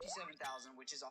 57,000, which is a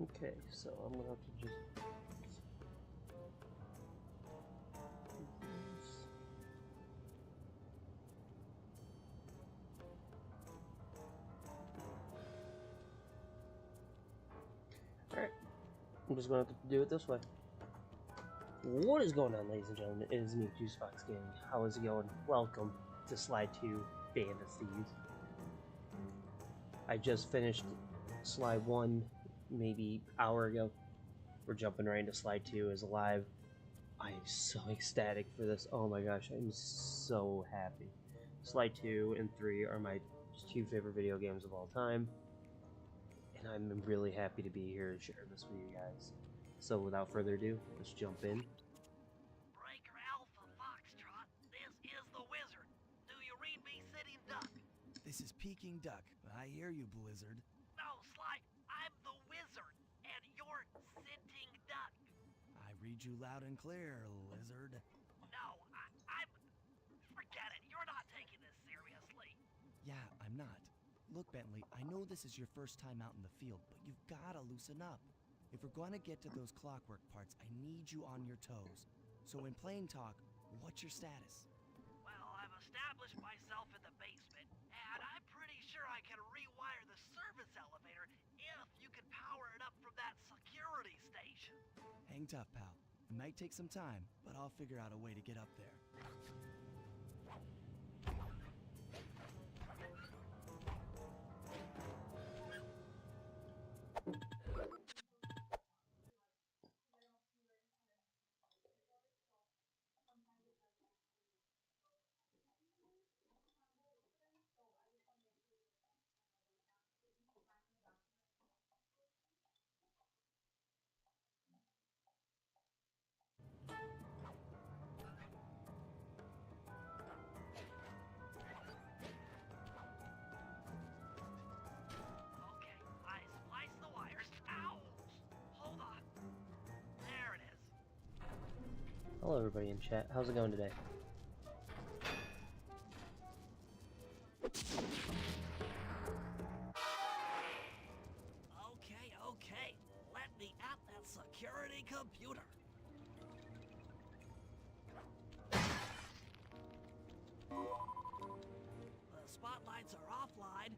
Okay, so I'm gonna have to just Alright, I'm just gonna have to do it this way. What is going on, ladies and gentlemen? It is me, Juicebox Gaming. How is it going? Welcome to Slide 2 Thieves. I just finished Slide 1 maybe hour ago. We're jumping right into Slide 2 is live. I am so ecstatic for this. Oh my gosh, I'm so happy. Slide 2 and 3 are my 2 favorite video games of all time. And I'm really happy to be here and share this with you guys. So without further ado, let's jump in. Breaker Alpha Foxtrot, this is the Wizard. Do you read me, Sitting Duck? This is Peking Duck. I hear you, Blizzard. No, Sly, I'm the Wizard, and you're Sitting Duck. I read you loud and clear, Lizard. No, I'm... Forget it, you're not taking this seriously. Yeah, I'm not. Look, Bentley, I know this is your first time out in the field, but you've gotta loosen up. If we're gonna get to those clockwork parts, I need you on your toes. So in plain talk, what's your status? Well, I've established myself in the basement, and I'm pretty sure I can rewire the service elevator if you can power it up from that security station. Hang tough, pal. It might take some time, but I'll figure out a way to get up there. Okay, I spliced the wires. Ow! Hold on. There it is. Hello everybody in chat, how's it going today? Okay, let me at that security computer. The spotlights are offline.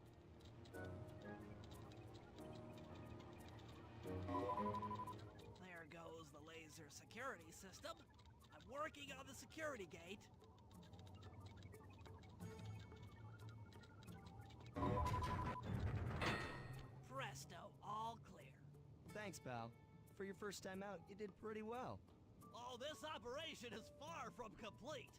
There goes the laser security system. I'm working on the security gate. Presto, all clear. Thanks, pal. For your first time out, you did pretty well. Oh, this operation is far from complete.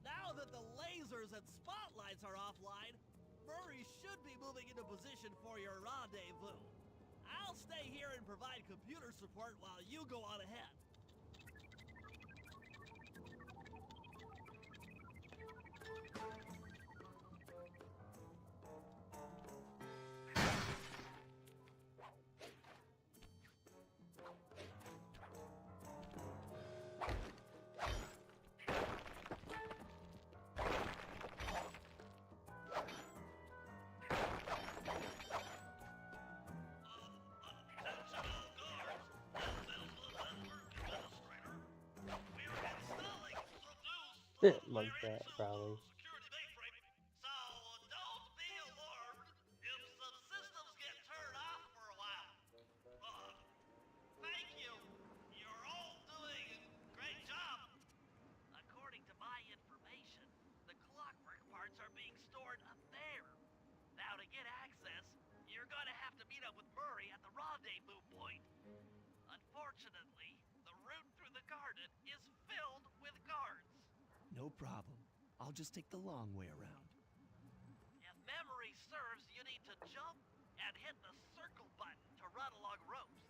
Now that the lasers and spotlights are offline, Murray should be moving into position for your rendezvous. I'll stay here and provide computer support while you go on ahead. Like that, probably. Security mainframe. So don't be alarmed if some systems get turned off for a while. Thank you. You're all doing a great job. According to my information, the clockwork parts are being stored up there. Now to get access, you're gonna have to meet up with Murray at the rendezvous point. Unfortunately, the route through the garden is filled with guards. No problem. I'll just take the long way around. If memory serves, you need to jump and hit the circle button to run along ropes.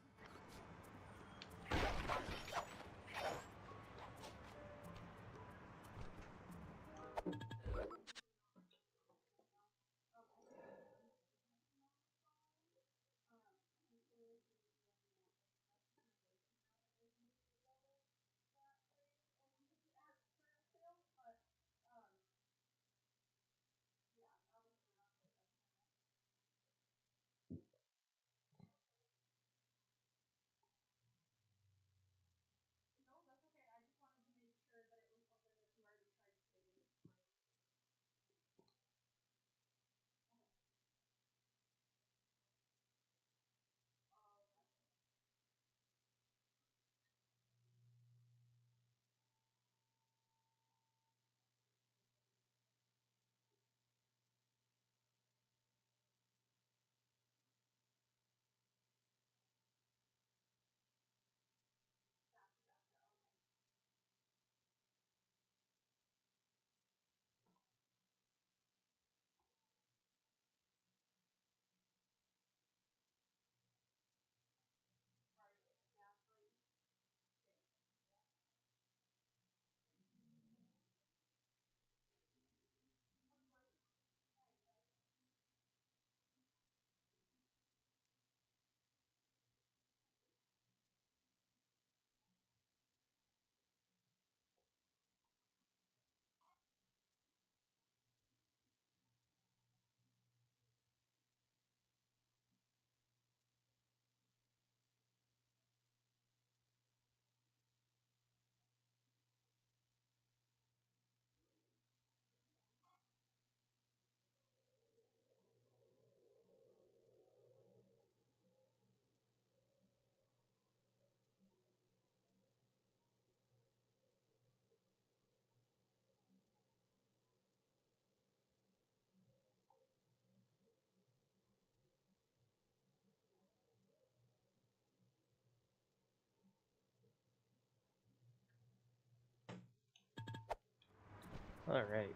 Alright.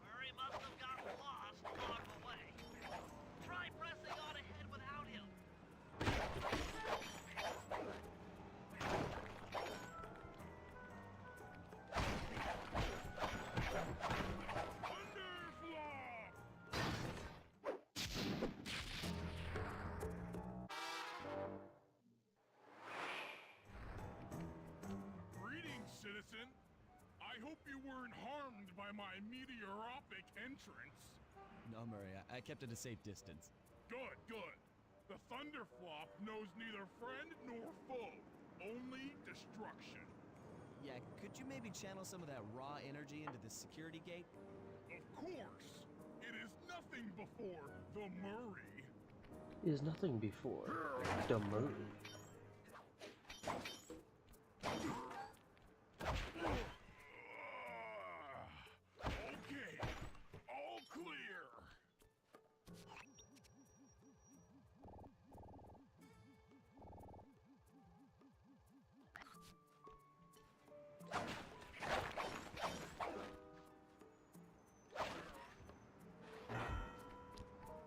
Murray must have gotten lost along the way. Try pressing on ahead without him. I hope you weren't harmed by my meteoropic entrance. No, Murray, I kept at a safe distance. Good, good. The Thunderflop knows neither friend nor foe, only destruction. Yeah, could you maybe channel some of that raw energy into the security gate? Of course. It is nothing before the Murray. Is nothing before the Murray. Okay, all clear.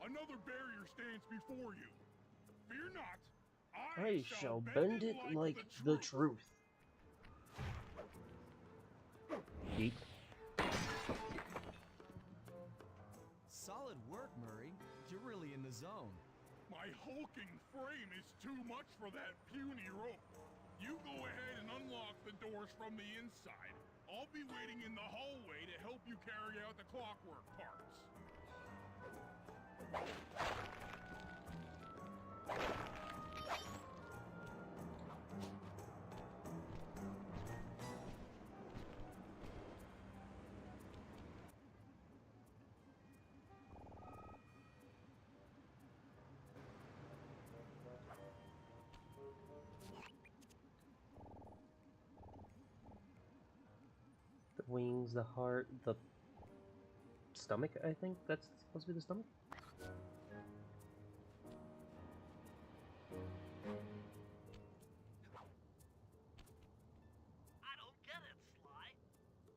Another barrier stands before you. Fear not. I shall bend it like the truth. Yeet. Solid work, Murray. You're really in the zone. My hulking frame is too much for that puny rope. You go ahead and unlock the doors from the inside. I'll be waiting in the hallway to help you carry out the clockwork parts. The wings, the heart, the stomach, I think that's supposed to be the stomach. I don't get it, Sly.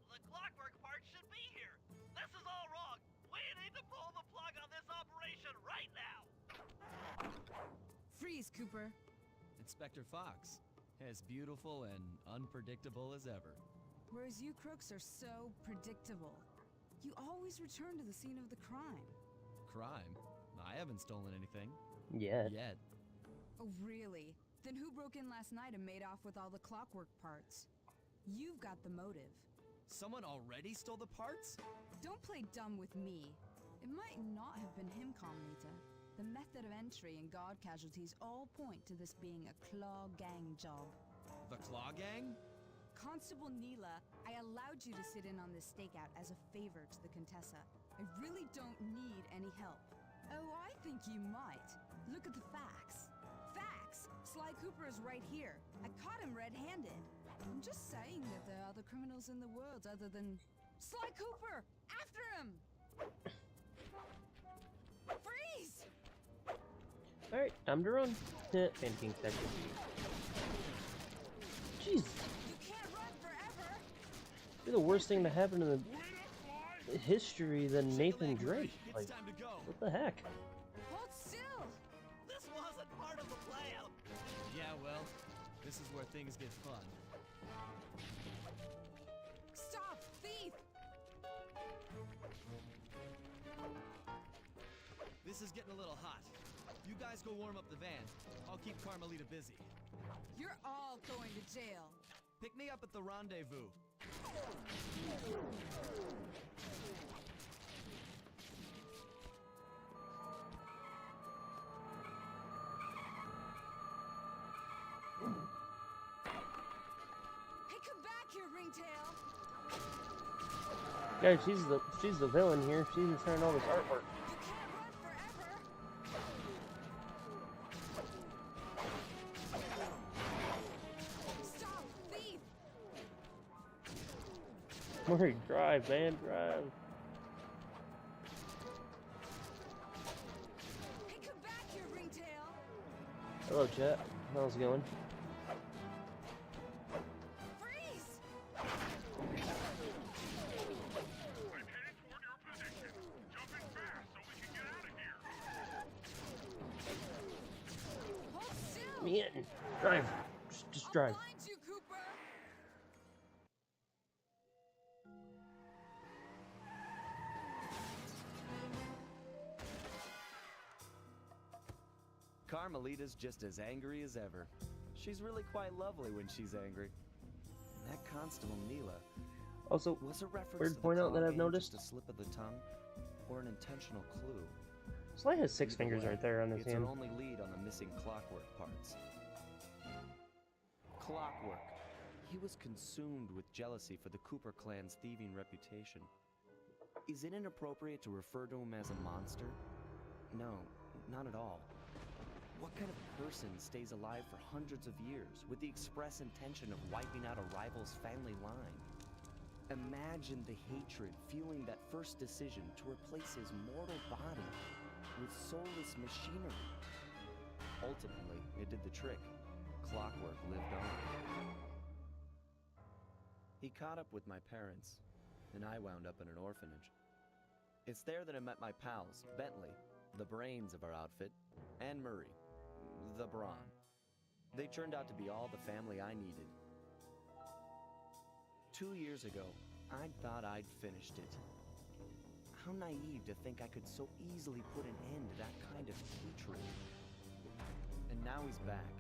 The clockwork part should be here. This is all wrong. We need to pull the plug on this operation right now. Freeze, Cooper. Inspector Fox, as beautiful and unpredictable as ever. Whereas you crooks are so predictable. You always return to the scene of the crime. Crime? I haven't stolen anything. Yeah. Yet. Oh, really? Then who broke in last night and made off with all the clockwork parts? You've got the motive. Someone already stole the parts? Don't play dumb with me. It might not have been him, Carmelita. The method of entry and guard casualties all point to this being a Claw Gang job. The Claw Gang? Constable Neela, I allowed you to sit in on this stakeout as a favor to the Contessa. I really don't need any help. Oh, I think you might. Look at the facts. Facts! Sly Cooper is right here. I caught him red-handed. I'm just saying that there are other criminals in the world other than... Sly Cooper! After him! Freeze! Alright, time to run. Painting section. Jeez. You can't run forever! You're the worst thing to happen in the history than Nathan Drake. Like, It's time to go. what the heck? Hold still! This wasn't part of the plan. Yeah, well, this is where things get fun. Stop! Thief! This is getting a little hot. You guys go warm up the van. I'll keep Carmelita busy. You're all going to jail. Pick me up at the rendezvous. Hey, come back here, Ringtail! Guys, she's the villain here. She's destroying all this artwork. You can't run forever! Stop, thief! Murray, drive, man, drive. Hey, come back here, Ringtail! Hello, chat. How's it going? Freeze! I'm headed toward your position. Jumping fast so we can get out of here. Hold still! Me in. Drive. Just I'll drive. find you, Cooper! Carmelita's just as angry as ever. She's really quite lovely when she's angry. And that Constable Neela, Also, Was a reference weird to the point out that claw I've game noticed. just a slip of the tongue, or an intentional clue? Sly has 6 Either fingers way, right there on his it's hand. our only lead on the missing Clockwork parts. Clockwork. He was consumed with jealousy for the Cooper clan's thieving reputation. Is it inappropriate to refer to him as a monster? No, not at all. What kind of person stays alive for hundreds of years with the express intention of wiping out a rival's family line? Imagine the hatred fueling that first decision to replace his mortal body with soulless machinery. Ultimately, it did the trick. Clockwork lived on. He caught up with my parents, and I wound up in an orphanage. It's there that I met my pals, Bentley, the brains of our outfit, and Murray, the brawn. They turned out to be all the family I needed. 2 years ago, I thought I'd finished it. How naive to think I could so easily put an end to that kind of hatred. And now he's back.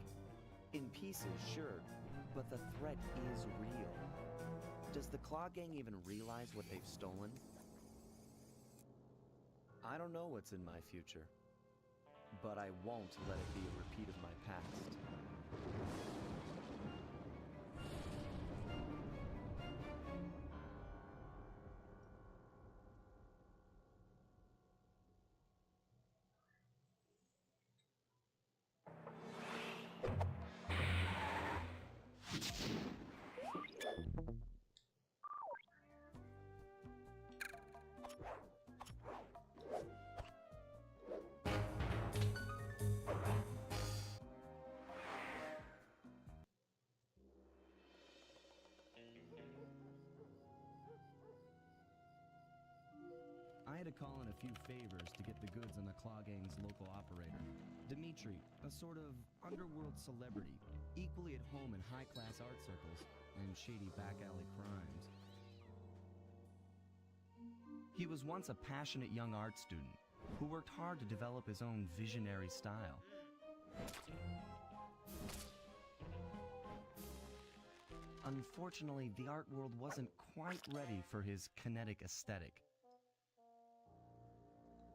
In pieces, sure, but the threat is real. Does the Claw Gang even realize what they've stolen? I don't know what's in my future, but I won't let it be a repeat of my past. I had to call in a few favors to get the goods on the Claw Gang's local operator, Dimitri, a sort of underworld celebrity, equally at home in high-class art circles and shady back-alley crimes. He was once a passionate young art student who worked hard to develop his own visionary style. Unfortunately, the art world wasn't quite ready for his kinetic aesthetic.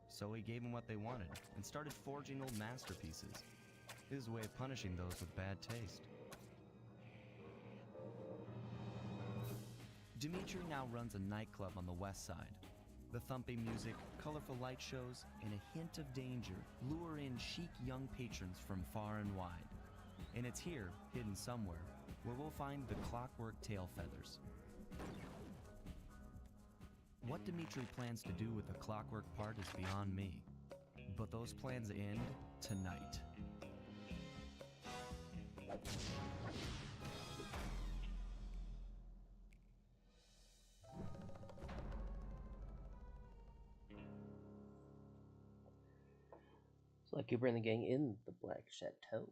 So he gave them what they wanted and started forging old masterpieces. His way of punishing those with bad taste. Dimitri now runs a nightclub on the west side. The thumping music, colorful light shows, and a hint of danger lure in chic young patrons from far and wide. And it's here, hidden somewhere, where we'll find the Clockwork tail feathers. What Dimitri plans to do with the Clockwork part is beyond me. But those plans end tonight. It's like you bring the gang in the Black Chateau.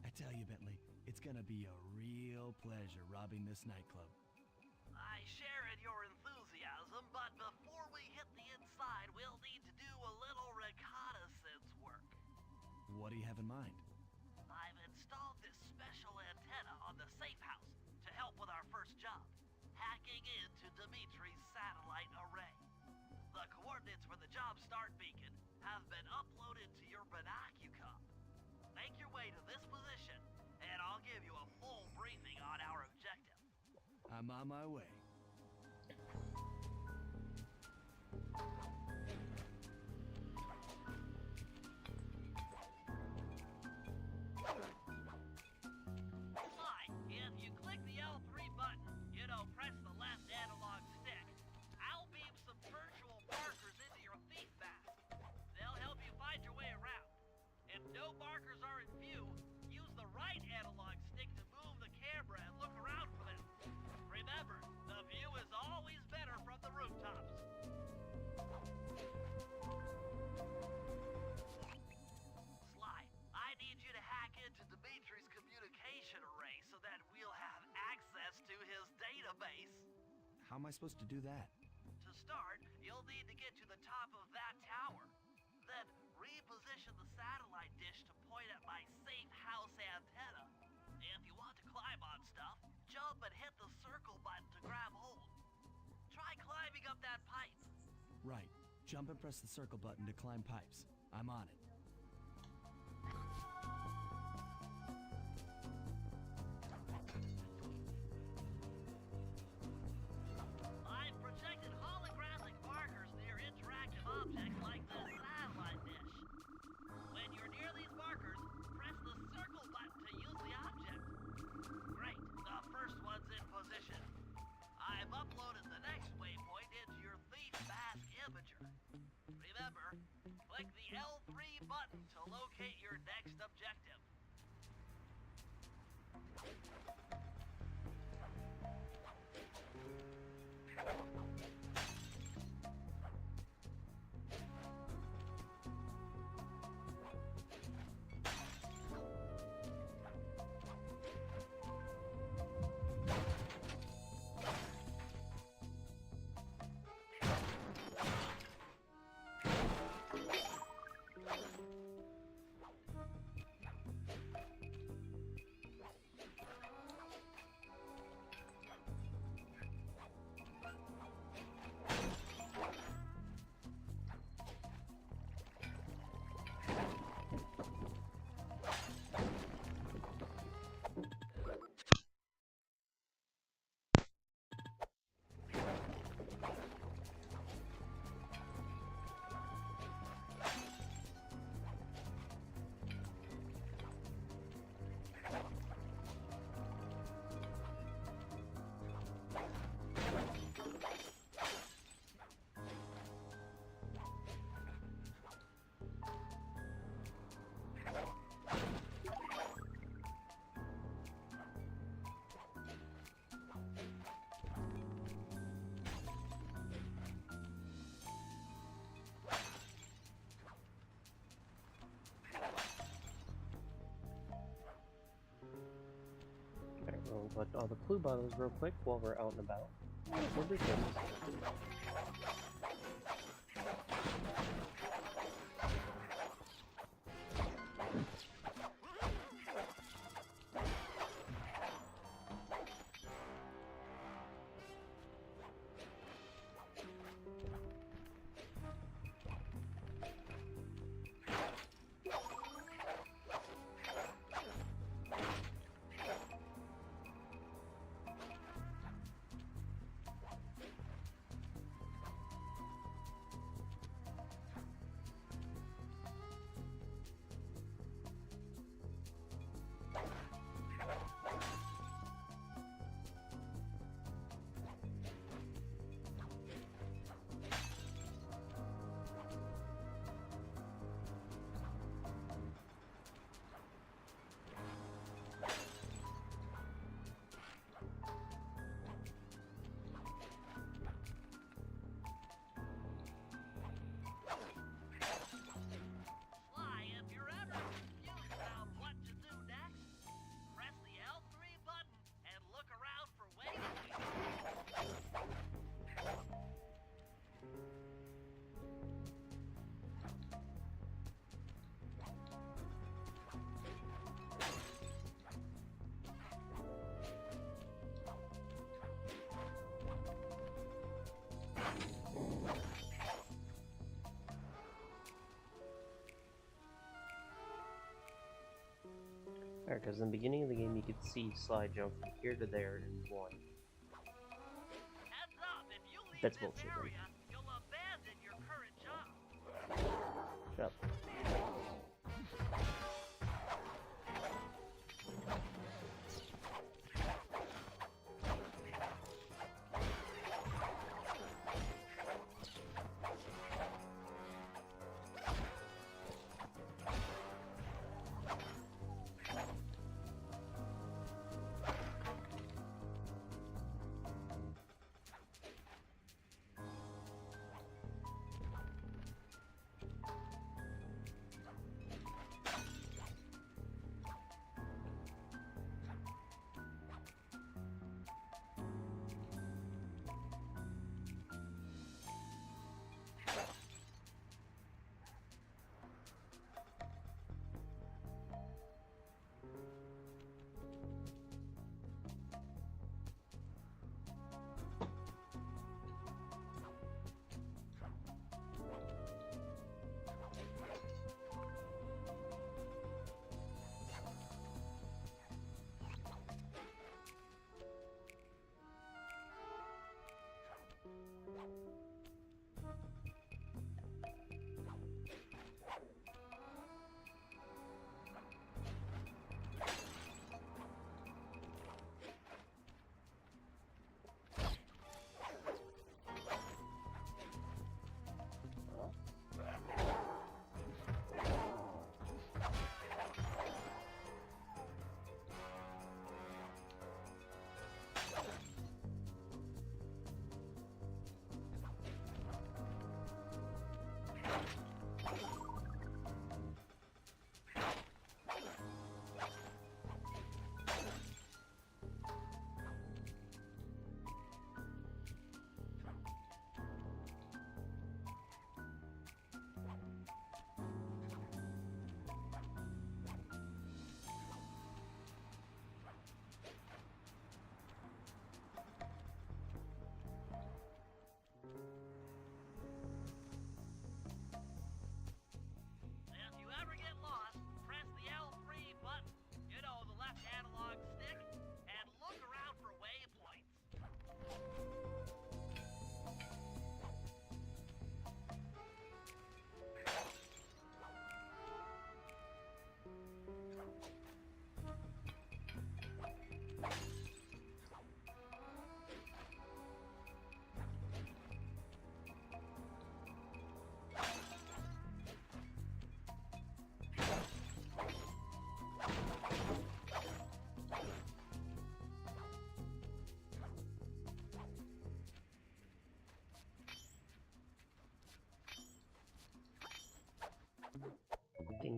I tell you, Bentley, it's gonna be a real pleasure robbing this nightclub. I share in your enthusiasm, but before we hit the inside, we'll need to do a little reconnaissance work. What do you have in mind? I've installed this special antenna on the safe house to help with our first job, hacking into Dimitri's satellite array. The coordinates for the job start beacon have been uploaded to your binocucom. Make your way to this position, and I'll give you a full briefing on our objective. I'm on my way. Fine. If you click the L3 button, press the left analog stick, I'll beam some virtual markers into your thief mask. They'll help you find your way around. If no markers are in view, use the right analog stick to move the How am I supposed to do that? To start, you'll need to get to the top of that tower. Then reposition the satellite dish to point at my safe house antenna. If you want to climb on stuff, jump and hit the circle button to grab hold. Try climbing up that pipe. Right. Jump and press the circle button to climb pipes. I'm on it. I've projected holographic markers near interactive objects like the satellite dish. When you're near these markers, press the circle button to use the object. Great, the first one's in position. I've uploaded the next waypoint into your thief mask imager. Remember, click the L3 button to locate your next objective. Alright, we'll collect all the clue bottles real quick while we're out and about. We'll be good. Sly, if you're ever confused about what to do next, press the L3 button and look around for waypoints. Alright, because in the beginning of the game you could see Sly jump from here to there in one. Heads up, if you leave That's this bullshit, right? area, you'll abandon your current job. Shut up.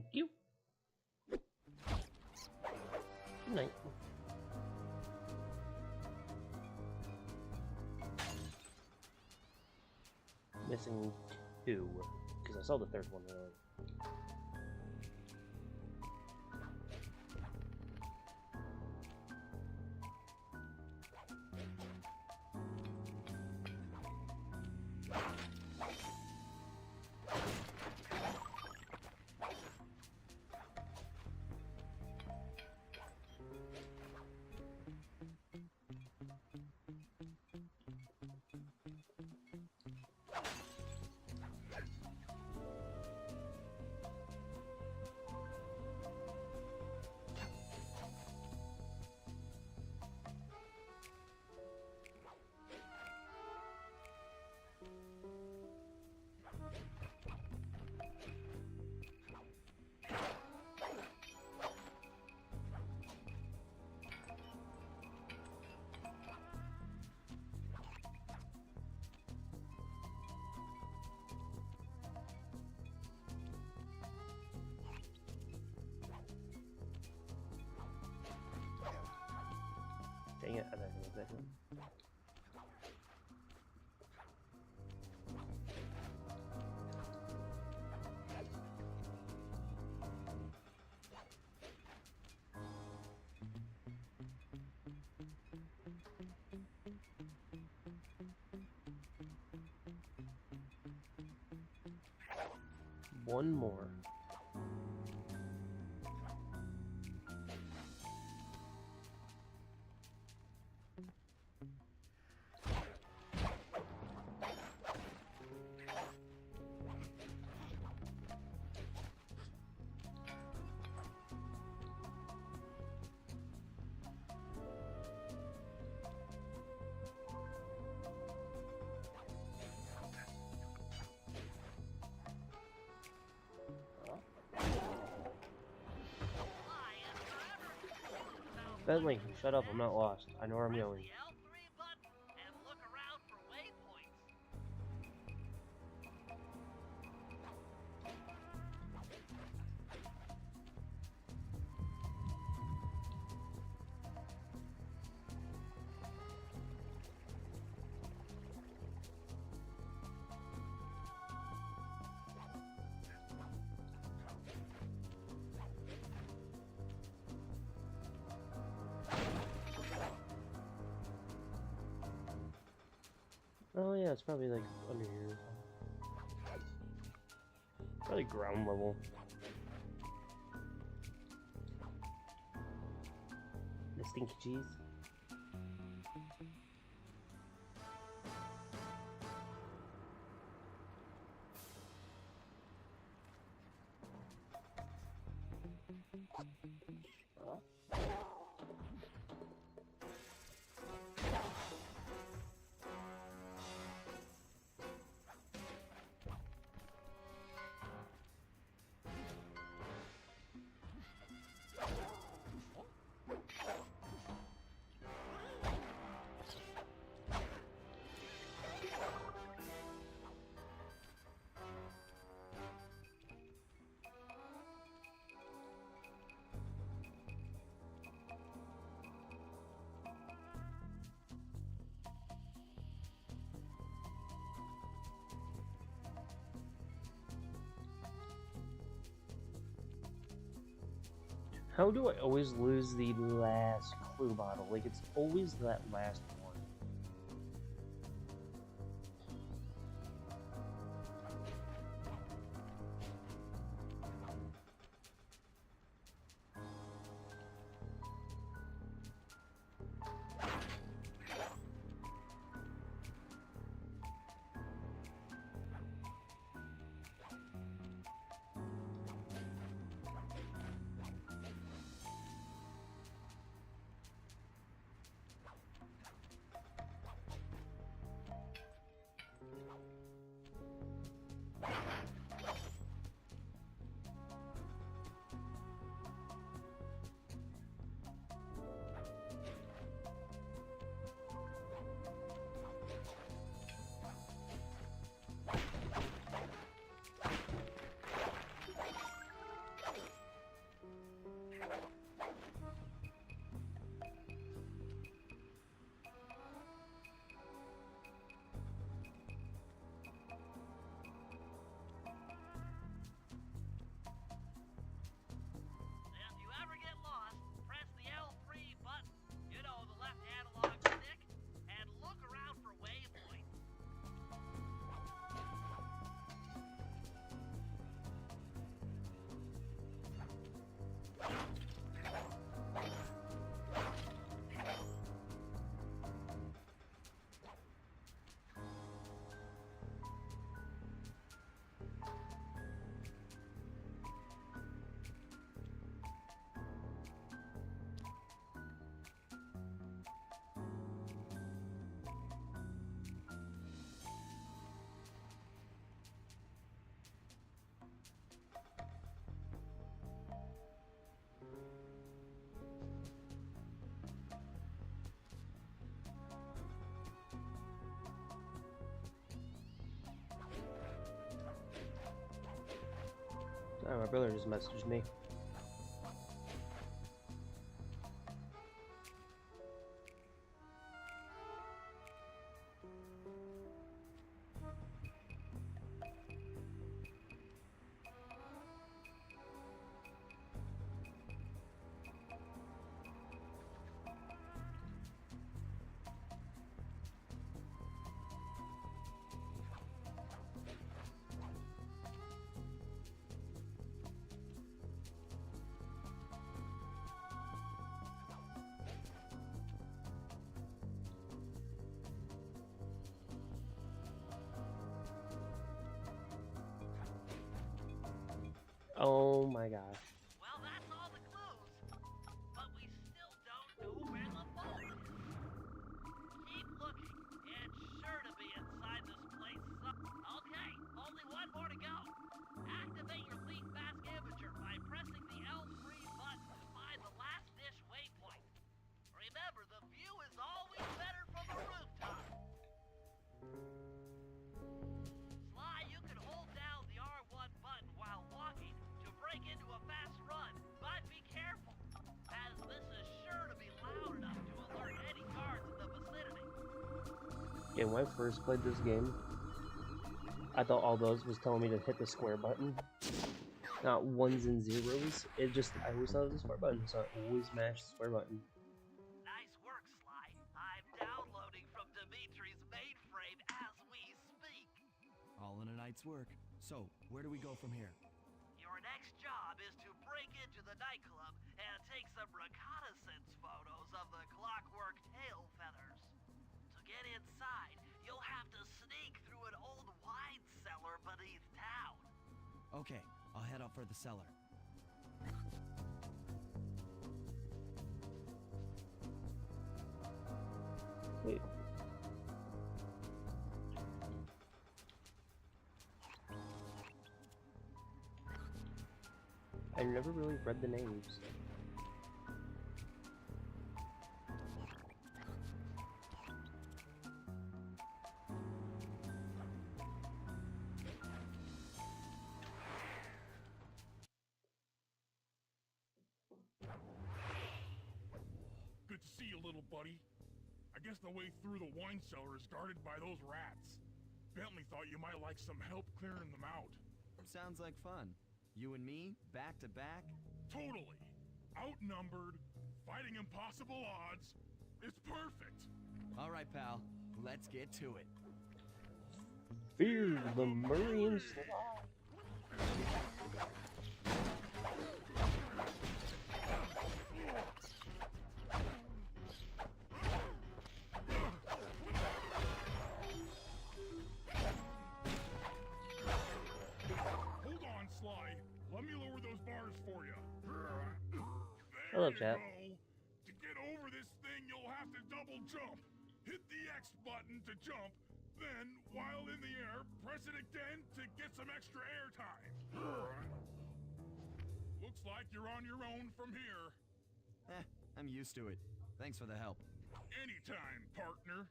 Thank you. Good night. Missing 2, because I saw the third one earlier. Dang it, I don't know that one. One more. Bentley, shut up, I'm not lost. I know where I'm going. The L3 button and look around for waypoints. Oh yeah, it's probably like under here. Probably ground level. The stinky cheese. How do I always lose the last clue bottle? Like, it's always that last one. Oh, my brother just messaged me. Oh my gosh. Well, that's all the clues. But we still don't know where the vault is. Keep looking. It's sure to be inside this place. Okay, only one more to go. Activate your leap fast scavenger by pressing the L3 button to find the last dish waypoint. Remember, the view is always better from the rooftop. Sly, you can hold down the R1 button while walking to break into a fast run, but be careful, as this is sure to be loud enough to alert any guards in the vicinity. Yeah, when I first played this game, I thought all those was telling me to hit the square button, not ones and zeros. It just, I always thought it was a square button, so I always mashed the square button. Nice work, Sly. I'm downloading from Dimitri's mainframe as we speak. All in a night's work. So, where do we go from here? Your next job is to break into the nightclub and take some reconnaissance photos of the clockwork tail feathers. To get inside, you'll have to sneak through an old wine cellar beneath town. Okay, I'll head up for the cellar. Wait. I never really read the names. Good to see you, little buddy. I guess the way through the wine cellar is guarded by those rats. Bentley thought you might like some help clearing them out. Sounds like fun. You and me, back to back? Totally. Outnumbered, fighting impossible odds. It's perfect. All right, pal. Let's get to it. Fear the Murray and Sly. Hold on, Sly. Let me lower those bars for you. There Hello, you chat. go. To get over this thing, you'll have to double jump. Hit the X button to jump, then, while in the air, press it again to get some extra air time. Looks like you're on your own from here. I'm used to it. Thanks for the help. Anytime, partner.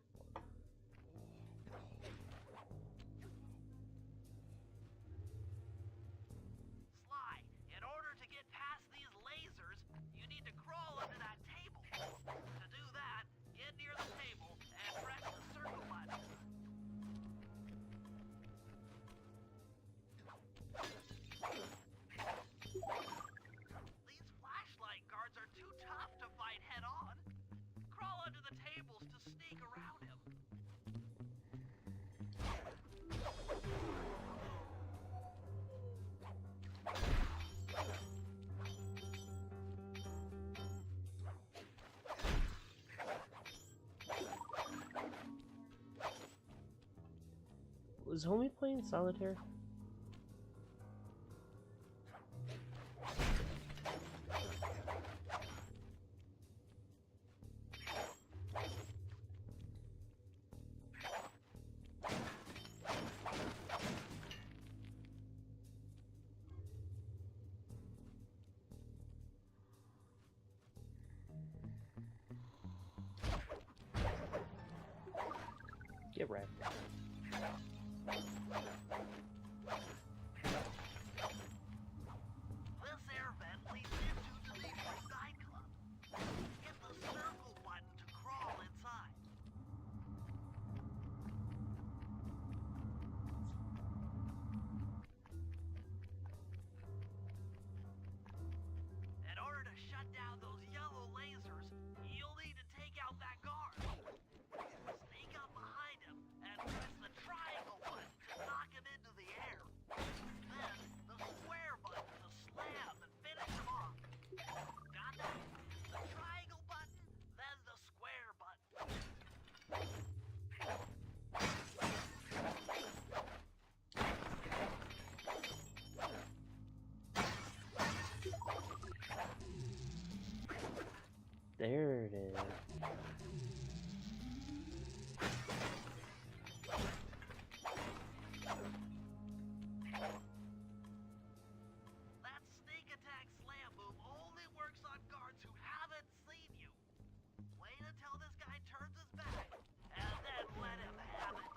Sly, in order to get past these lasers, you need to crawl under that table. To do that, get near the table and press the circle button. These flashlight guards are too tough to fight head on. Crawl under the tables to sneak around him. Was homie playing solitaire? Get wrecked. There it is. That sneak attack slam move only works on guards who haven't seen you. Wait until this guy turns his back, and then let him have it.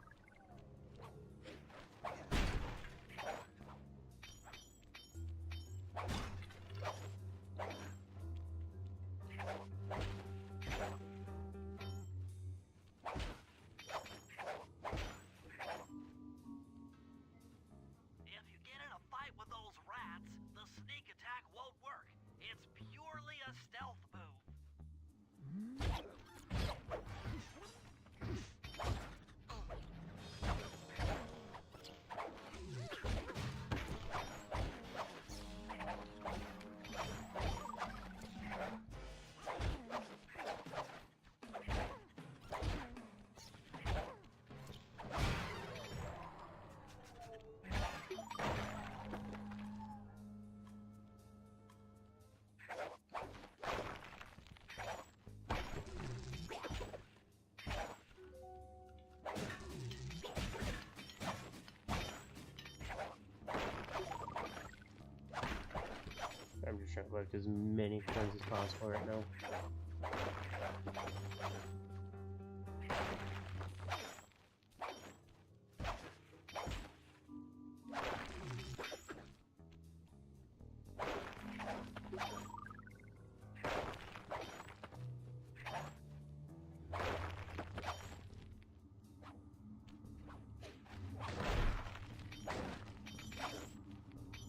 If you get in a fight with those rats, the sneak attack won't work. It's purely a stealth move. I'm just trying to collect as many coins as possible right now.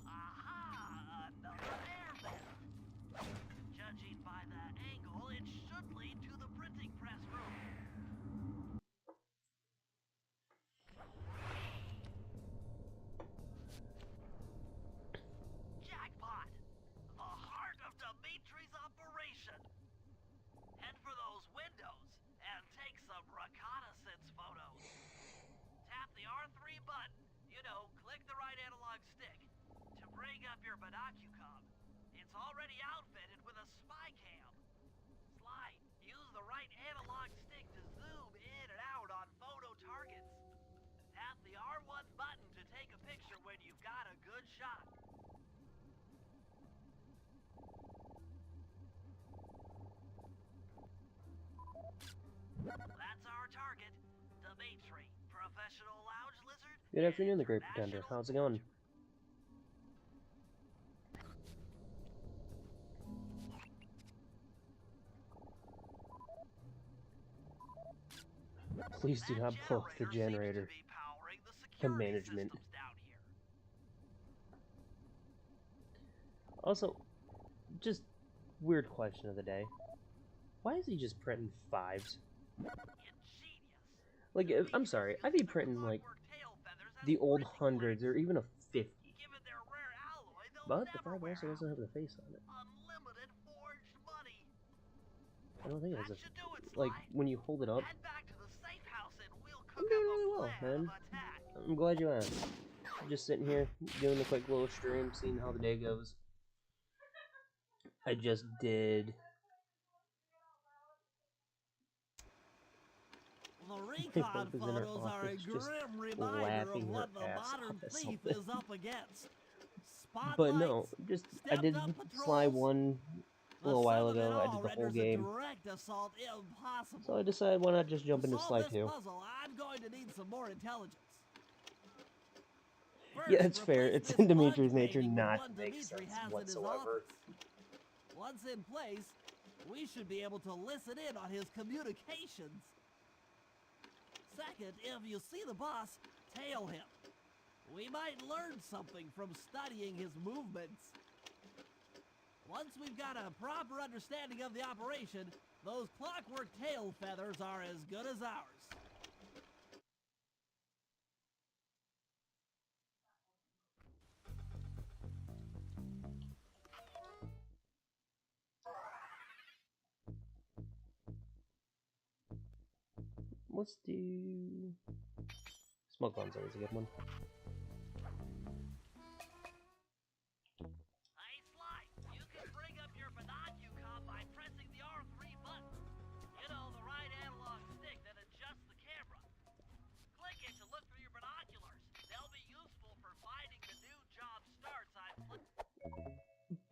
Aha! Another airbender. Judging by the angle, it should lead to the printing press room. Jackpot! The heart of Dimitri's operation. Head for those windows and take some reconnaissance photos. Tap the R3 button, you know, click the right analog stick, to bring up your binocucom. It's already outfitted with a spy cam. Sly, use the right analog stick to zoom in and out on photo targets. Tap the R1 button to take a picture when you've got a good shot. That's our target, Dimitri, professional lounge lizard. Good and afternoon, the Great Pretender. international How's it going? Please do That not blow up the seems to generator. be powering the The security management. systems down here. Also, just weird question of the day. Why is he just printing 5s? Ingenious. Like, I'm sorry, I'd be printing, like, Clockwork tail feathers as the old printing hundreds plates. or even a 50. Given their rare alloy, they'll But the never 5 wear also out. doesn't have the face on it. Unlimited forged money. I don't think it has That a... should do it, Like, Sly. when you hold it up, Head back to the safe house and we'll I'm cook doing up really a well, plan man. of attack. I'm glad you asked. Just sitting here, doing a quick little stream, seeing how the day goes. I just did... The My recon wife is in her photos are a office just grim reminder laughing of her what the ass modern off at thief something. is up against. But no, Spotlights, just I stepped did up Sly patrols. 1 a The little while sum of it ago. I all did the whole renders a game, direct assault impossible. so I decided why not just jump To into solve Sly this 2. puzzle, I'm going to need some more intelligence. First, Yeah, it's fair. replace It's this in mug Dimitri's nature painting with not one to make Dimitri sense has in his whatsoever. office. Once in place, we should be able to listen in on his communications. Second, if you see the boss, tail him. We might learn something from studying his movements. Once we've got a proper understanding of the operation, those clockwork tail feathers are as good as ours. Let's do... Smoke bomb's always a good one. Hey, Sly, you can bring up your binocucom by pressing the R3 button.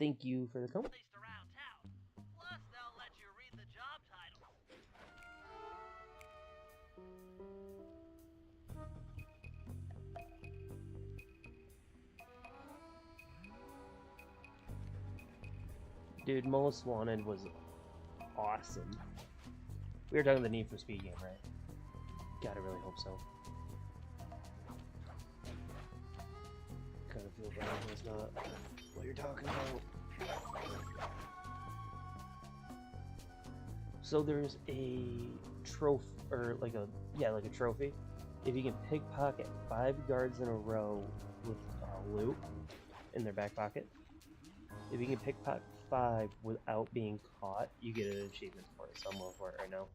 thank you for the comment. Placed around town. Plus, they'll let you read the job title. Dude, Most Wanted was awesome. We were talking the Need for Speed game, right? Gotta really hope so. Kind of feel bad if it's not what you're talking about. So there's a trophy, or like a trophy. If you can pickpocket 5 guards in a row with loot in their back pocket, if you can pickpocket 5 without being caught, you get an achievement for it. So I'm going for it right now.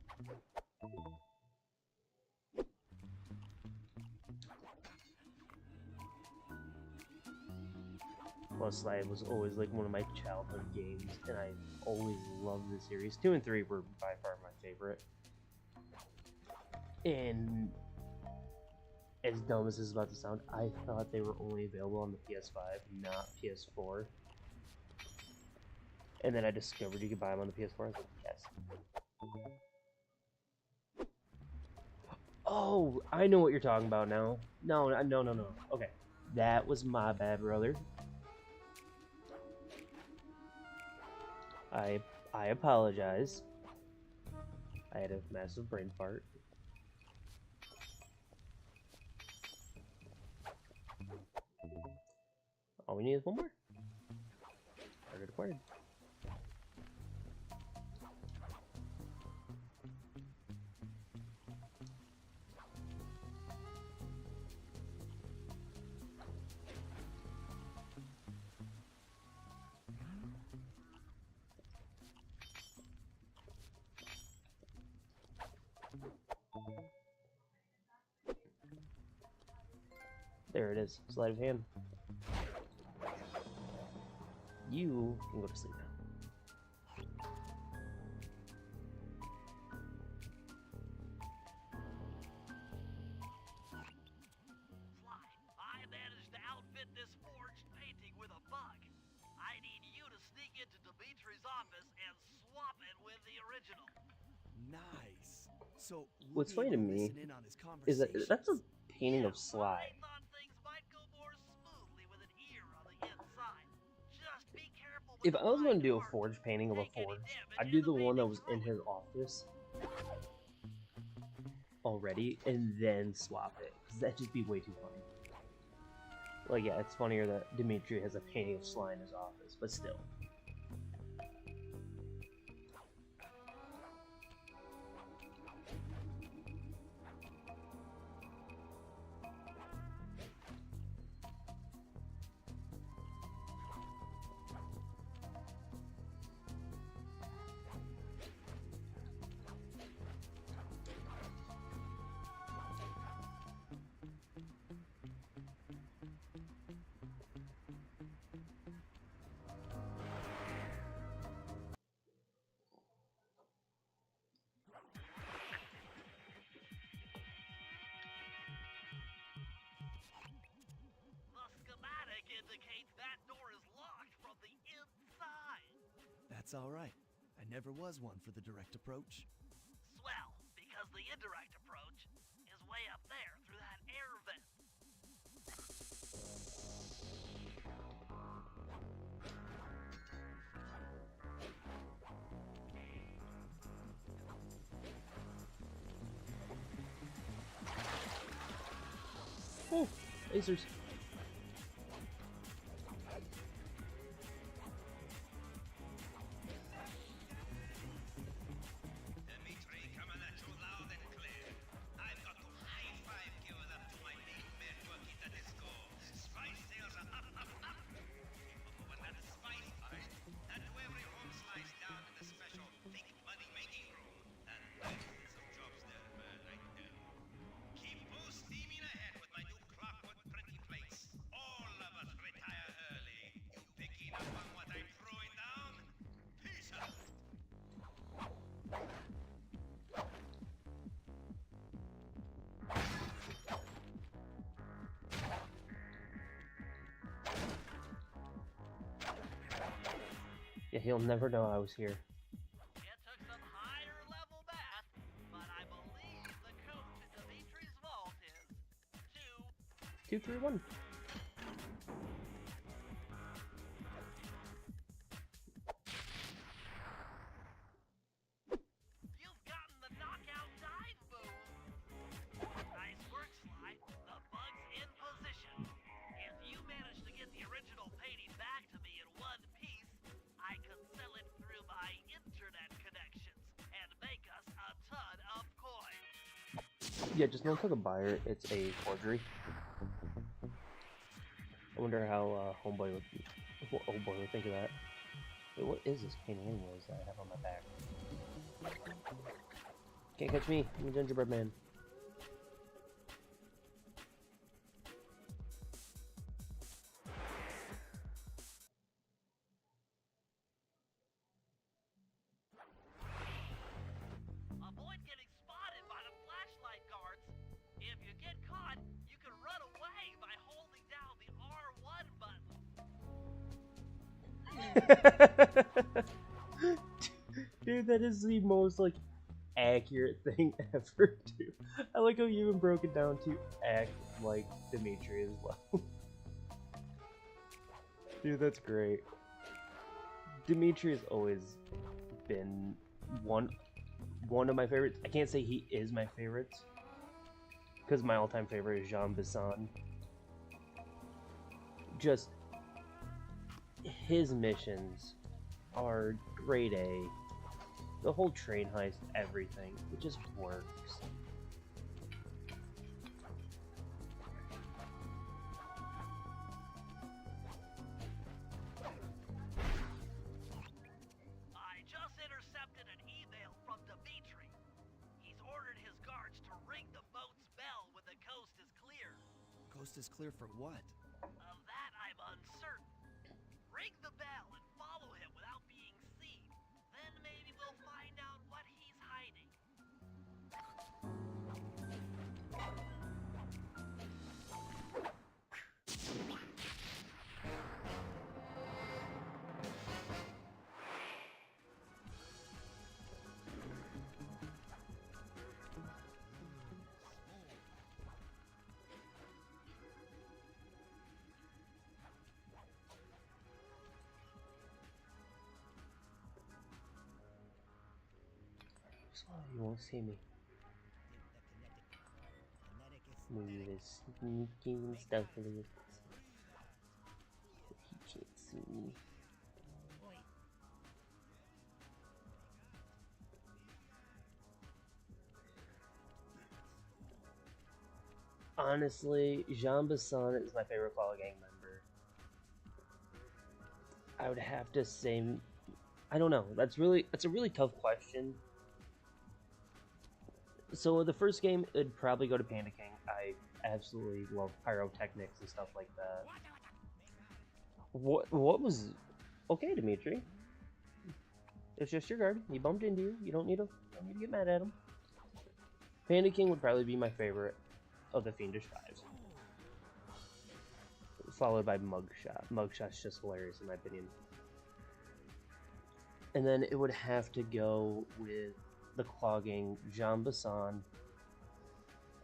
Plus, Slide was always like one of my childhood games, and I always loved the series. 2 and 3 were by far my favorite. And as dumb as this is about to sound, I thought they were only available on the PS5, not PS4. And then I discovered you could buy them on the PS4. I was like, yes. Oh, I know what you're talking about now. No. Okay, that was my bad, brother. I apologize. I had a massive brain fart. All we need is one more. Target acquired. There it is. Sleight of hand. You can go to sleep now. Sly, I managed to outfit this forged painting with a bug. I need you to sneak into Dimitri's office and swap it with the original. Nice. So we'll What's be funny to able to me listen in on his is that conversations. that's a painting Yeah, of Sly. I thought things might go more smoothly with an ear on the inside. Just be careful with If the I was going to blind do a heart. forged painting of a Take any forge, damage I'd and do the the one that painting's was in his ruined. office already, and then swap it, because that'd just be way too funny. Like, yeah, it's funnier that Dimitri has a painting of Sly in his office, but still. The schematic indicates that door is locked from the inside. That's all right. I never was one for the direct approach. Swell, because the indirect approach is way up there through that air vent. Oh, lasers. Dimitri, coming at you loud and clear. I've got to high-five give it up to my main network in the disco. Spice sales are up, up, up. People who want that spice fight, and to every home slice down in the special big money-making room. And some jobs there, man, right there. Keep full steaming ahead with my new clockwork printing plate. Yeah, he'll never know I was here. It took some higher level math, but I believe the code to Dimitri's vault is 231. You've gotten the knockout dive move. Nice work, Sly. The bug's in position. If you manage to get the original painting back to me in one piece, I could sell it through my internet connections and make us a ton of coin. Yeah, just don't click a buyer. It's a forgery. I wonder how homeboy would think of that. Wait, what is this painting anyways that I have on my back? Can't catch me. I'm a gingerbread man. Avoid getting spotted by the flashlight guards. If you get caught, you can run away by holding down the R1 button. Dude, that is the most, like, accurate thing ever, dude. I like how you even broke it down to act like Dimitri as well. Dude, that's great. Dimitri has always been one of my favorites. I can't say he is my favorite, because my all-time favorite is Jean Bisson. Just his missions are grade A. The whole train heist, everything, it just works. I just intercepted an email from Dimitri. He's ordered his guards to ring the boat's bell when the coast is clear. Coast is clear for what? Of that I'm uncertain. Ring the bell and follow him without being seen. Then maybe we'll find out what he's hiding. You won't see me. Move this sneaky and stealthily. He can't see me. Honestly, Jean Bisson is my favorite Fall Gang member. I would have to say, I don't know. That's a really tough question. So the first game, it'd probably go to Panda King. I absolutely love pyrotechnics and stuff like that. What was okay, Dimitri? It's just your guard. He bumped into you. You don't need to get mad at him. Panda King would probably be my favorite of the Fiendish Fives, followed by Mugshot. Mugshot's just hilarious in my opinion. And then it would have to go with the clogging Jean Bisson.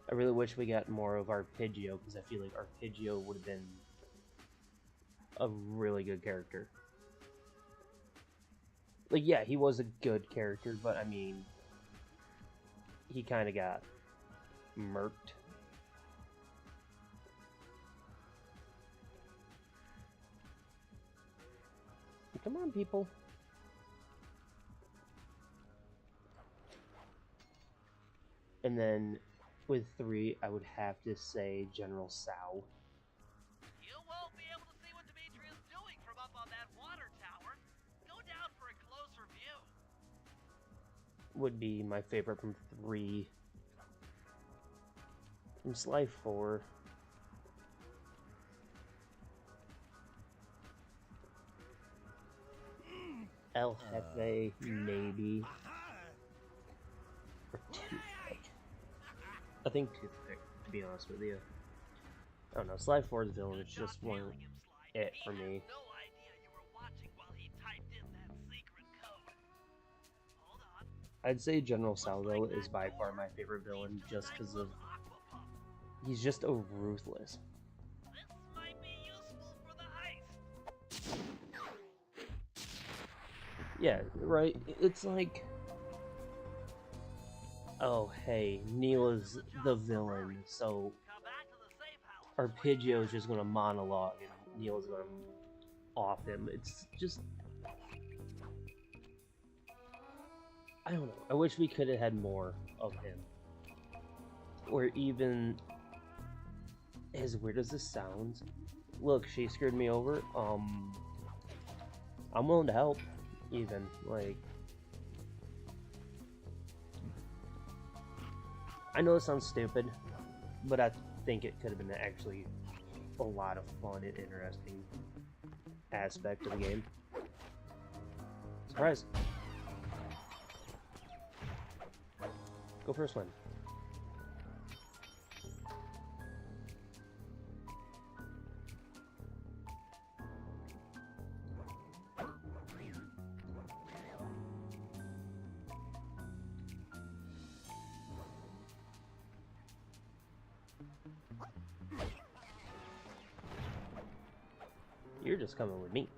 I really wish we got more of Arpeggio, because I feel like Arpeggio would have been a really good character. Like, yeah, he was a good character, but I mean, he kind of got murked. Come on, people. And then with 3, I would have to say General Sao. You won't be able to see what Dimitri is doing from up on that water tower. Go down for a closer view. Would be my favorite from 3. From Sly 4. El Jefe, maybe. Or Toothpick. I think Toothpick, to be honest with you. I don't know, Sly 4's villain is just one it for me. No idea you were watching while he typed in that I'd say General Salvo is by far my favorite villain just because of he's just a ruthless. This might be useful for the heist. Yeah, right. It's like, oh hey, Neela's the villain, so Come back to the safe house. Arpeggio's just gonna monologue and Neela's gonna off him. It's just, I don't know. I wish we could have had more of him, or even, as weird as this sounds, look, she screwed me over. I'm willing to help. Even like, I know it sounds stupid, but I think it could have been actually a lot of fun and interesting aspect of the game. Surprise! Go first one. You're just coming with me.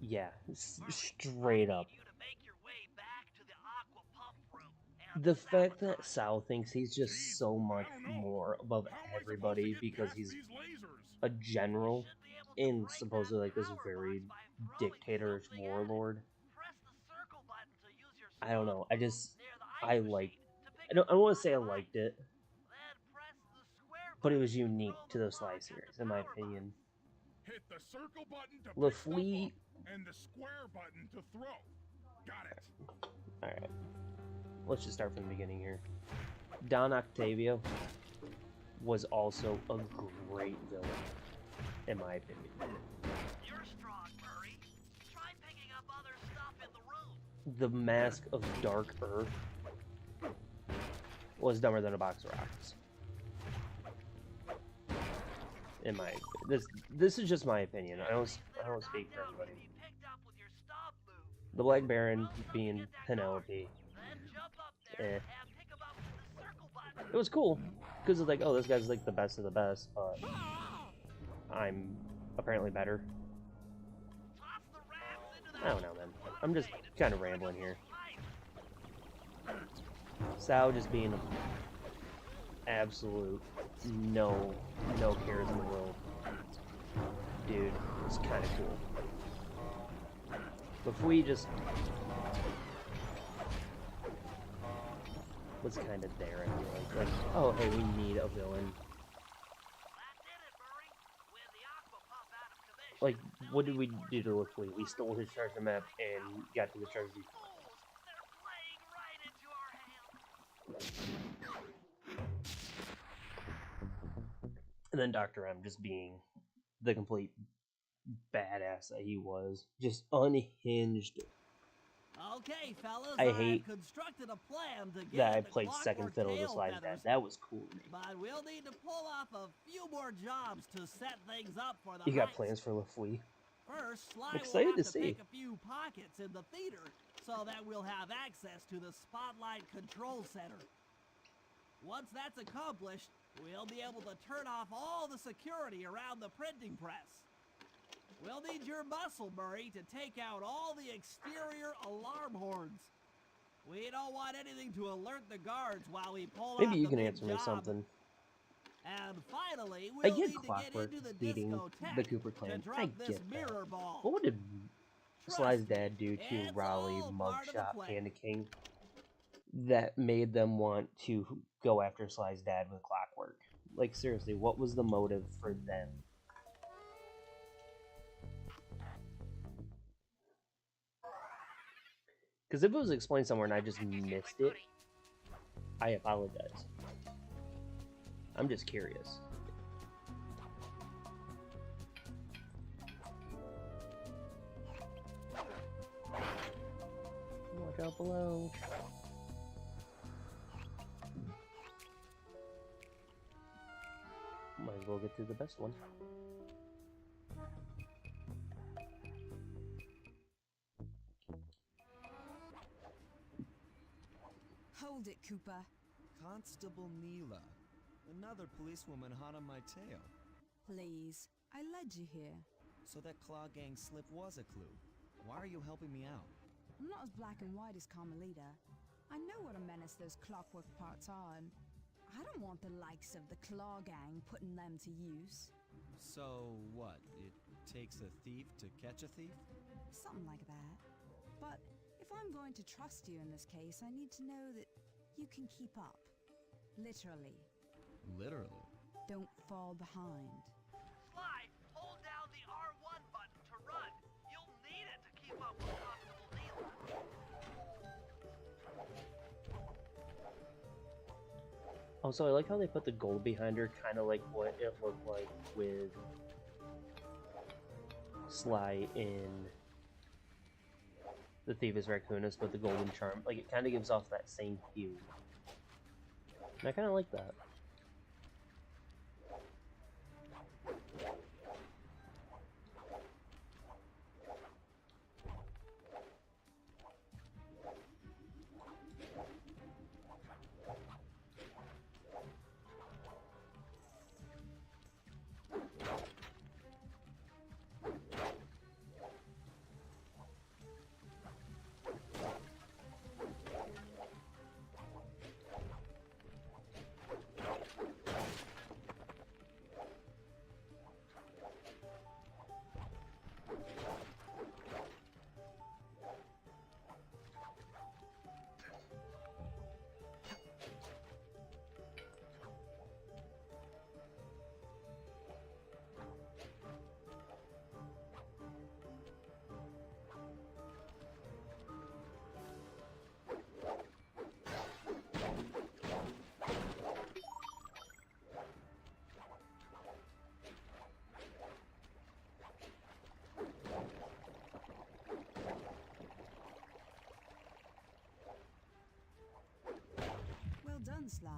Yeah, straight up. You to make your way back to the aqua pump room and The fact that sabotage. Sal thinks he's just so much more above How am I supposed to everybody get because past he's these lasers? a general Should be able to and break supposedly that like this power very box by throwing dictatorish something at it. warlord. Press the circle button to use your I don't know. stop move near the ice Like. machine to pick up I don't a want to block say I of liked ice. it, Then press the square but it button was to unique throw to the the Sly block at series, the in my power opinion. box. Hit the circle button to pick stuff LaFleur. up, and the square button to throw. Got it. Alright. Let's just start from the beginning here. Don Octavio was also a great villain, in my opinion. You're strong, Murray. Try picking up other stuff in the room. The Mask of Dark Earth was dumber than a box of rocks. In my this is just my opinion. I don't speak for everybody. Be picked up with your stop move. The Black Baron being Penelope, Then jump up there eh. and pick him up with the circle button. It was cool because it's like, oh, this guy's like the best of the best, but I'm apparently better. Toss the rats into I don't know, man. I'm just kind of rambling here. Sal just being an absolute no cares in the world. Dude, it's kind of cool. But if we just was kind of there, I feel like, oh, hey, we need a villain. That did it, Murray. With the aqua pump out of commission. Like, what did we do to LaFleur? We stole his treasure map and got to the treasure. Fools, they're playing right into our hands. And then Dr. M just being the complete badass that he was. Just unhinged. Okay, fellas, I I've hate constructed a plan to get that I the played second clockwork fiddle to tail Sly's dad. feathers, That was cool. but we'll need to pull off a few more jobs to set things up for the You got heist. plans for LaFleur? First, Sly I'm excited will have to see. pick a few pockets in the theater so that we'll have access to the Spotlight Control Center. Once that's accomplished, we'll be able to turn off all the security around the printing press. We'll need your muscle, Murray, to take out all the exterior alarm horns. We don't want anything to alert the guards while we pull Maybe off you the can big answer me job. something. And finally, I we'll get need to get Clockwork into the beating discotheque the Cooper to clan. drop I this get that. mirror ball. What did Trust Sly's me, dad do to it's Raleigh, all part of the Mugshot, plan. Panda King that made them want to go after Sly's dad with Clockwork? Like, seriously, what was the motive for them? Because if it was explained somewhere and I just missed it, I apologize. I'm just curious. Watch out below. as well get to the best one. Hold it, Cooper. Constable Neela. Another policewoman hot on my tail. Please. I led you here. So that Claw Gang slip was a clue. Why are you helping me out? I'm not as black and white as Carmelita. I know what a menace those clockwork parts are, and I don't want the likes of the Claw Gang putting them to use. So what? It takes a thief to catch a thief? Something like that. But if I'm going to trust you in this case, I need to know that you can keep up. Literally. Literally. Don't fall behind. Sly, hold down the R1 button to run. You'll need it to keep up with Constable Neela. Also, I like how they put the gold behind her, kind of like what it looked like with Sly in the Thieves Raccoonus, but the golden charm. Like, it kind of gives off that same hue. And I kind of like that. Well done, Sly.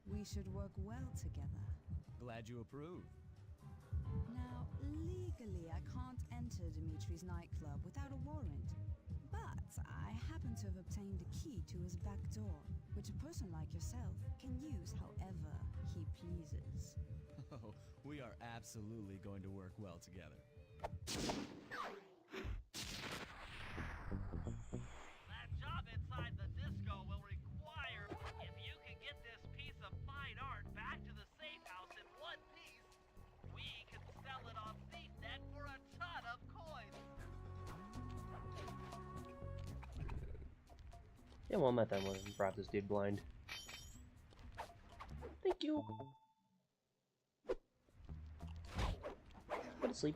We should work well together. Glad you approve. Now, legally, I can't enter Dimitri's nightclub without a warrant. But I happen to have obtained a key to his back door, which a person like yourself can use however he pleases. Oh, we are absolutely going to work well together. That job inside the disco will require, if you can get this piece of fine art back to the safe house in one piece, we can sell it on ThiefNet for a ton of coins. Yeah, well, I'm at that one and brought this dude blind. Thank you. Go to sleep.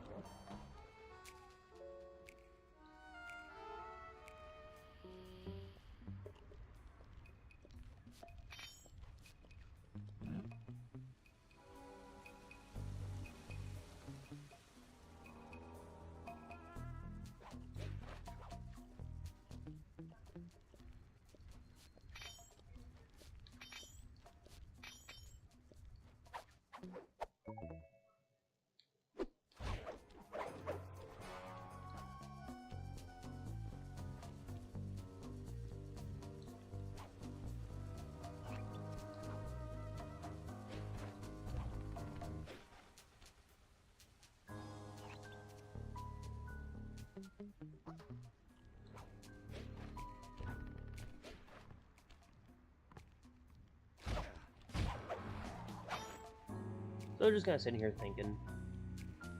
So I'm just kind of sitting here thinking.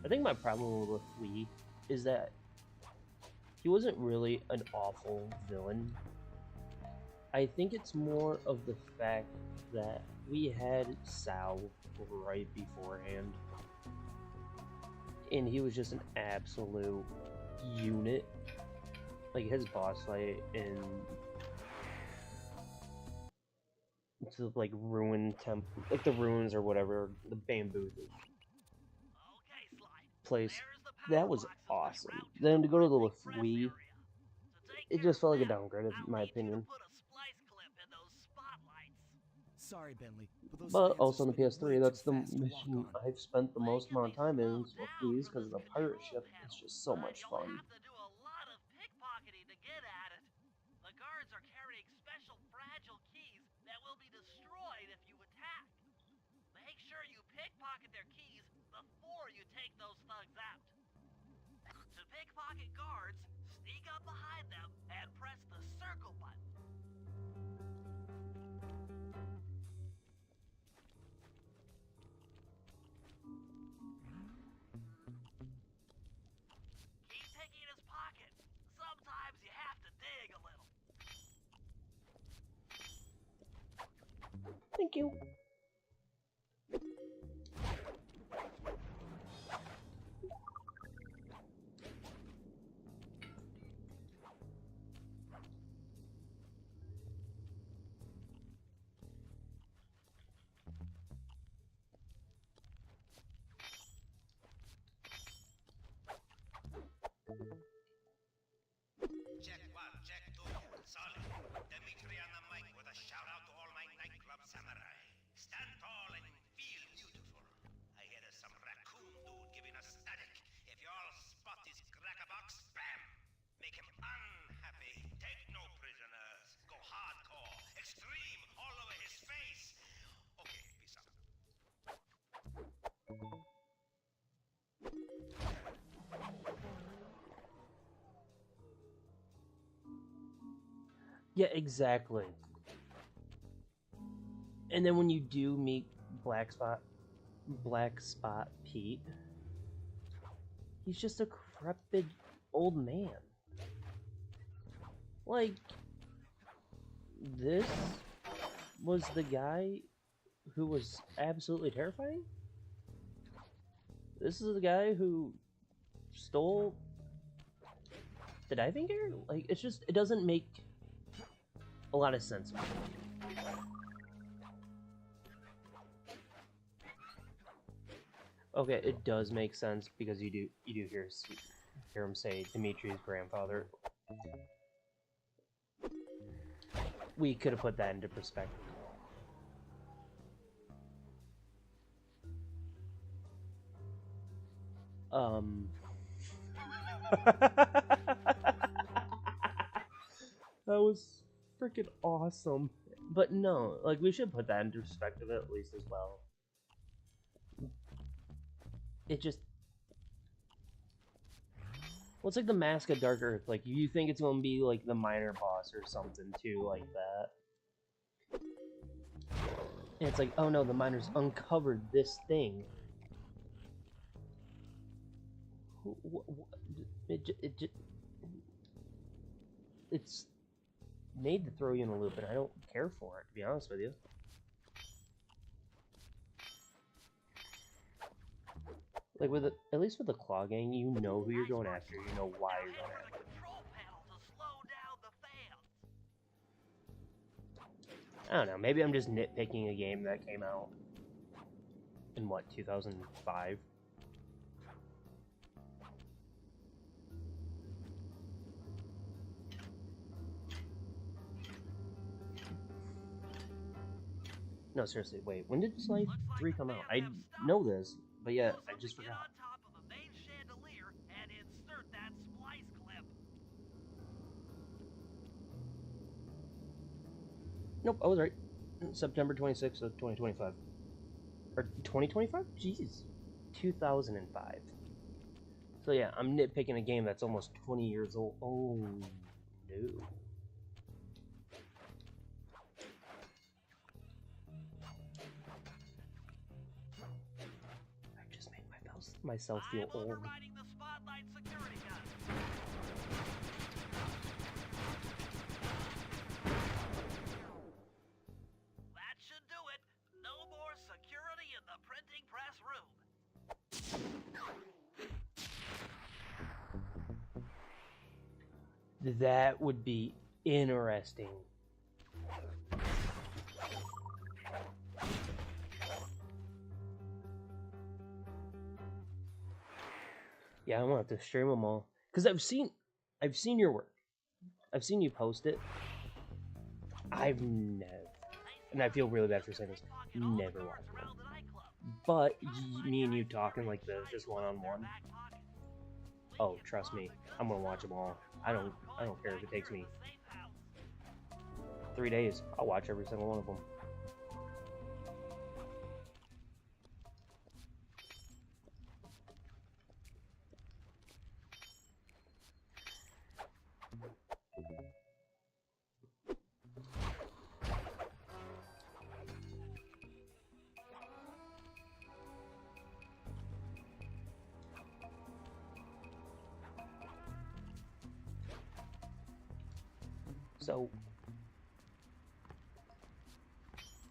I think my problem with Lee is that he wasn't really an awful villain. I think it's more of the fact that we had Sal right beforehand, and he was just an absolute unit. Like his boss fight and to like ruin like the ruins or whatever, the bamboo Okay, Sly. place. There's the power That was boxes that awesome. route to Then to go to the Grizzly Press Wii, area. To take it care just of felt like a them, downgrade, in I'll my need you to opinion. put a splice clip in those spotlights. Sorry, Bentley, but those But fans are also on the spinning way PS3, that's too the fast to walk mission on. I've spent the most amount of time in Slow with down these for because of this the pirate control ship. panel, It's just so but much you'll fun. have to do a lot of pickpocketing to get at it. The guards are carrying special fragile keys that will be destroyed if you attack. Make sure you pickpocket their keys before you take those thugs out. To pickpocket guards, sneak up behind them and press the circle button. Keep picking his pockets. Sometimes you have to dig a little. Thank you. Check one, check two. Solid. Dimitri on the mic with a shout out to all my nightclub samurai. Stand tall and feel beautiful. I hear there's some raccoon dude giving us static. If you all spot his crackerbox, bam! Make him unhappy. Take no prisoners. Go hardcore. Extreme all over his face. Okay, peace out. Yeah, exactly. And then when you do meet Black Spot Pete, he's just a decrepit old man. Like, this was the guy who was absolutely terrifying? This is the guy who stole the diving gear? Like, it's just, it doesn't make a lot of sense. Okay, it does make sense because you do hear him say Dimitri's grandfather. We could have put that into perspective. That was freaking awesome. But no, like, we should put that into perspective at least as well. It just... Well, it's like the Mask of Dark Earth. Like, you think it's gonna be, like, the minor boss or something, too, like that. And it's like, oh no, the miners uncovered this thing. It's made to throw you in a loop, and I don't care for it, to be honest with you. Like, with at least with the Claw Gang, you know who you're going after, you know why you're going after. Control panel to slow down the fans. I don't know, maybe I'm just nitpicking a game that came out in, what, 2005? No, seriously, wait, when did Slice 3 come out? I know this, but yeah, I just forgot. On top of the main chandelier and insert that splice clip. Nope, I was right. September 26th of 2025. Or 2025? Jeez. 2005. So yeah, I'm nitpicking a game that's almost 20 years old. Oh, no. I just made myself feel old. Overriding the spotlight security gun. That should do it. No more security in the printing press room. That would be interesting. Yeah, I'm gonna have to stream them all. Cause I've seen your work. I've seen you post it. I've and I feel really bad for saying this, never watch one. But me and you talking like this, just one-on-one. Oh, trust me, I'm gonna watch them all. I don't care if it takes me 3 days. I'll watch every single one of them. So,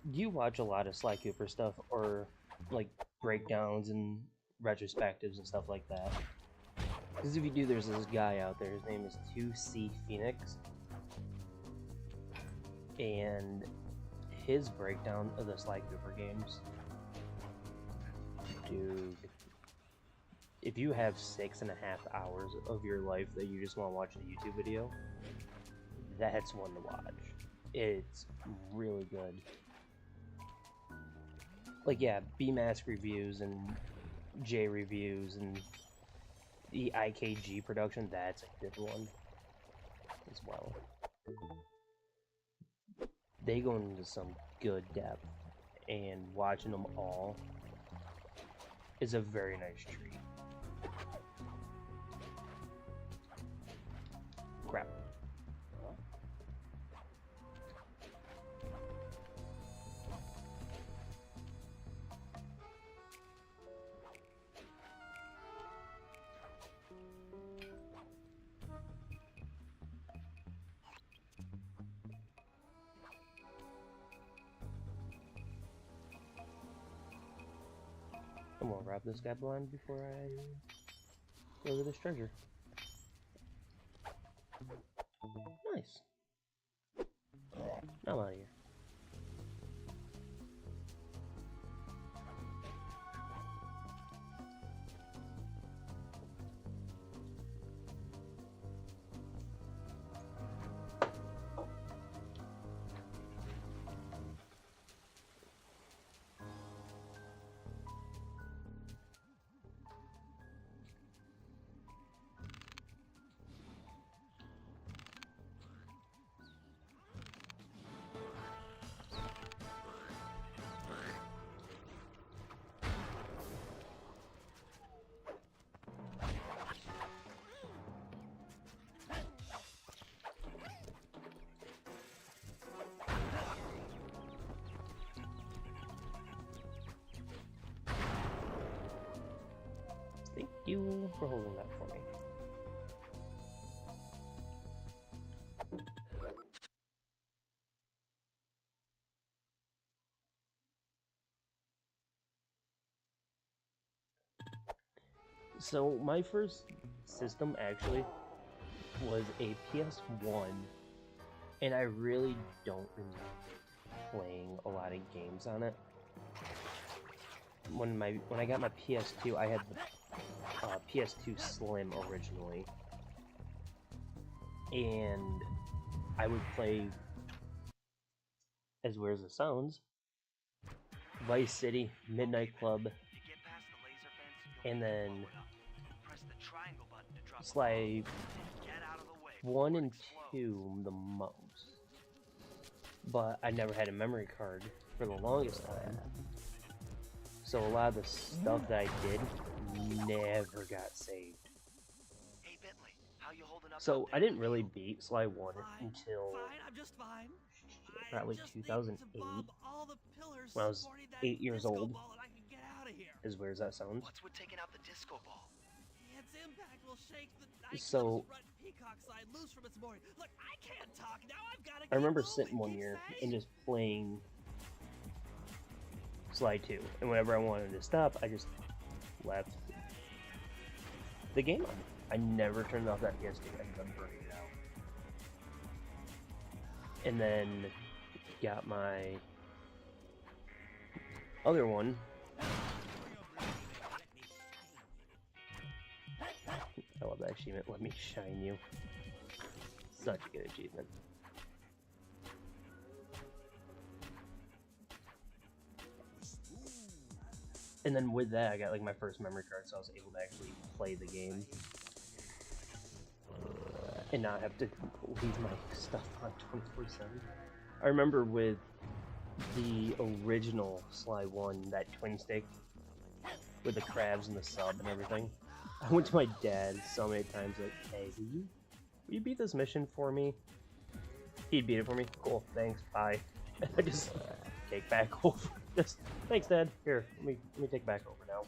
do you watch a lot of Sly Cooper stuff, or like breakdowns and retrospectives and stuff like that? Because if you do, there's this guy out there. His name is 2C Phoenix, and his breakdown of the Sly Cooper games, dude. If you have 6.5 hours of your life that you just want to watch a YouTube video, that's one to watch. It's really good. Like, yeah, B-Mask reviews and J reviews and the IKG production, that's a good one as well. They go into some good depth, and watching them all is a very nice treat. Crap. I'm gonna wrap this guy blind before I go to this treasure. Nice. Now I'm out of here. Thank you for holding that for me. So my first system actually was a PS1, and I really don't remember playing a lot of games on it. When I got my PS2, I had the PS2 Slim originally, and I would play, as weird as it sounds, Vice City, Midnight Club, and then Sly 1 and 2 the most. But I never had a memory card for the longest time. So a lot of the stuff that I did never got saved. Hey Bentley, how you holding up? So I didn't really beat Sly 1 until I'm just fine. probably I just 2008, need to bob all the pillars when I was supporting that 8 years disco old. ball and I can get out of here. As weird as that sounds. What's with taking out the disco ball? Its impact will shake the So, front peacock side loose from its mooring. Look, I can't talk now. I've got to. I remember sitting one year and just playing Sly 2, and whenever I wanted to stop, I just left the game on. I never turned off that PS2. I ended up burning it out. And then got my other one. I love that achievement. Let me shine you. Such a good achievement. And then with that, I got like my first memory card, so I was able to actually play the game and not have to leave my stuff on 24/7. I remember with the original Sly 1, that twin stick with the crabs and the sub and everything. I went to my dad so many times like, hey, will you beat this mission for me? He'd beat it for me. Cool, thanks, bye. And I just take back over. Just thanks, Dad. Here, let me take back over now.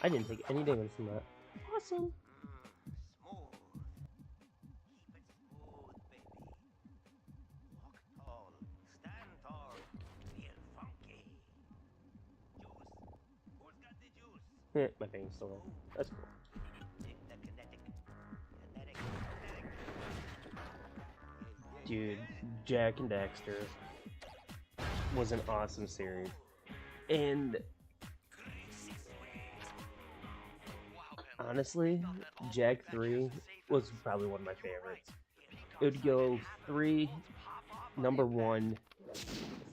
I didn't take any damage from that. Awesome. Smooth. Keep it smooth, baby. Walk tall, stand tall, feel funky. Juice. Who's got the juice? My veins still in. That's cool. Take the kinetic. Dude, Jack and Daxter was an awesome series. And honestly, Jack 3 was probably one of my favorites. It would go 3, number 1,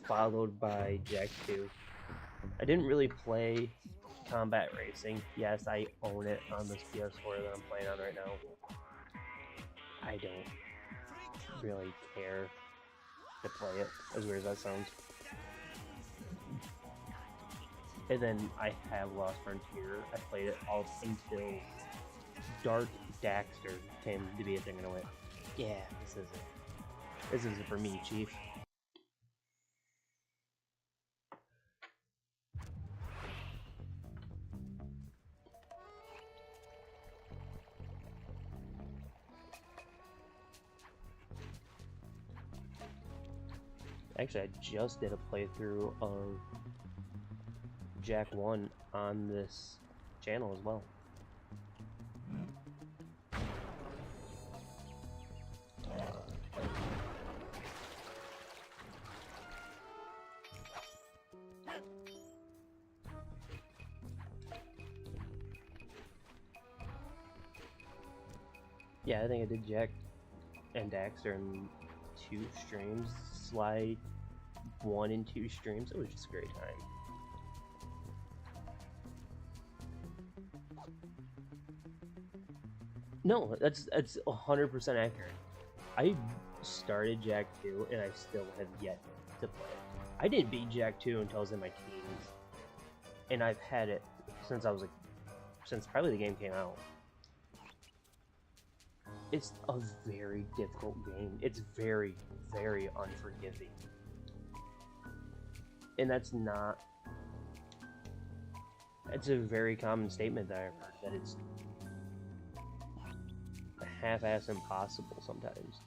followed by Jack 2. I didn't really play Combat Racing. Yes, I own it on this PS4 that I'm playing on right now. I don't really care to play it, as weird as that sounds. And then I have Lost Frontier. I played it all until Dark Daxter came to be a thing, and I went, yeah, this is it. This is it for me, Chief. Actually, I just did a playthrough of Jack 1 on this channel as well. Yeah, I think I did Jack and Daxter in 2 streams. Sly 1 and 2 streams. It was just a great time. No, that's 100% accurate. I started Jack 2 and I still have yet to play it. I didn't beat Jack 2 until I was in my teens. And I've had it since I was like, since probably the game came out. It's a very difficult game. It's very, very unforgiving. And that's not... It's a very common statement that I've heard, that it's half-ass impossible sometimes.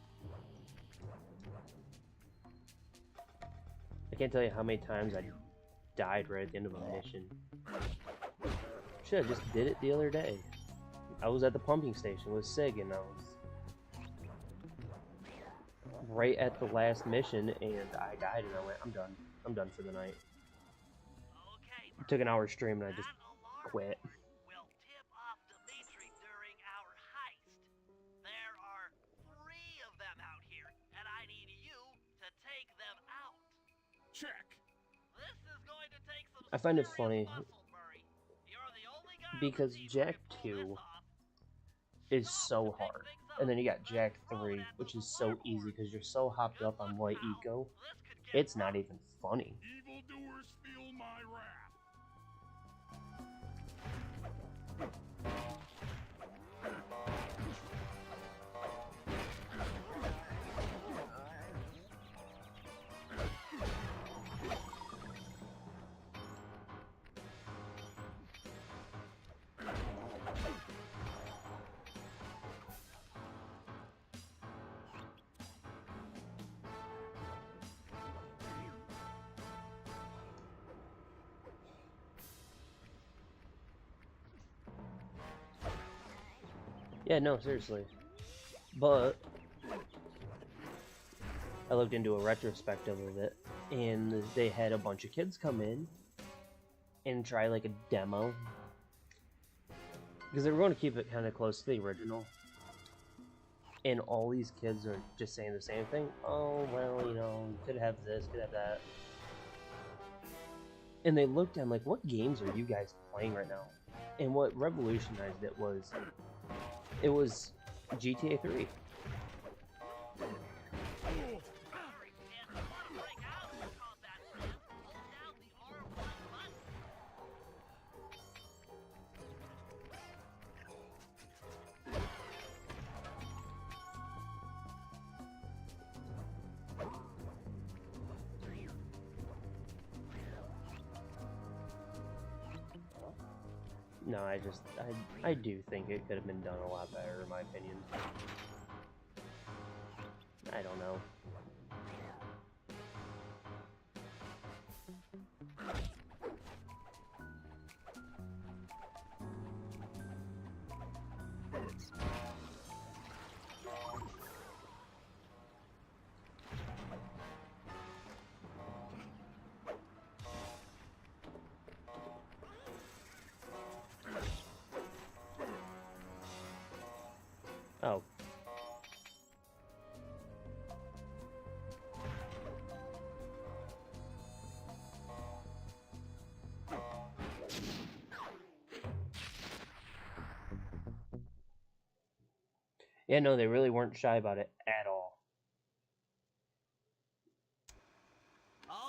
I can't tell you how many times I died right at the end of a mission. Shit, I just did it the other day. I was at the pumping station with Sig, and I was right at the last mission, and I died, and I went, I'm done. I'm done for the night. Okay, I took an hour stream, and I just that alarm quit. will tip off Dimitri during our heist. There are 3 of them out here, and I need you to take them out. Check. This is going to take some I find it serious funny muscle, Murray. You're the only guy on the because team who Jack can pull 2 this off. is Stop so to pick hard. things up, And then you got then Jack throw 3, it at which those is so alarm easy boards. because you're so hopped Good up on luck, White pal. Eco. This could get It's not rough. even funny. Evildoers feel my wrath. Yeah, no, seriously. But I looked into a retrospective of it, and they had a bunch of kids come in, and try like a demo. Because they were going to keep it kind of close to the original. And all these kids are just saying the same thing. Oh, well, you know, could have this, could have that. And they looked at them like, what games are you guys playing right now? And what revolutionized it was GTA 3. No, I do think it could have been done a lot better, in my opinion. I don't know. Oh. Yeah, no, they really weren't shy about it at all.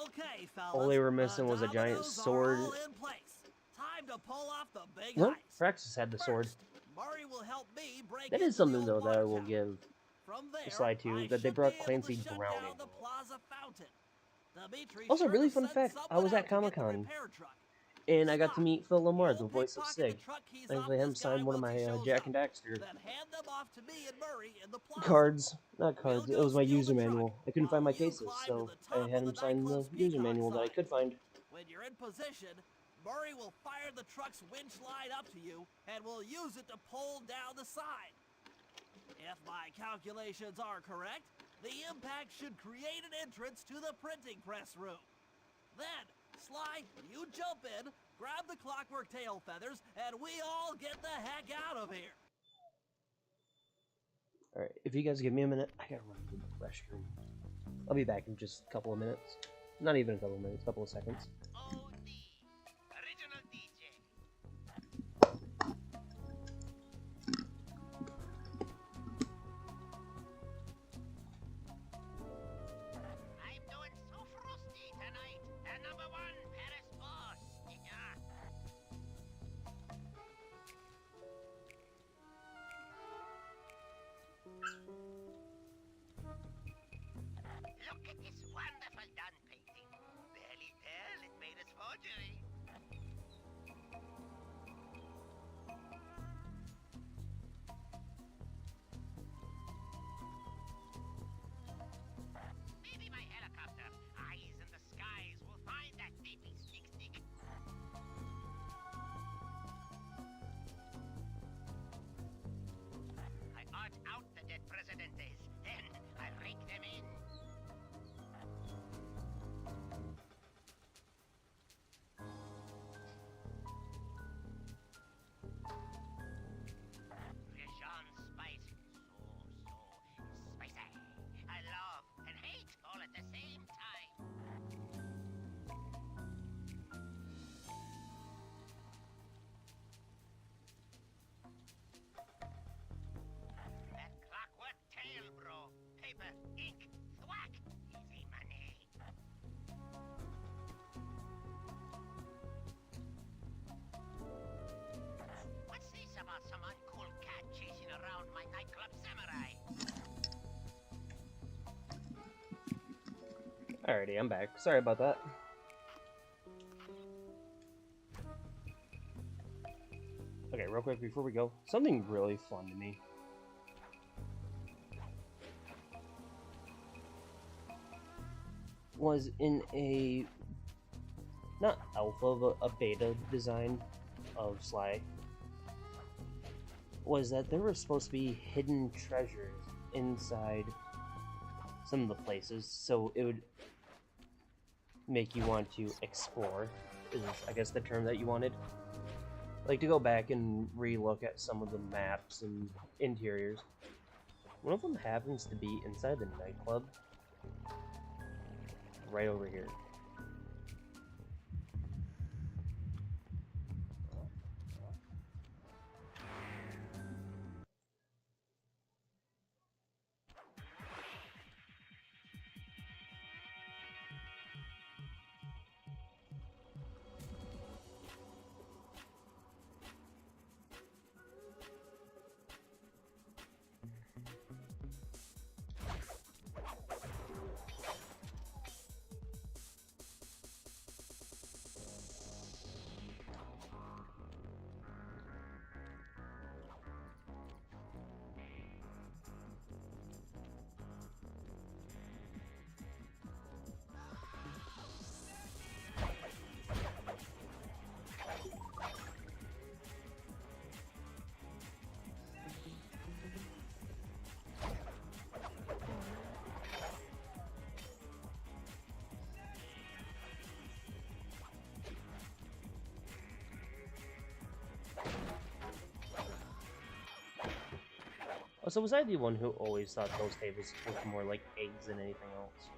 Okay, fellas. All they were missing was a giant dominoes are sword. all in place. Time to pull off the big Well, heist. Praxis had the sword. First, Murray will help me break That into is something, the old though, that I will water tower. give From there, a slide to, I that they should brought be able Clancy to shut Brown down into the it. plaza fountain. Dimitri Also, sure really to fun send fact, I someone was out at to get the Comic-Con, repair truck. and I got to Stop. meet Phil Lamar, the You'll voice of pickpocket Sig. the truck keys I off actually had him this guy sign one of once he my shows Jack up. and Daxter Then hand them off to me and Murray in the plaza. cards. Not cards, We'll it go was my steal user the truck manual. I couldn't while find my you cases, climb so to the I top had of him sign the nightclub's user peacock manual that I sign. could find. When you're in position, Murray will fire the truck's winch line up to you and will use it to pull down the sign. If my calculations are correct, the impact should create an entrance to the printing press room. Then, Sly, you jump in, grab the clockwork tail feathers, and we all get the heck out of here. Alright, if you guys give me a minute, I gotta run to the restroom. I'll be back in just a couple of minutes. Not even a couple of minutes, a couple of seconds. OD, original DJ. I'm doing so frosty tonight. And number one, Paris boss. Yeah. Look at this wonderful done painting. Barely tell it made its forgery. Maybe my helicopter, eyes in the skies, will find that baby stick. I art out the dead presidentes, then I rake them in. Rishon spice, so spicy. I love and hate all at the same time. That clockwork tail, bro. Paper, ink, thwack. Easy money. What's this about some uncool cat chasing around my nightclub samurai? Alrighty, I'm back. Sorry about that. Okay, real quick before we go, something really fun to me. Was in a, not alpha, but a beta design of Sly, was that there were supposed to be hidden treasures inside some of the places, so it would make you want to explore. is, I guess, the term that you wanted. Like, to go back and re-look at some of the maps and interiors. One of them happens to be inside the nightclub. Right over here. So was I the one who always thought those tables looked more like eggs than anything else?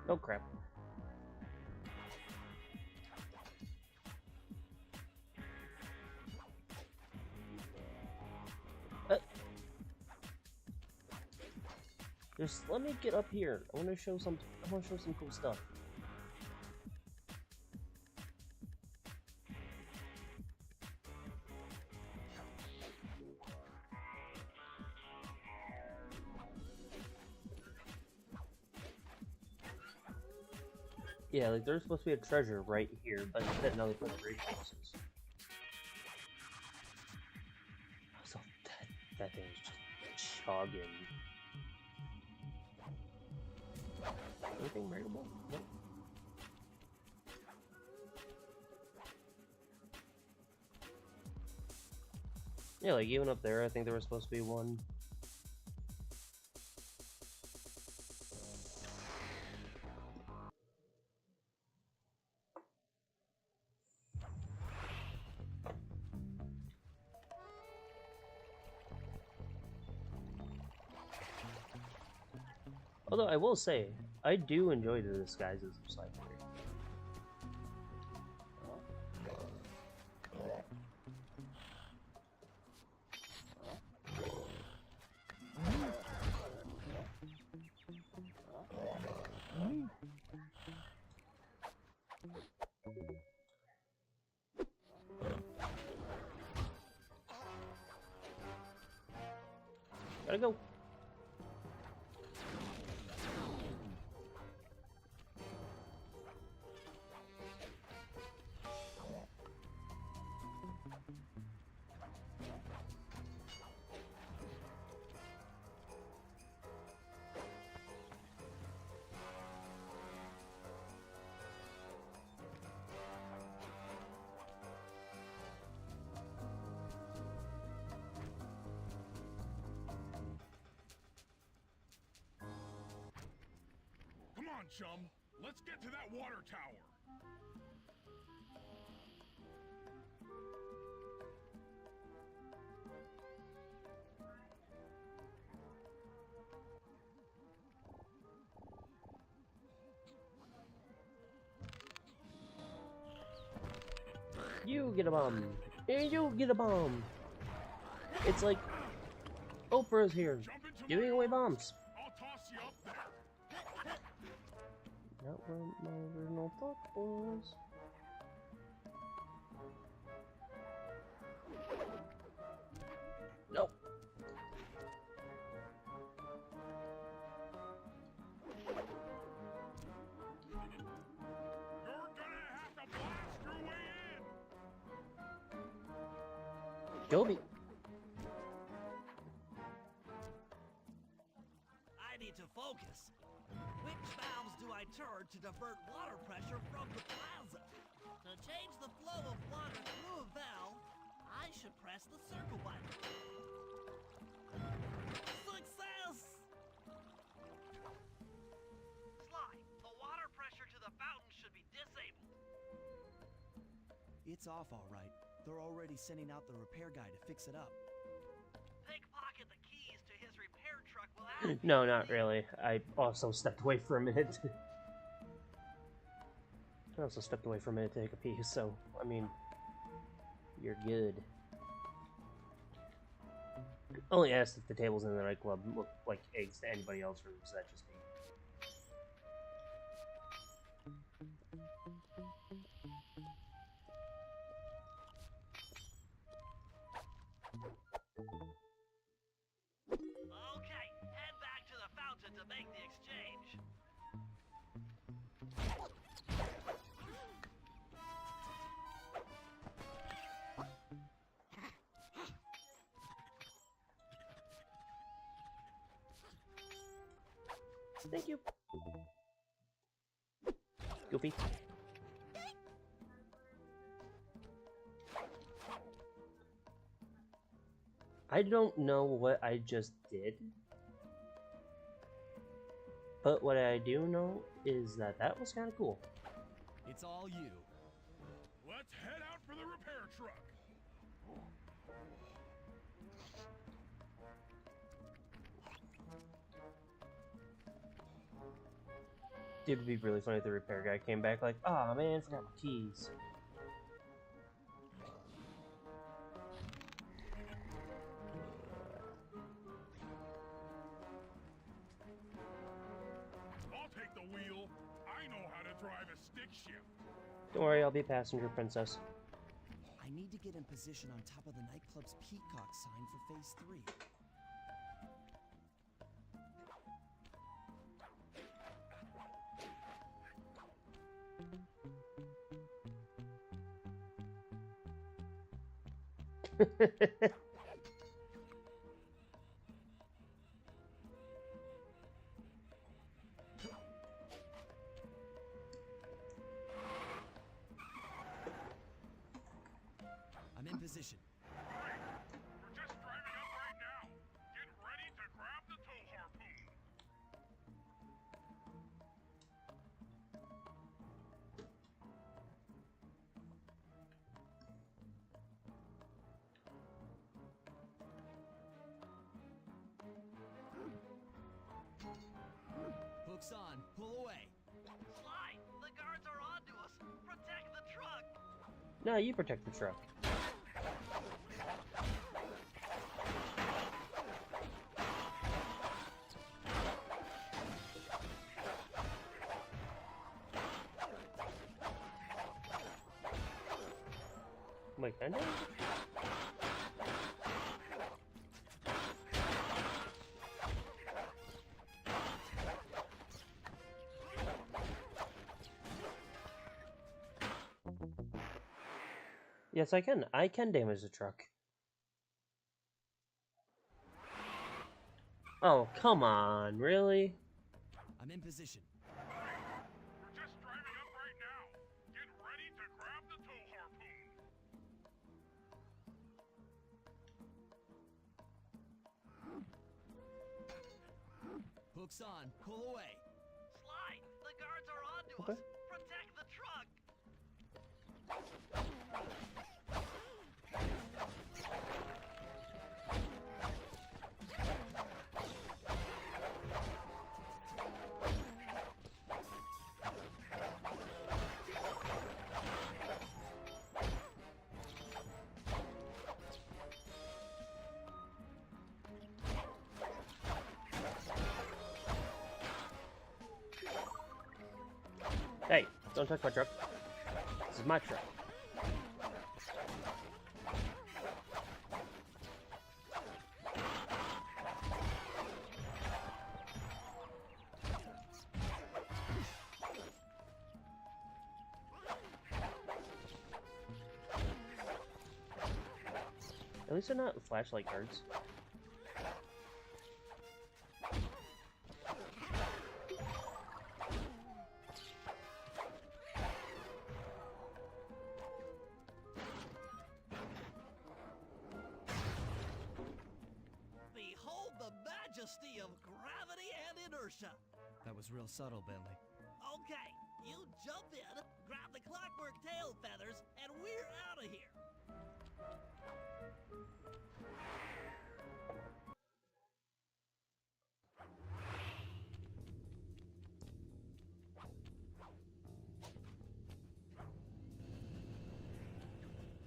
Oh crap. Just let me get up here. I want to show some cool stuff. Yeah, like there's supposed to be a treasure right here, but instead now they put resources. So that thing is just chugging. Anything breakable? Nope. Yeah, like even up there, I think there was supposed to be one. Although I will say, I do enjoy the disguises of Cypher. Gotta go. Come on, chum. Let's get to that water tower. You get a bomb. And you get a bomb. It's like Oprah's here, giving away bombs. I'll toss you up there. Not what my original thought was. Nope. You're gonna have to blast your way in. Gobi. I I need to focus. Which valves do I turn to divert water pressure from the plaza? To change the flow of water through a valve, I should press the circle button. Success! Sly, the water pressure to the fountain should be disabled. It's off all right. They're already sending out the repair guy to fix it up. Pickpocket the keys to his repair truck without... No, not really. I also stepped away for a minute. I also stepped away for a minute to take a pee, so, I mean, you're good. Only asked if the tables in the nightclub look like eggs to anybody else, or was that just me? Okay, head back to the fountain to make the exchange. Thank you. Goofy. I don't know what I just did, but what I do know is that that was kind of cool. It's all you. Let's head out for the repair truck. Dude, it'd be really funny if the repair guy came back like, "Ah, man, forgot my keys." I'll take the wheel. I know how to drive a stick shift. Don't worry, I'll be a passenger, princess. I need to get in position on top of the nightclub's peacock sign for phase 3. I'm in position. Great. We're just driving up right now. Get ready to grab the tow harpoon. Hooks on. Pull away. Sly, the guards are onto us. Protect the truck. No, you protect the truck. Wait, kind of? Yes, I can. I can damage the truck. Oh, come on, really? I'm in position. We're just driving up right now. Get ready to grab the tow harpoon. Hooks on. Pull away. Sly, the guards are onto Okay. us. Protect the truck. Hey, don't touch my truck. This is my truck. At least they're not flashlight guards. majesty of gravity and inertia. That was real subtle, Bentley. Okay, you jump in, grab the clockwork tail feathers, and we're out of here.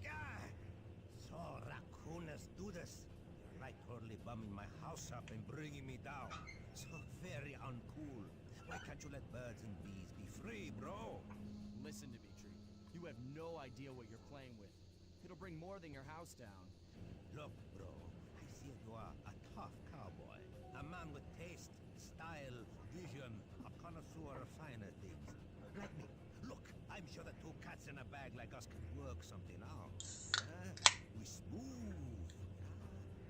Gah! So, raccooners do this. You're like totally bumming my house up and bringing me down. So very uncool. Why can't you let birds and bees be free, bro? Listen, Dimitri. You have no idea what you're playing with. It'll bring more than your house down. Look, bro, I see you are a tough cowboy. A man with taste, style, vision, a connoisseur of finer things. Like me. Look, I'm sure the two cats in a bag like us can work something out. We smooth.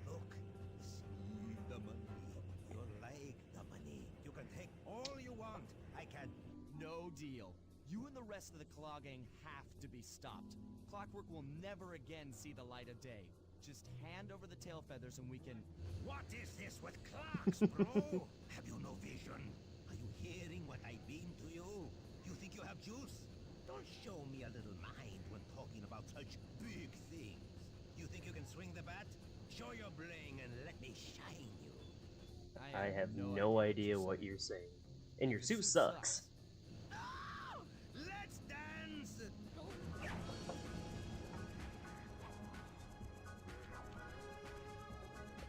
Look, see the money. You like the money. You can take all you want. I can... No deal. You and the rest of the Claw Gang have to be stopped. Clockwork will never again see the light of day. Just hand over the tail feathers and we can... What is this with clocks, bro? Have you no vision? Are you hearing what I beam to you? You think you have juice? Don't show me a little mind when talking about such big things. You think you can swing the bat? Show your bling and let me shine you. I have no idea what you're saying. And your suit sucks. Oh, let's dance!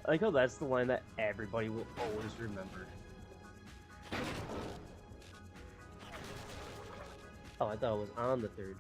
I like how that's the line that everybody will always remember. Oh, I thought it was on the third.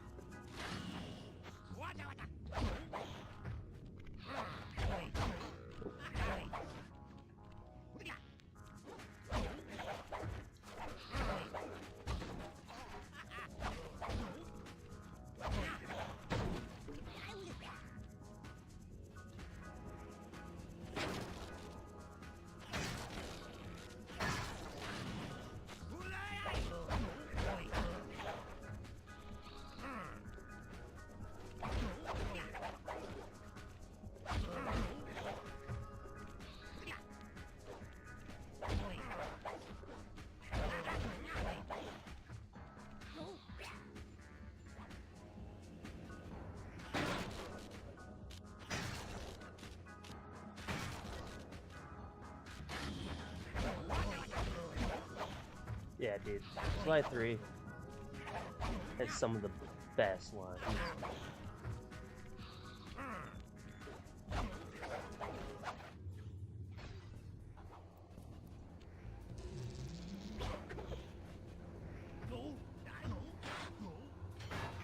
Yeah, dude. Slide 3 has some of the best lines.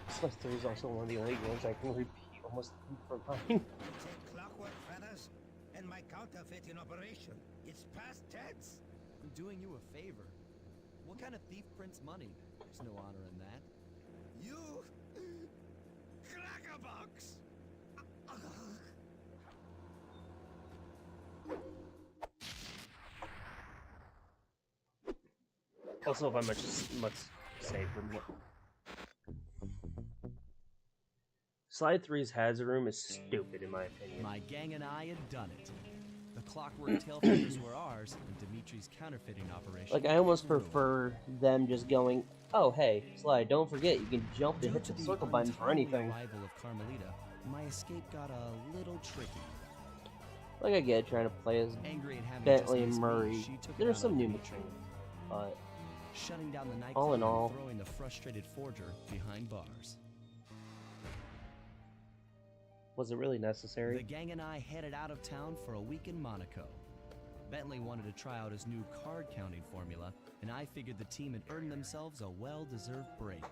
Slide 3 is also one of the only games I can repeat almost for mine. Take clockwork feathers and my counterfeit in operation. It's past tense. I'm doing you a favor. What kind of thief prints money? There's no honor in that. You... Crackerbox! Also, if I much say for me. Slide 3's hazard room is stupid in my opinion. My gang and I had done it. The clockwork tail feathers were ours, and Dimitri's counterfeiting operation. Like, I almost was ruined. prefer them just going, oh, hey, Slide, don't forget, you can jump and hit Due the to circle button for untimely anything. arrival of Carmelita, my escape got a little tricky. Like, I get trying to play as Angry at having Bentley just and missed Murray. me, she took it There's out some on new Dimitri, material, but shutting down the nightclub all in all, and throwing the frustrated forger behind bars. was it really The necessary? gang and I headed out of town for a week in Monaco. Bentley wanted to try out his new card counting formula, and I figured the team had earned themselves a well-deserved break.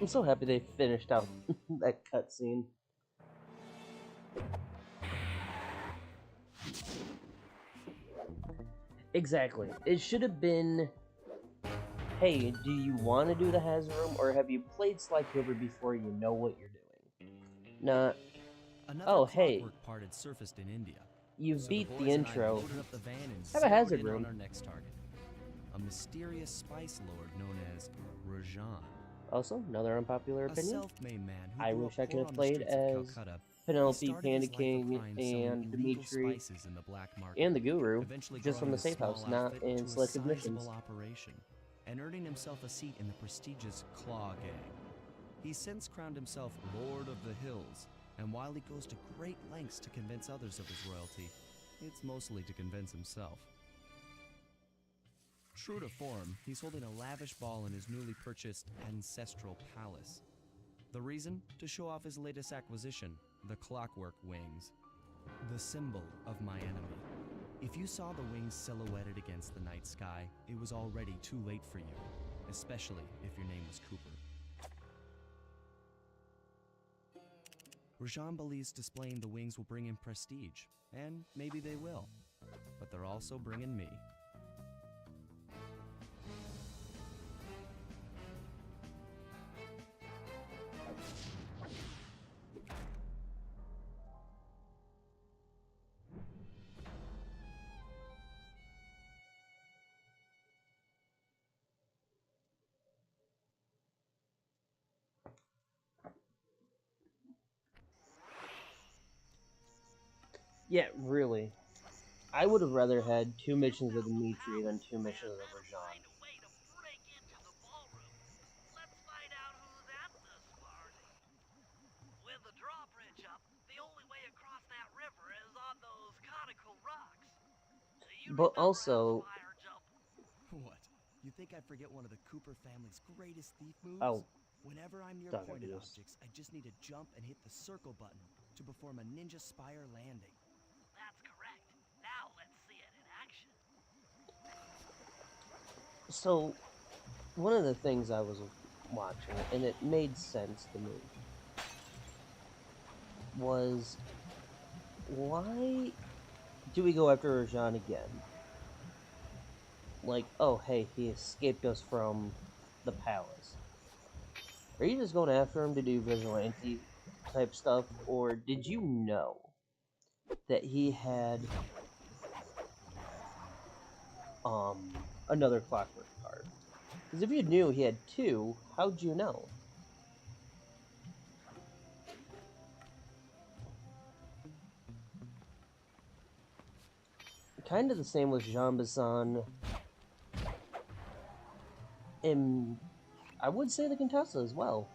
I'm so happy they finished out that cutscene. Exactly. It should have been, hey, do you want to do the hazard room, or have you played Sly Cooper before you know what you're doing? Nah. Another Oh, hey. clockwork part had surfaced in India. You So beat the the boys and I intro. loaded up the van and Have a zeroed hazard in room. on our next target, a mysterious spice lord known as Rajan. Also, another unpopular A opinion. self-made man who I grew wish up I could poor have on the played streets of as Calcutta Penelope, He started Panda his life of King, crime selling and illegal Dimitri, spices in the black market, and the Guru, eventually just from growing the his safe house, small not outfit in to a selective missions. sizable operation, and earning himself a seat in the prestigious Claw Gang. He's since crowned himself Lord of the Hills, and while he goes to great lengths to convince others of his royalty, it's mostly to convince himself. True to form, he's holding a lavish ball in his newly purchased ancestral palace. The reason? To show off his latest acquisition, the Clockwork Wings. The symbol of my enemy. If you saw the wings silhouetted against the night sky, it was already too late for you, especially if your name was Cooper. Rajan believes displaying the wings will bring him prestige, and maybe they will, but they're also bringing me. Yeah, really. I would have rather had 2 missions of Dimitri than 2 missions of Rajan. Find a way to break into the ballroom. Let's find out who's at this party. With the drawbridge up, the only way across that river is on those conical rocks. You But remember how also, Spire jump? What? You think I'd forget one of the Cooper family's greatest thief moves? oh, Whenever I'm near Dog pointed abuse. objects, I just need to jump and hit the circle button to perform a ninja spire landing. That's correct. Now let's see it in action. so one of the things I was watching, and it made sense to me, was why do we go after Rajan again? Like, oh, hey, he escaped us from the palace. Are you just going after him to do vigilante type stuff, or did you know that he had another clockwork card? Because if you knew he had 2, how'd you know? Kind of the same with Jean Bisson, and I would say the Contessa as well.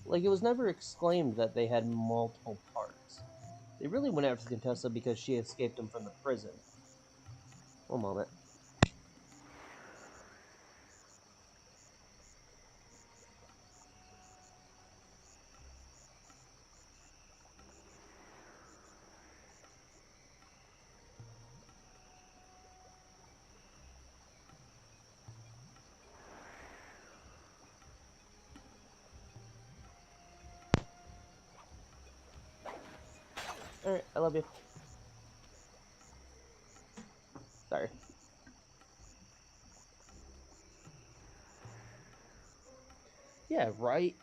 Like, it was never exclaimed that they had multiple parts. They really went after the Contessa because she escaped him from the prison. One moment. Alright, I love you. Sorry. Yeah, right?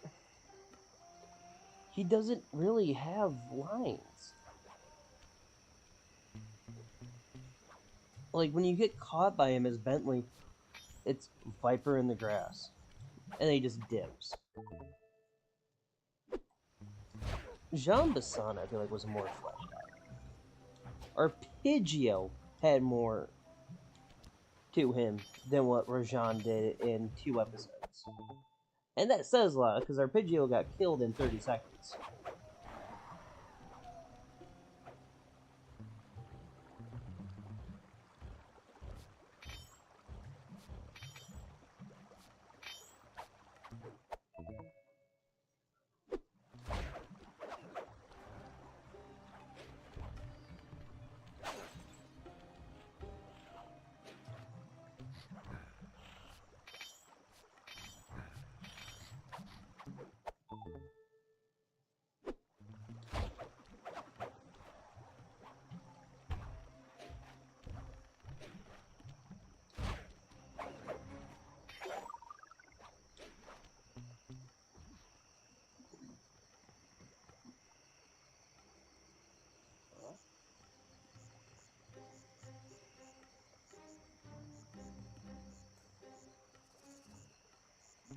He doesn't really have lines. Like, when you get caught by him as Bentley, it's Viper in the grass. And then he just dips. Jean Bisson, I feel like, was more fleshed out. Arpeggio had more to him than what Rajan did in 2 episodes. And that says a lot, because Arpeggio got killed in 30 seconds.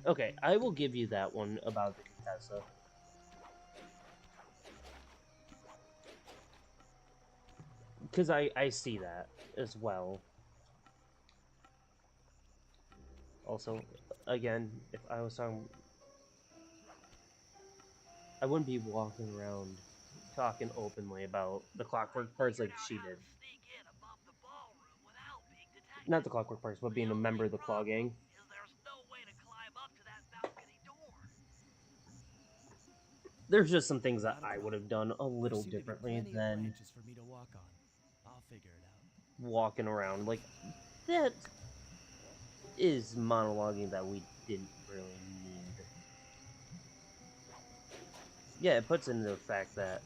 Okay, I will give you that one about the Contessa. Because I see that as well. Also, again, if I was talking, I wouldn't be walking around talking openly about the clockwork parts like she did. Sneak in above the ballroom without being detected. Not the clockwork parts, but being a member of the claw gang. Is there's no way to climb up to that balcony door. There's just some things that Not a I would have problem. done a little There seem to be differently plenty of than branches for me to walk on. I'll figure it out. walking around. Like, that is monologuing that we didn't really need. Yeah, it puts into the fact that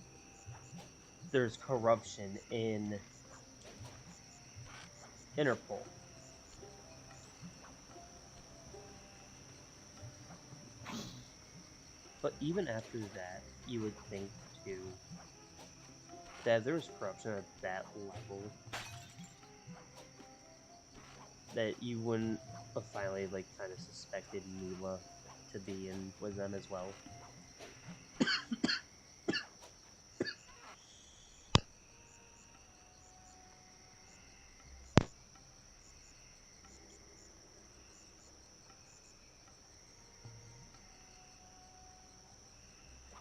there's corruption in Interpol. But even after that, you would think, too, that if there was corruption at that level, that you wouldn't have finally, like, kind of suspected Mila to be in with them as well.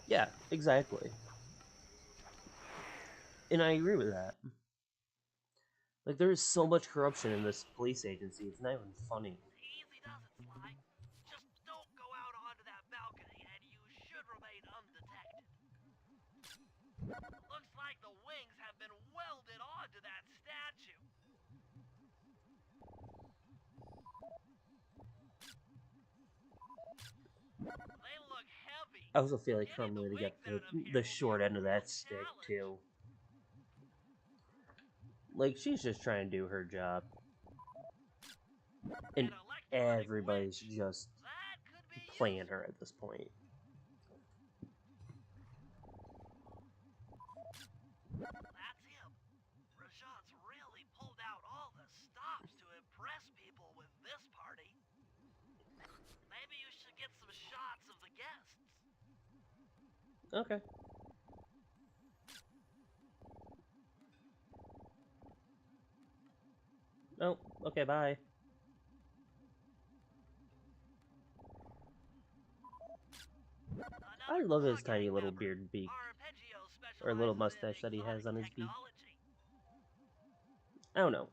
Yeah, exactly. And I agree with that. Like, there is so much corruption in this police agency, it's not even funny. Easy does it, Sly. Just don't go out onto that balcony and you should remain undetected. Looks like the wings have been welded onto that statue. They look heavy. I also feel like Getting the Carmelita got wings out of here the will be short a end of real that stick, challenge. too. Like, she's just trying to do her job. And An electronic everybody's winch. just That could be playing useful. her at this point. That's him. Rajat's really pulled out all the stops to impress people with this party. Maybe you should get some shots of the guests. Okay. Oh, okay, bye. I Another love his claw tiny gang little member. beard beak, Arpeggio or little specializes in mustache that he has exotic on his beak. technology. I don't know.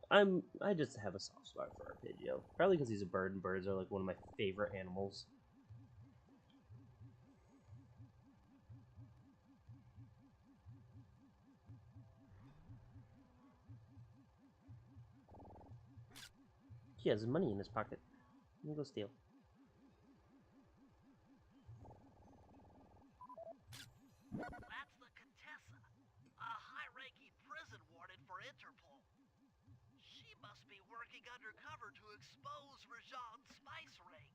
I just have a soft spot for Arpeggio. Probably because he's a bird, and birds are like one of my favorite animals. He has money in his pocket. Let me go steal. That's the Contessa, a high-ranking prison warden for Interpol. She must be working undercover to expose Rajan's spice ring.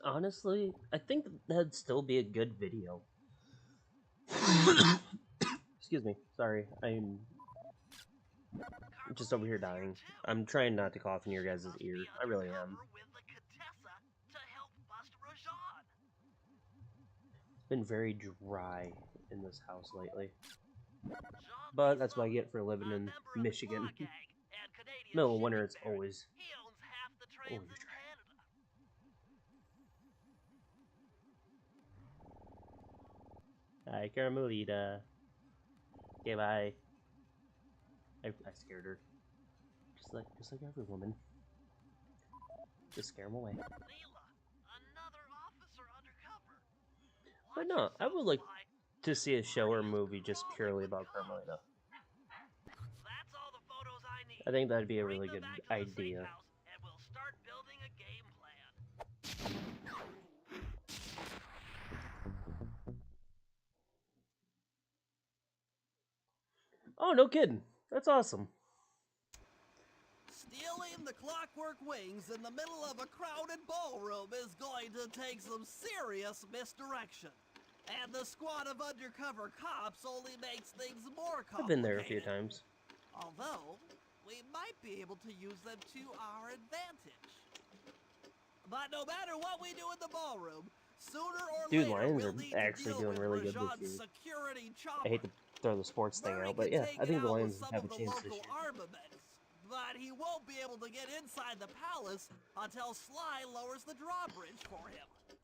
Honestly, I think that'd still be a good video. Excuse me. Sorry, I'm just over here Carmeline's here dying. too. I'm trying not to cough in your She guys' must ear. be I really am. undercover with the Contessa to help bust Rajan. It's been very dry in this house lately. But Jean-Louis that's what I Sloan, get for living a in member of the Michigan. Claw Gang and Canadian Middle of winter, shipping it's baron. always He owns half the trains in dry. Canada. Hi, Carmelita. Okay, bye. I scared her. Just like every woman. Just scare them away. Leela, another officer undercover. But Watch no, I yourself, would like Sly. to This see a show or party is movie just crawling purely with about cops. Carmelita. That's all the photos I need. I think that'd be a Bring really them good back to the safe idea. house, and we'll start building a game plan. Oh, no kidding. That's awesome. Stealing the clockwork wings in the middle of a crowded ballroom is going to take some serious misdirection. And the squad of undercover cops only makes things more complicated. I've been there a few times. Although, we might be able to use them to our advantage. But no matter what we do in the ballroom, sooner or Dude, later Lions we'll are need actually to deal doing with really good this Rajan's year. security I chopper. hate to throw the sports thing Murray out, but can yeah, take I it think the out with Lions some have of a the chance this local year. armaments, but he won't be able to get inside the palace until Sly lowers the drawbridge for him.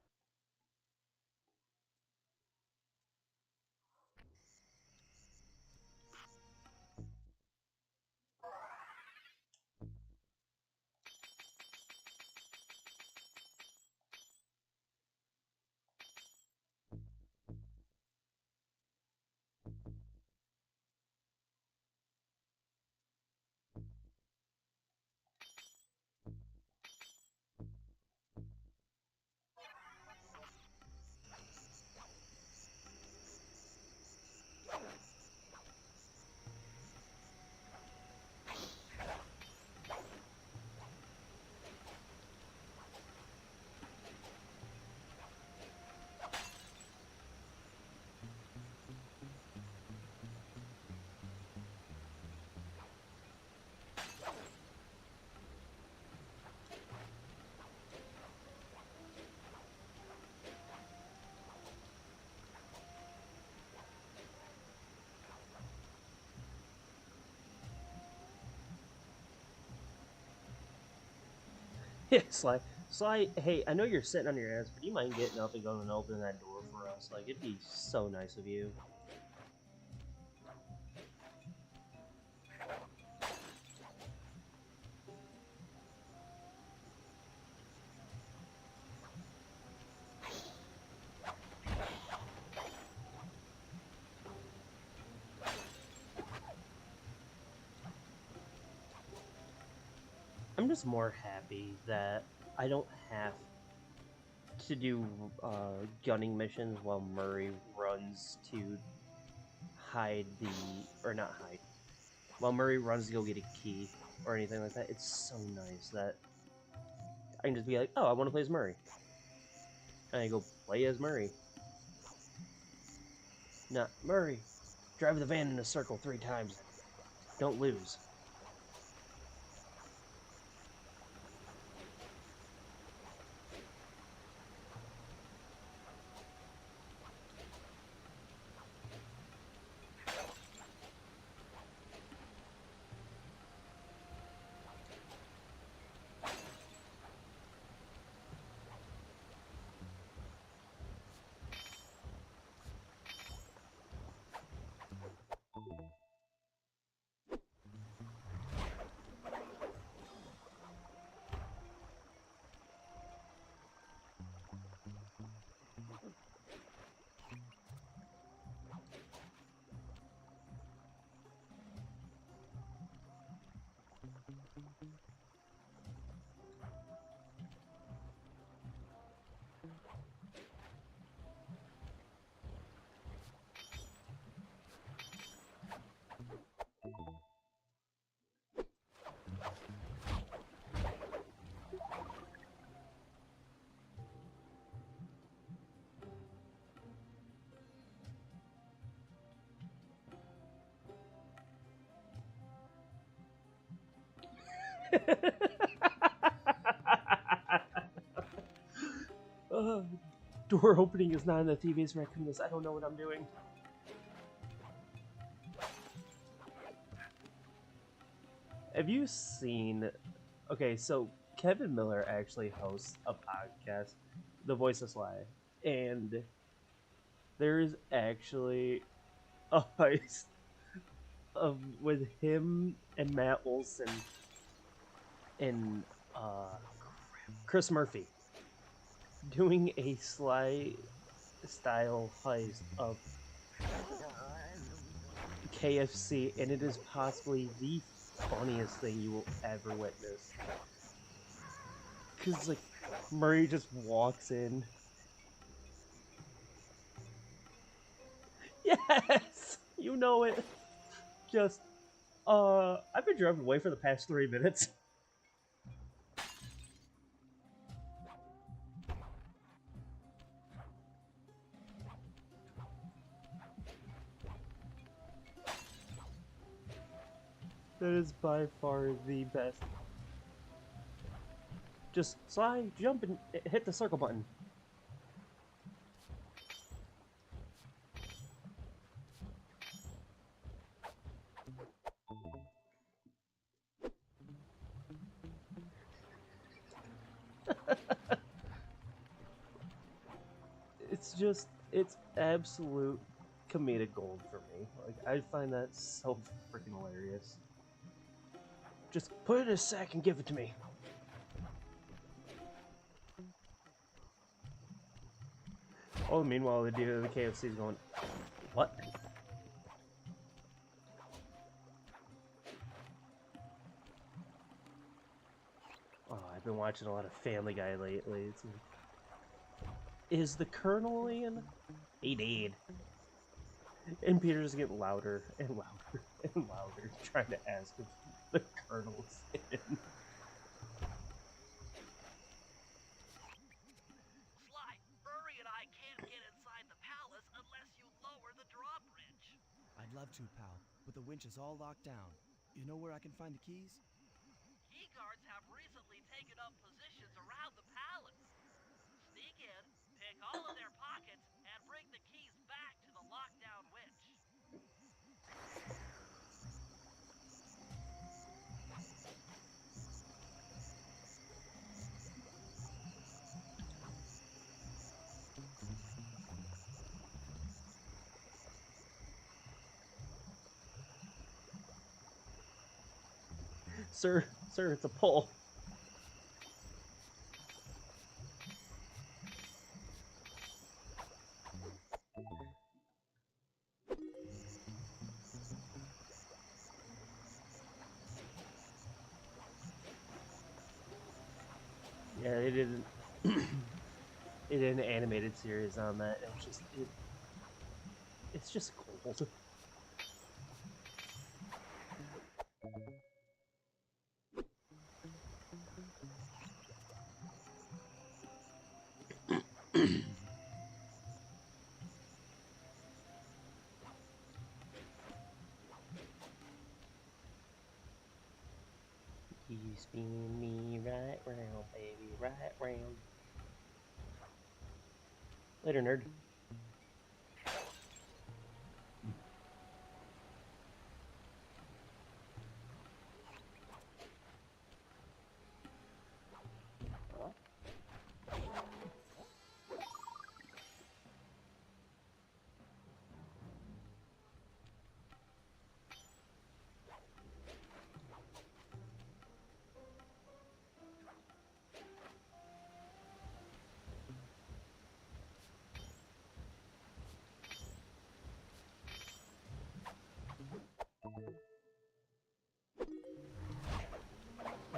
Yeah, Sly. Sly, hey, I know you're sitting on your ass, but do you mind getting up and going and opening that door for us? Like, it'd be so nice of you. I'm just more happy that I don't have to do gunning missions while Murray runs to hide the, or not hide, while Murray runs to go get a key or anything like that. It's so nice that I can just be like, oh, I want to play as Murray. And I go play as Murray. Not Murray. Drive the van in a circle 3 times. Don't lose. uh, Door opening is not in the TV's recommendation. I don't know what I'm doing. Have you seen... Okay, so Kevin Miller actually hosts a podcast, The Voice of Sly, and there's actually a heist with him and Matt Olson and Chris Murphy doing a Sly style heist of KFC, and it is possibly the funniest thing you will ever witness. Cause like Murray just walks in. Yes, you know it. Just I've been driving away for the past 3 minutes. That is by far the best. Just slide, jump, and hit the circle button. It's absolute comedic gold for me. Like, I find that so freaking hilarious. Just put it in a sack and give it to me. Oh, meanwhile, the dude at the KFC is going, what? Oh, I've been watching a lot of Family Guy lately. It's like, is the Colonel in? He did. And Peter's getting louder and louder and louder, trying to ask if the Colonel's in. Sly, Furry and I can't get inside the palace unless you lower the drawbridge. I'd love to, pal, but the winch is all locked down. You know where I can find the keys? Key guards have recently taken up positions around the palace. Sneak in, pick all of their pockets, and bring the keys back to the lockdown winch. Sir, it's a pull. Yeah, they did they did an animated series on that. It's just cool. You spin me right round, baby, right round. Later, nerd.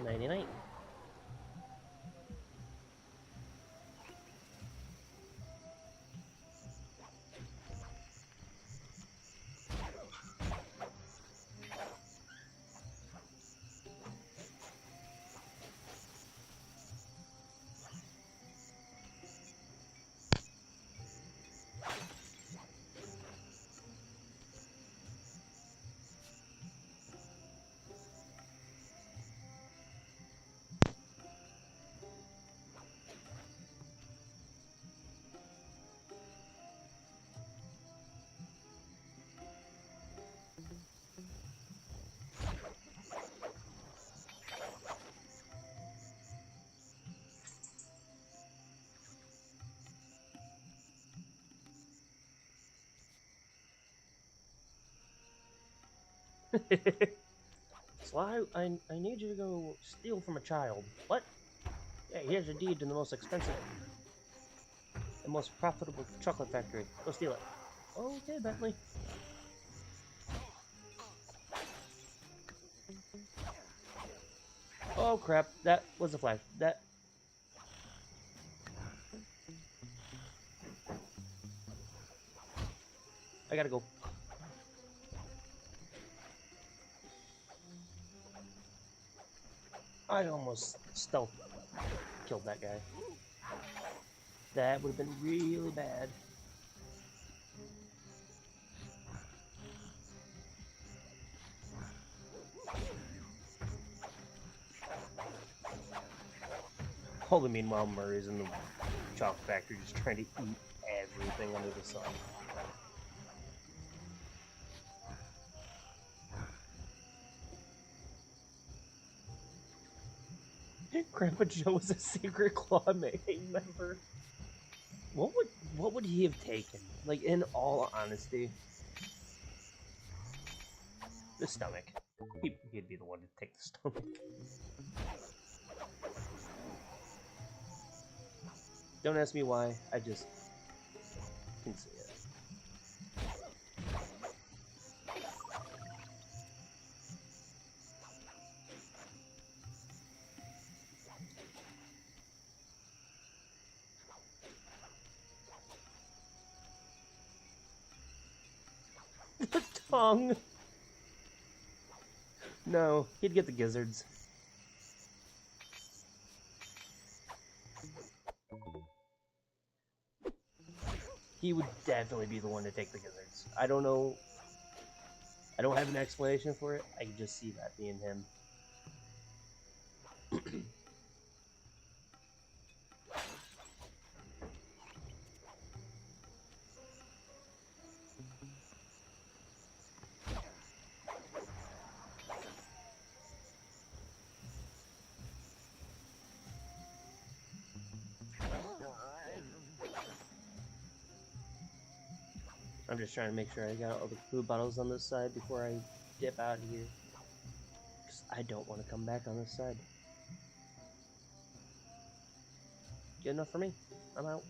Nighty-night. Sly, I need you to go steal from a child. What? Yeah, here's your deed to the most expensive and most profitable chocolate factory. Go steal it. Okay, Bentley. Oh crap, that was a flag. I gotta go. I almost stealth killed that guy. That would have been really bad. All the meanwhile, Murray's in the chalk factory just trying to eat everything under the sun. Grandpa Joe was a Secret Claw member. What would he have taken? Like, in all honesty, the stomach. He'd be the one to take the stomach. Don't ask me why. I just can see it. The tongue! No, he'd get the gizzards. He would definitely be the one to take the gizzards. I don't know. I don't have an explanation for it. I can just see that being him. I'm just trying to make sure I got all the food bottles on this side before I dip out of here. Because I don't want to come back on this side. Good enough for me. I'm out.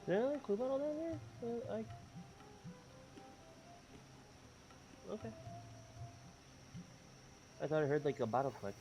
Yeah, clue bottle down there? Okay. I thought I heard like a bottle click.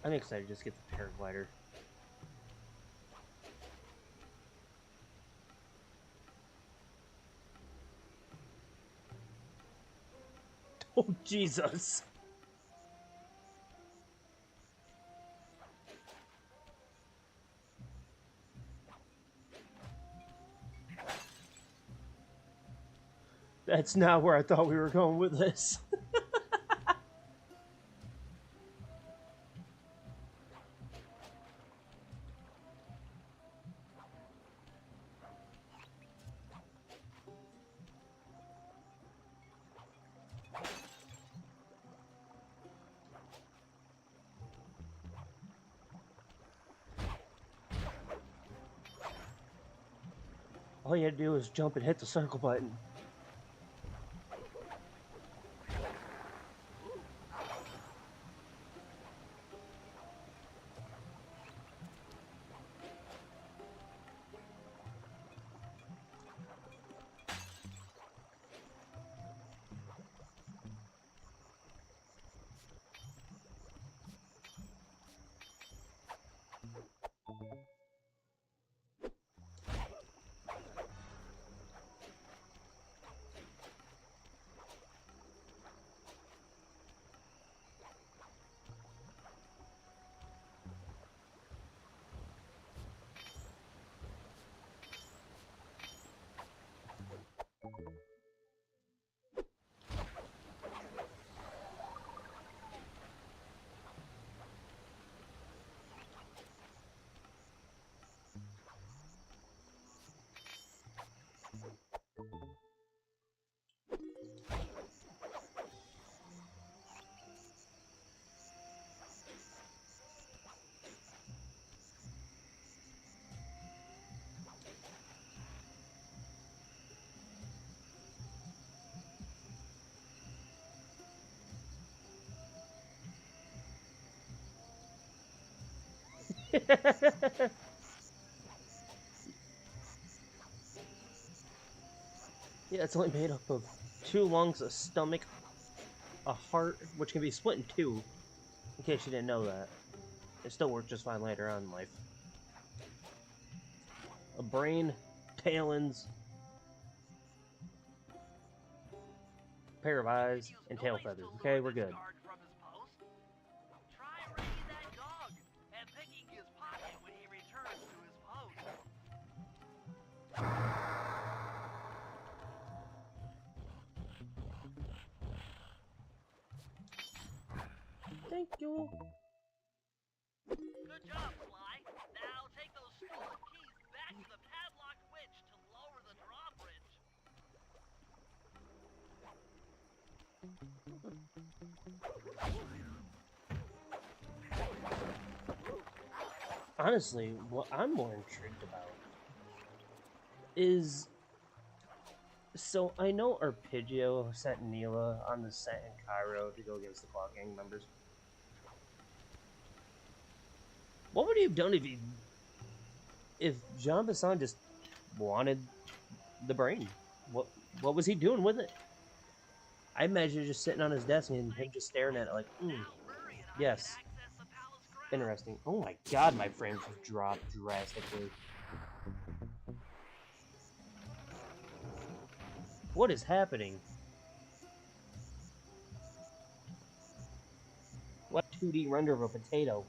I'm excited to just get the paraglider. Oh, Jesus! That's not where I thought we were going with this. All you had to do was jump and hit the circle button. Yeah, it's only made up of 2 lungs, a stomach, a heart, which can be split in 2, in case you didn't know that. It still worked just fine later on in life. A brain, talons, pair of eyes, and tail feathers. Okay, we're good. Try ringing that dog and picking his pocket when he returns to his post. Thank you. Good job, Sly. Now take those stolen keys back to the padlocked winch to lower the drawbridge. Honestly, what I'm more intrigued about is... So, I know Arpeggio sent Neela on the set in Cairo to go against the Claw Gang members. What would he have done if Jean Bassan just wanted the brain? What was he doing with it? I imagine just sitting on his desk and him just staring at it like, Now Murray and I can yes, access the palace grounds. interesting. Oh my god, my frames have dropped drastically. What is happening? What 2D render of a potato?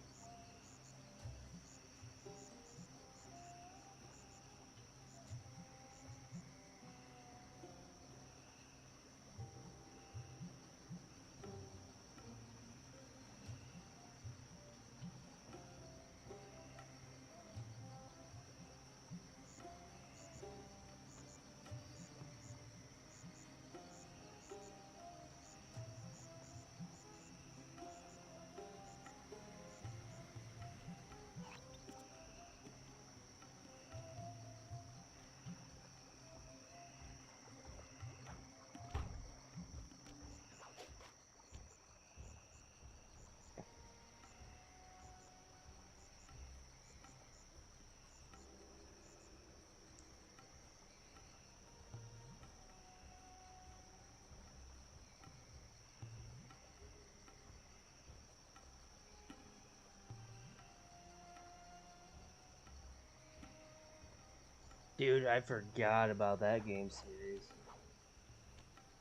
Dude, I forgot about that game series.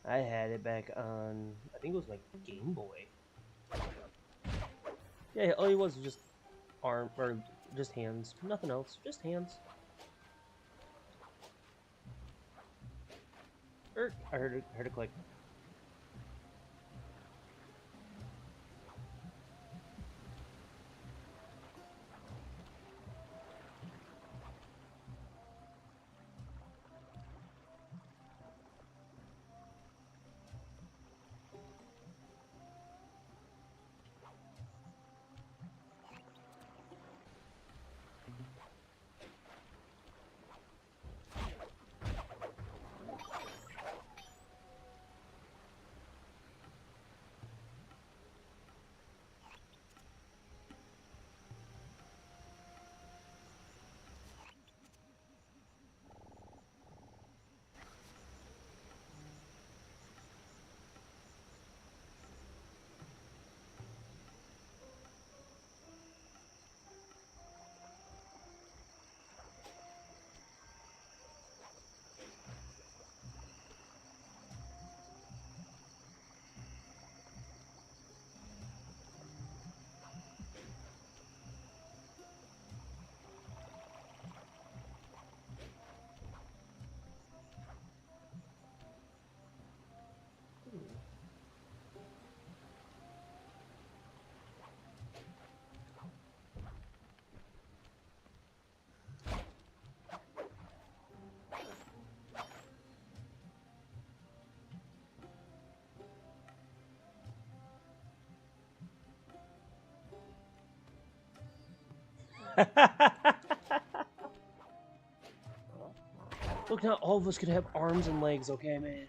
I had it back on, I think it was my Game Boy. Yeah, all he was just arm, or just hands. Nothing else, just hands. I heard a click. Look, now all of us could have arms and legs, okay, man?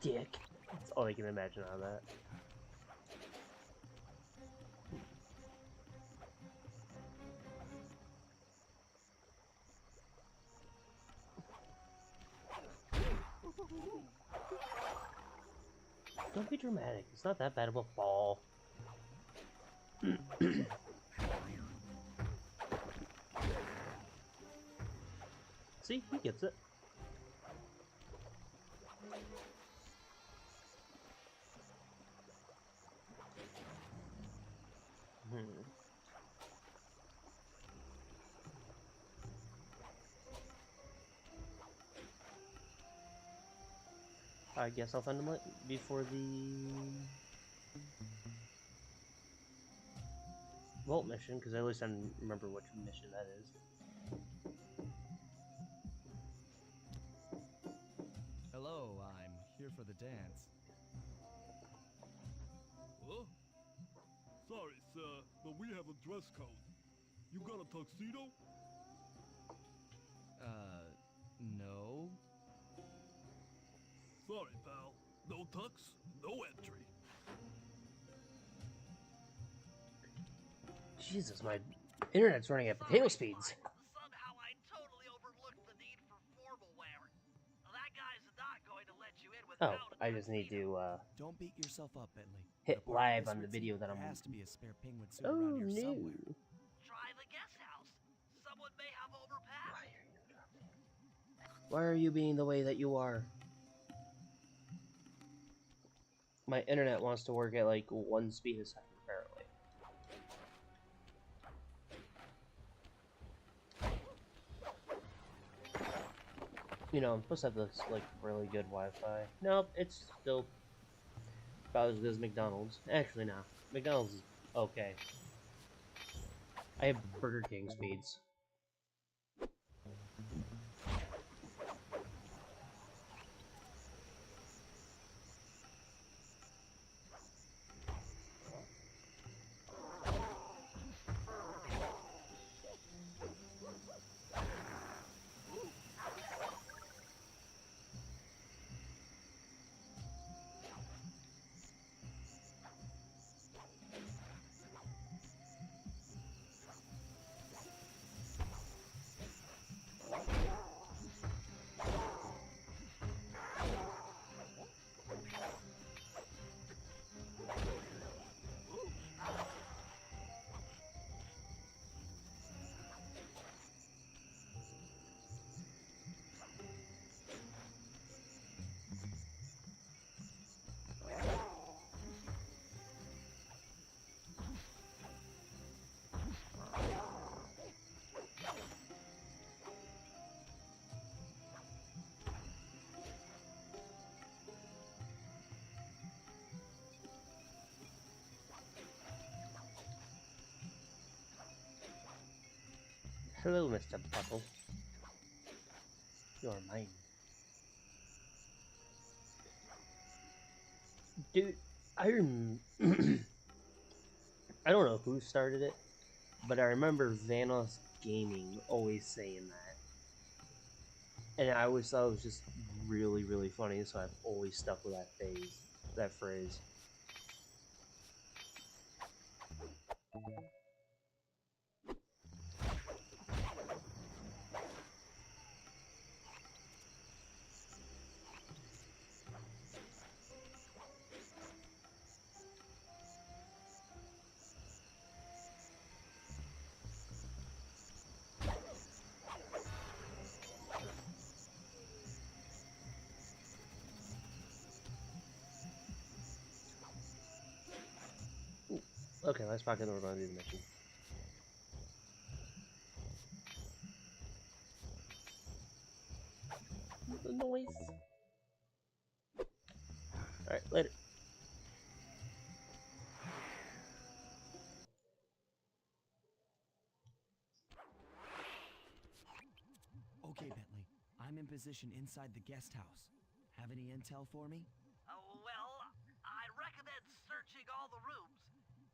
Dick. That's all I can imagine out of that. Don't be dramatic. It's not that bad of a fall. See, he gets it. I guess I'll find him before the vault mission, because at least I remember which mission that is. Hello, I'm here for the dance. Huh? Sorry, sir, but we have a dress code. You got a tuxedo? No. Sorry, pal. No tux, no entry. Jesus, my internet's running at potato speeds. Somehow I totally overlooked the need for formal wear. That guy's not going to let you in Oh, without I just need to Don't beat yourself up, Bentley. hit At a party live this on the ritzy, video that there I'm. has to be a spare penguin suit Oh around here no! somewhere. Try the guest house. Someone may have overpassed. Why are you being the way that you are? My internet wants to work at like 1 speed a second, apparently. You know, I'm supposed to have this like really good Wi-Fi. Nope, it's still about as good as McDonald's. Actually, no. McDonald's is okay. I have Burger King speeds. Hello, Mr. Buttle. You are mine. Dude, I I don't know who started it, but I remember Vanos Gaming always saying that. And I always thought it was just really, really funny, so I've always stuck with that phrase. Okay, let's back in. We're going to do the mission. The noise. Alright, later. Okay, Bentley. I'm in position inside the guest house. Have any intel for me? Well, I recommend searching all the rooms.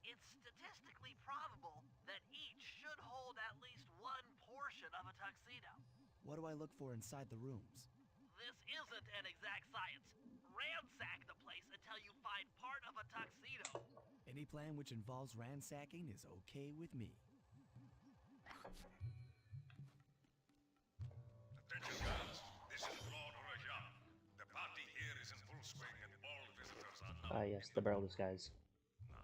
It's statistically probable that each should hold at least one portion of a tuxedo. What do I look for inside the rooms? This isn't an exact science. Ransack the place until you find part of a tuxedo. Any plan which involves ransacking is okay with me. Attention, guards. This is Lord Rajab. The Ah, yes, the barrel disguise. Now,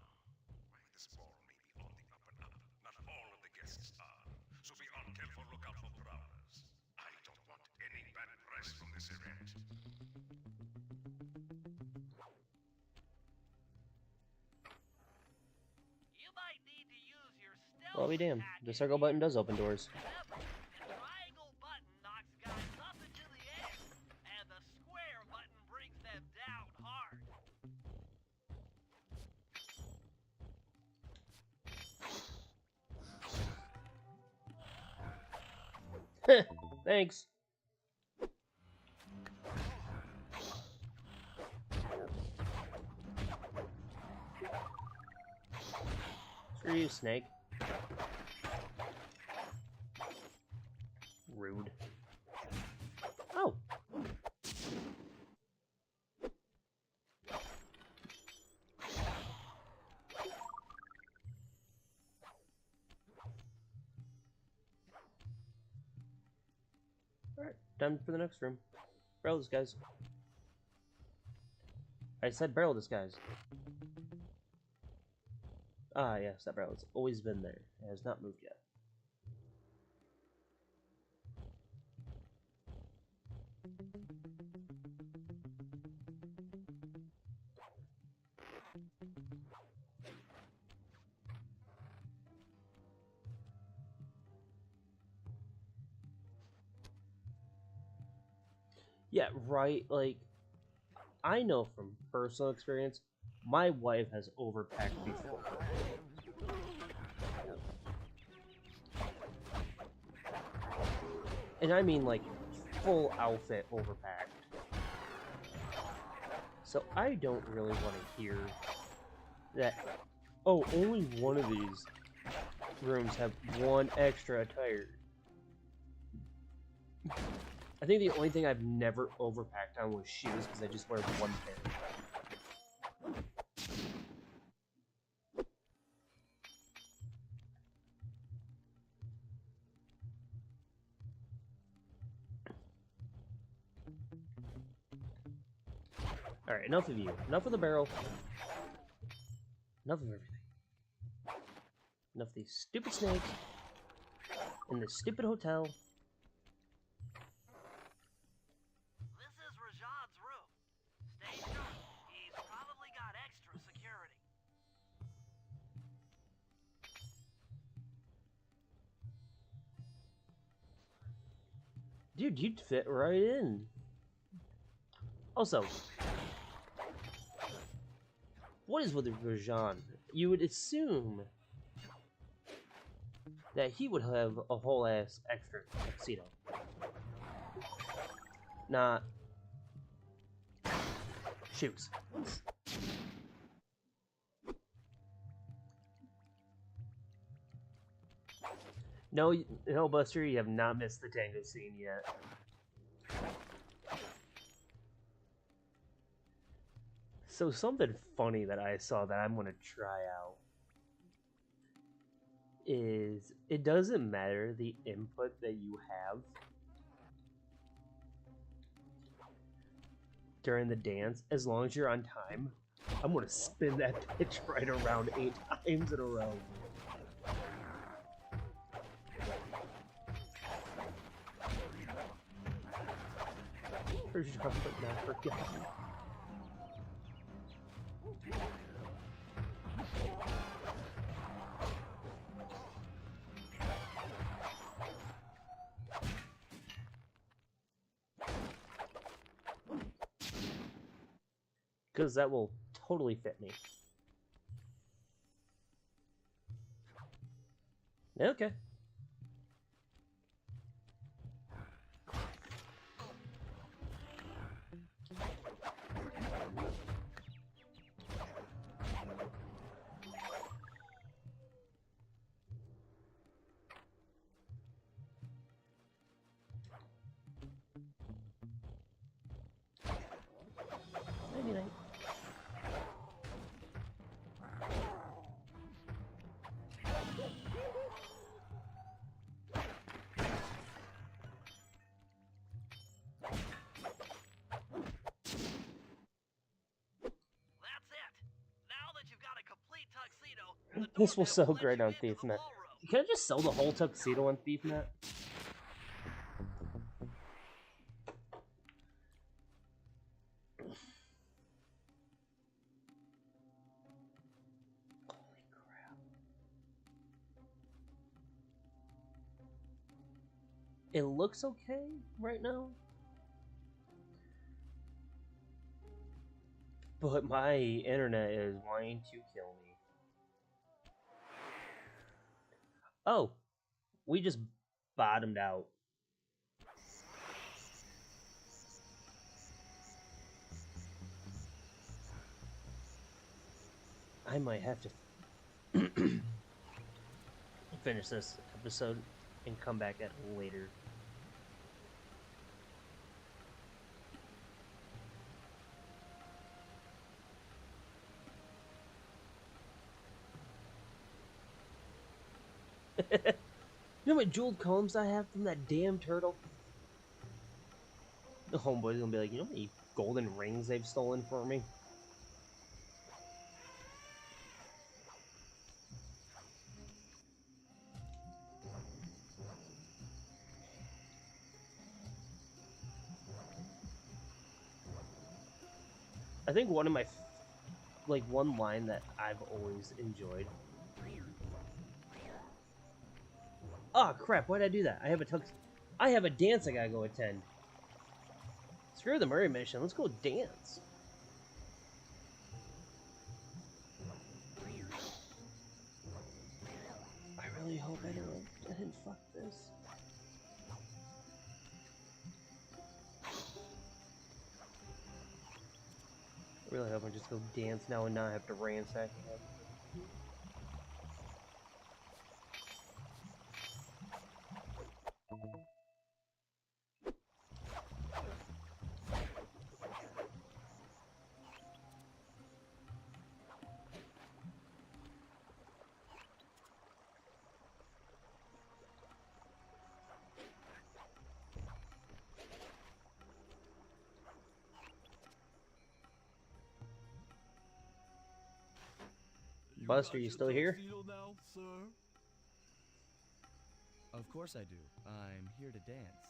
while this ball may be on the up and up, not all of the guests are. So be on careful lookout for prowlers. I don't want any bad press from this event. You might need to use your stealth Well, I'll be damned. attack The in circle here. button does open doors. Remember, the triangle button knocks guys up into the air, and the square button brings them down hard. Thanks. Screw you, snake. Rude. Oh. Alright, time for the next room. Barrel disguise. I said barrel disguise. Ah, yes, that barrel has always been there. It has not moved yet. Yeah, right, like, I know from personal experience, my wife has overpacked before. And I mean, like, full outfit overpacked. So I don't really want to hear that, oh, only one of these rooms have one extra attire. I think the only thing I've never overpacked on was shoes, because I just wear one pair. Alright, enough of you. Enough of the barrel. Enough of everything. Enough of these stupid snakes. In this stupid hotel. This is Rajad's room. Stay sharp. He's probably got extra security. Dude, you'd fit right in. Also, what is with Rajan? You would assume that he would have a whole ass extra tuxedo. Not shoes. No, no, Buster, you have not missed the tango scene yet. So something funny that I saw that I'm gonna try out is it doesn't matter the input that you have during the dance as long as you're on time. I'm gonna spin that bitch right around 8 times in a row. But not forgotten. Because that will totally fit me. Okay. Maybe not. The This will doorman sell let great you on into the ThiefNet. ballroom. Can I just sell the whole tuxedo on ThiefNet? Holy crap. It looks okay right now. But my internet is wanting to kill me. Oh, we just bottomed out. I might have to finish this episode and come back at it later. You know what jeweled combs I have from that damn turtle? The homeboy's gonna be like, you know how many golden rings they've stolen for me? I think one of my, like, one line that I've always enjoyed. Oh crap, why'd I do that? I have a dance I gotta go attend. Screw the Murray mission, let's go dance. I really hope I didn't fuck this. I really hope I just go dance now and not have to ransack again. Buster, got you your still here? tuxedo now, sir? Of course I do. I'm here to dance.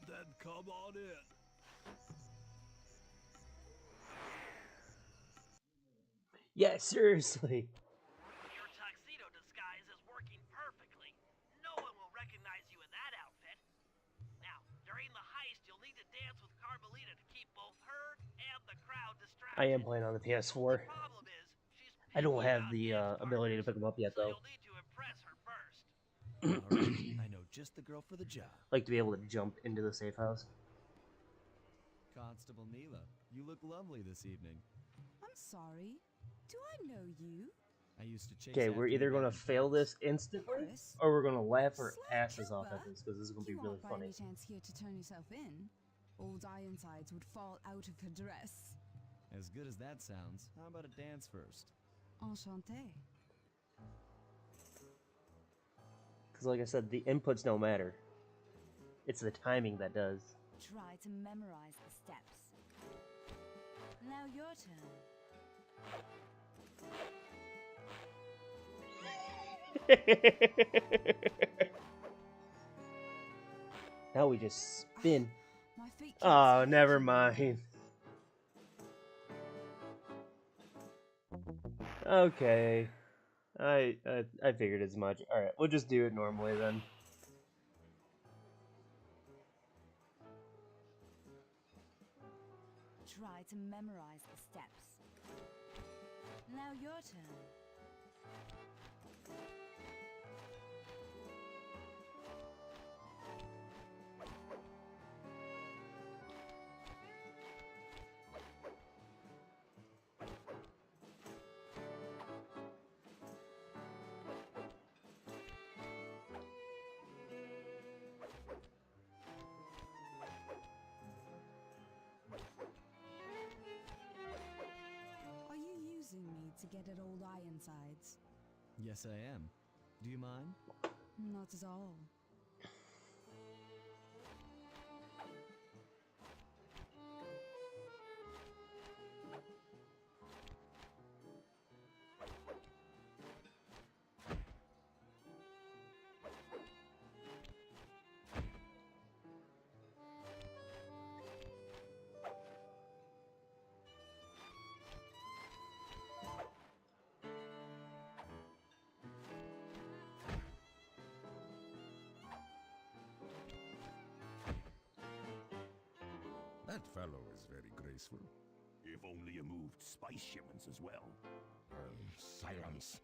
Then come on in. Yeah, seriously. Your tuxedo disguise is working perfectly. No one will recognize you in that outfit. Now, during the heist, you'll need to dance with Carmelita to keep both her and the crowd distracted. I am playing on the PS4. The problem is, she's I don't picky have about the dance ability to partners, pick them up yet, so though. you'll need to impress her first. Alright, I know just the girl for the job. Like to be able to jump into the safe house. Constable Neela, you look lovely this evening. I'm sorry. Do I know you? I used to chase Okay, after we're you either back gonna in fail Paris. this instantly, Paris? or we're gonna laugh our Sly asses off at Cooper? this, because this is gonna be You really aren't by funny. any chance here to turn yourself in? Old Ironsides would fall out of her dress. As good as that sounds, how about a dance first? Enchanté. Because like I said, the inputs don't matter. It's the timing that does. Try to memorize the steps. Now your turn. Now we just spin. My feet keep Oh, slipping. never mind. Okay. I figured as much. Alright, we'll just do it normally then. Try to memorize the steps. Now your turn. Are you using me to get at old Ironsides? Yes, I am. Do you mind? Not at all. fellow is very graceful. If only you moved spice shipments as well. Silence.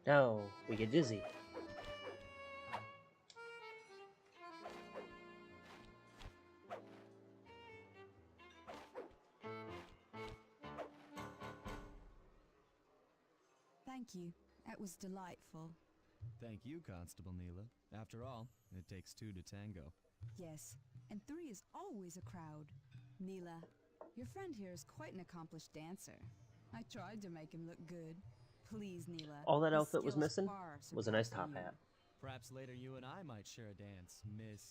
Now we get dizzy. Thank you. That was delightful. Thank you, Constable Neela. After all, it takes two to tango. Yes, and three is always a crowd. Neela, your friend here is quite an accomplished dancer. I tried to make him look good. Please, Neela. All that his outfit was skills missing far was a nice surpass top you. hat. Perhaps later you and I might share a dance, Miss...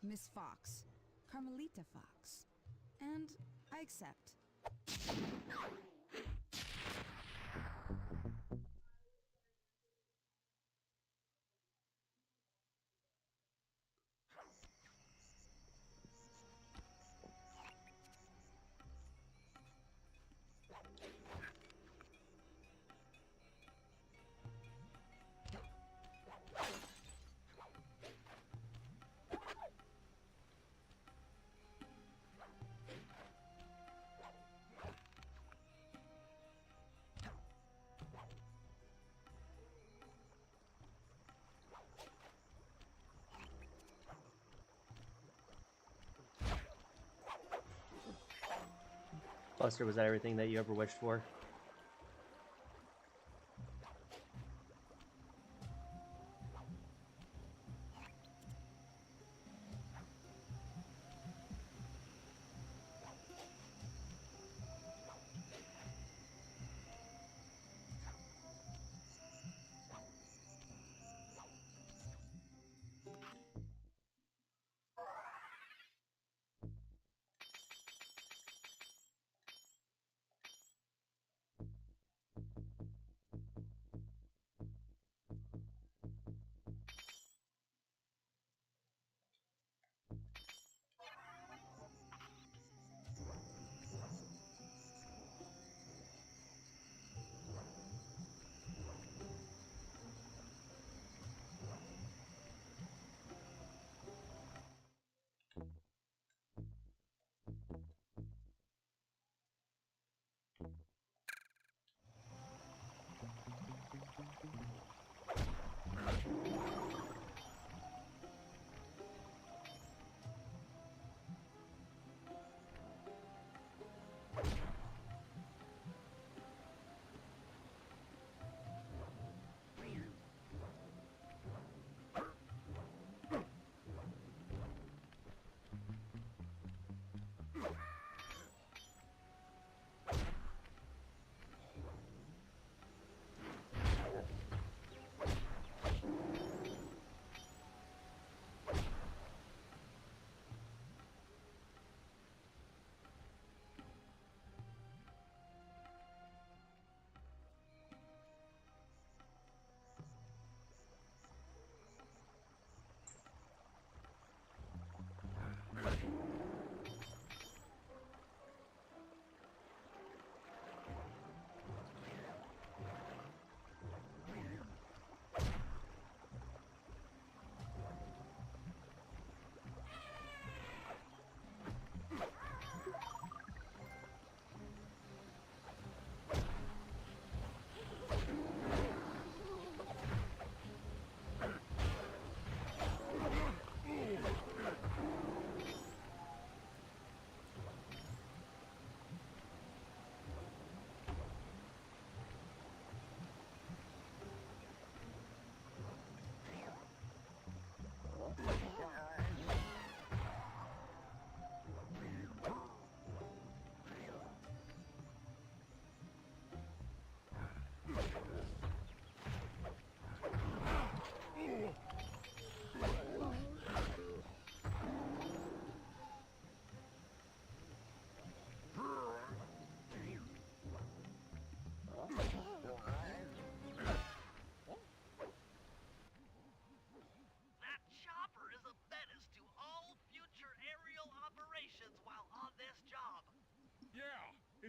Miss Fox. Carmelita Fox. And I accept. Buster, was that everything that you ever wished for?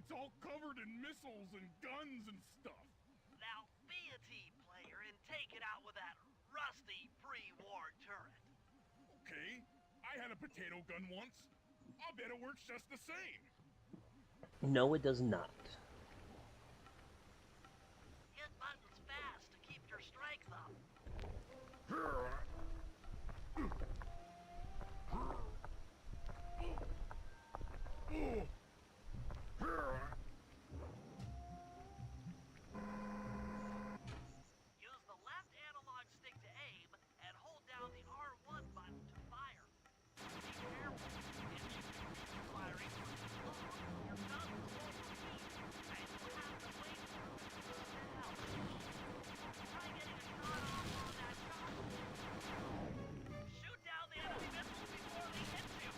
It's all covered in missiles and guns and stuff. Now be a team player and take it out with that rusty pre-war turret. Okay, I had a potato gun once. I'll bet it works just the same. No, it does not. Hit buttons fast to keep your strength up. Use the left analog stick to aim and hold down the R1 button to fire. Be careful. If you continue firing for too long, your gun will overheat and you'll have to wait for it to cool down. Try getting a shot off on that shot. Shoot down the enemy missiles before they hit you.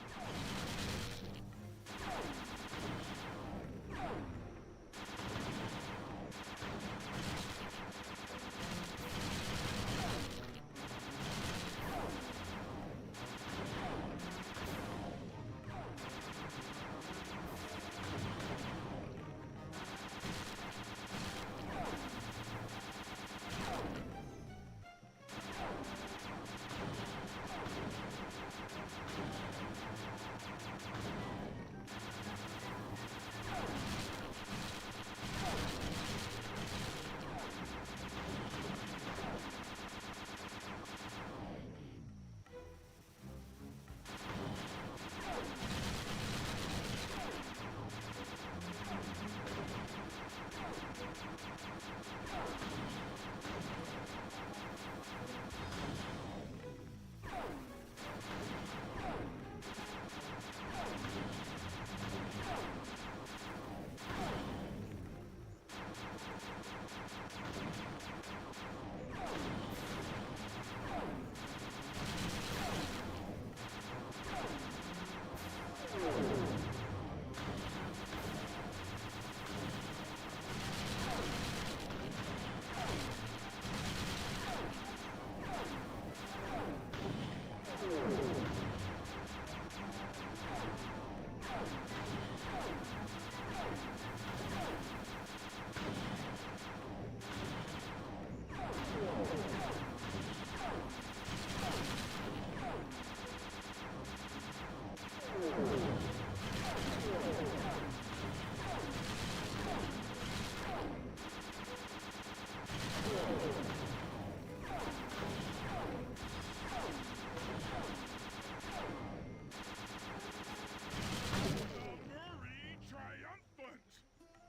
Murray triumphant!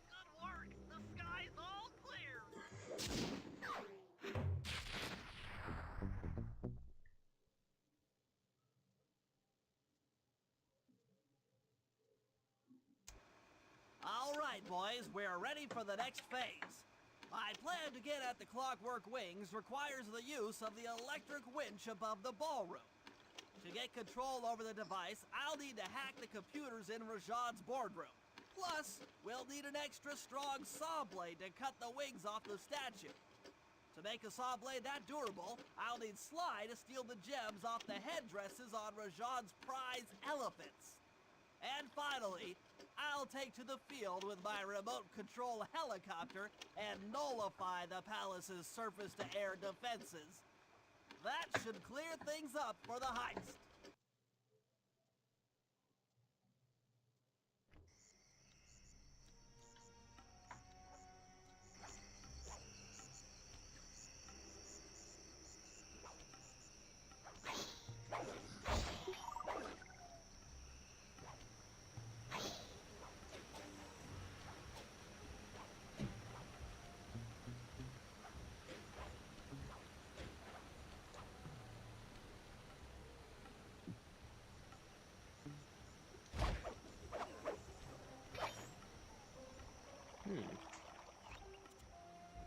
Good work. The sky's all clear. All right, boys, we're ready for the next phase. My plan to get at the clockwork wings requires the use of the electric winch above the ballroom. To get control over the device, I'll need to hack the computers in Rajad's boardroom. Plus, we'll need an extra strong saw blade to cut the wings off the statue. To make a saw blade that durable, I'll need Sly to steal the gems off the headdresses on Rajad's prize elephants. And finally, I'll take to the field with my remote control helicopter and nullify the palace's surface-to-air defenses. That should clear things up for the heist.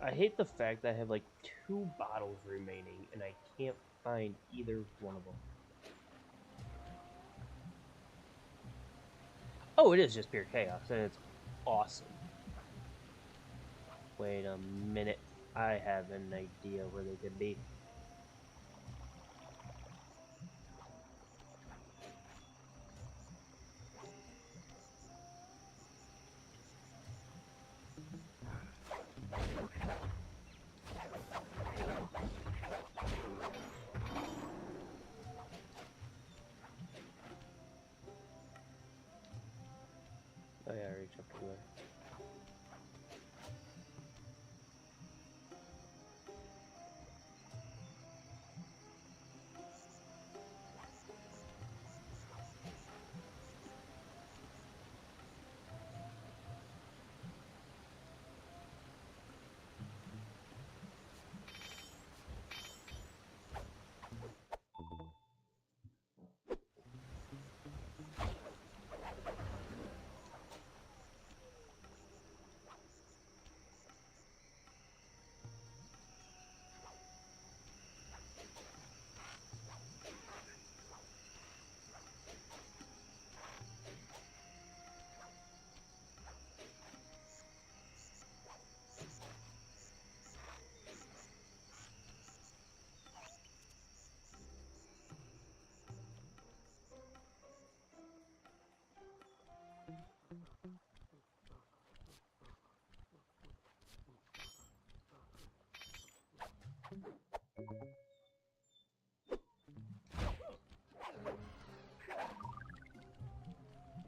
I hate the fact that I have like 2 bottles remaining and I can't find either one of them. Oh, it is just pure chaos, and it's awesome. Wait a minute. I have an idea where they could be. Oh yeah, I already jumped through there.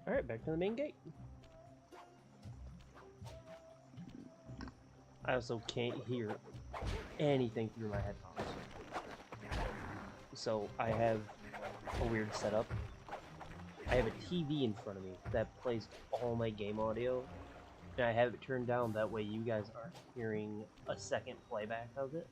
Alright, back to the main gate. I also can't hear anything through my headphones. So I have a weird setup. I have a TV in front of me that plays all my game audio, and I have it turned down that way you guys aren't hearing a second playback of it.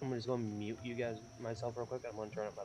I'm just going to mute you guys, myself real quick. I'm going to turn up my...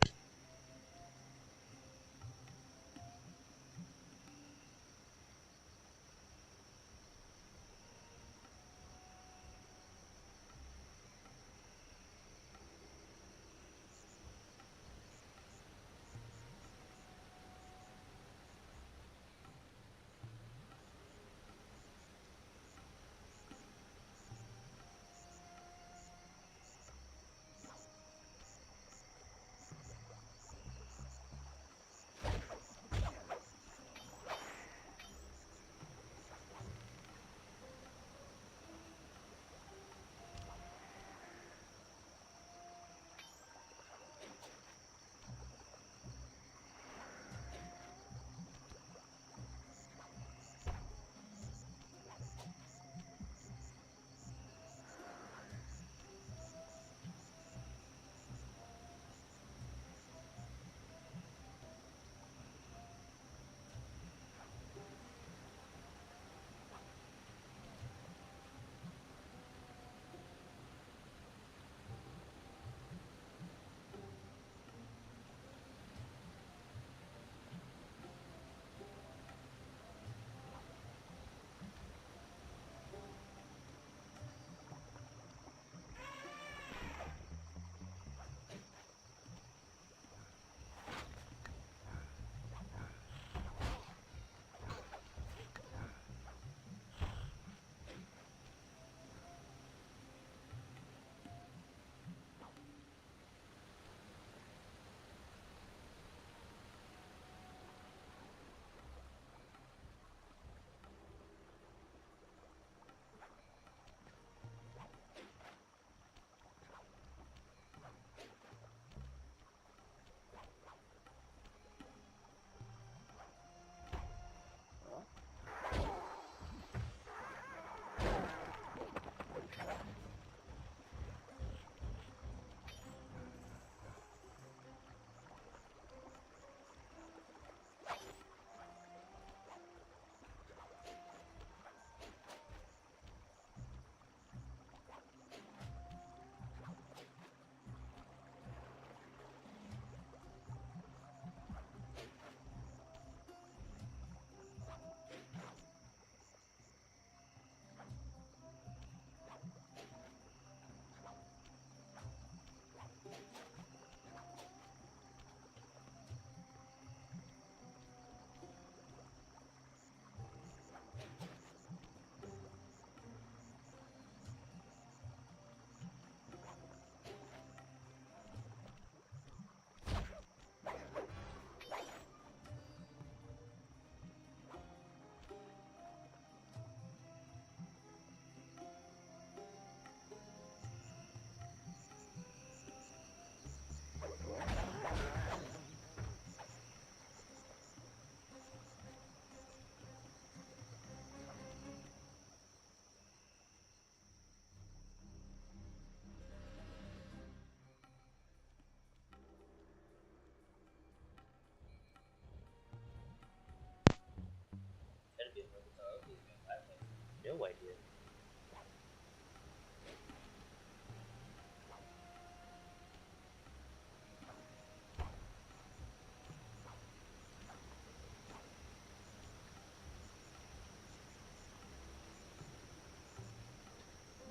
no idea.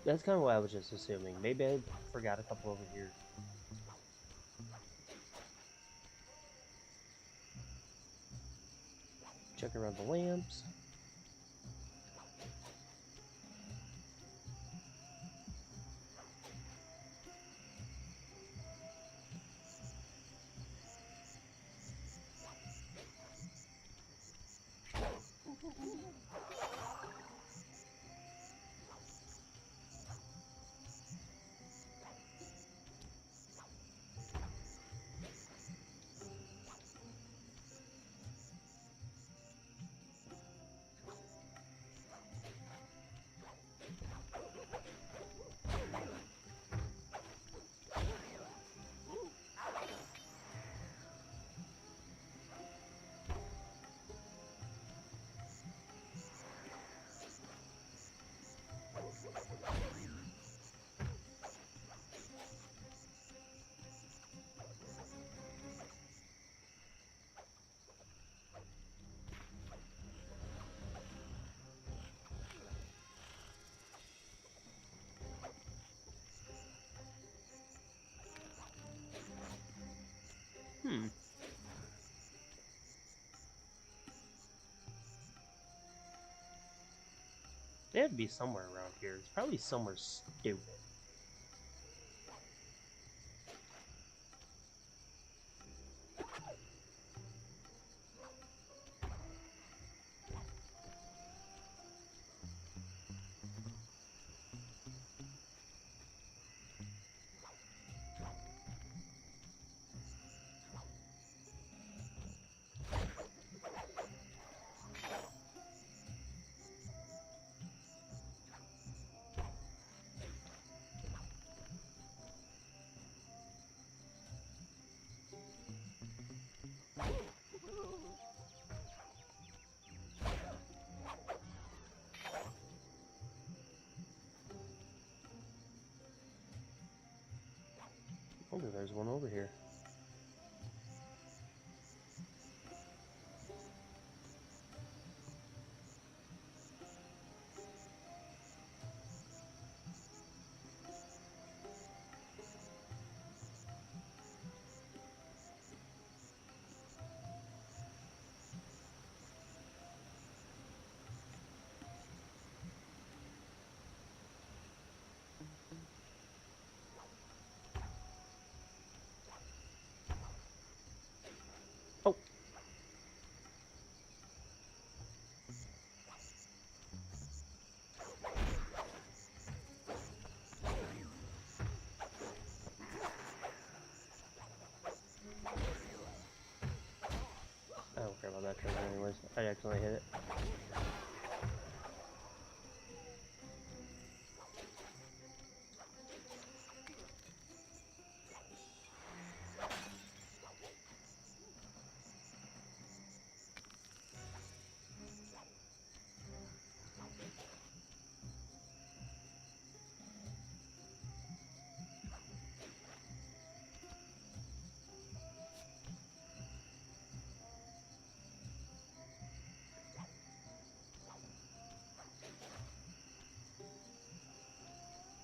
That's kind of what I was just assuming. Maybe I forgot a couple over here. Check around the lamps. Hmm. They had to be somewhere around here. It's probably somewhere stupid. Oh, there's one over here. Oh. I don't care about that treasure anyways. I accidentally hit it.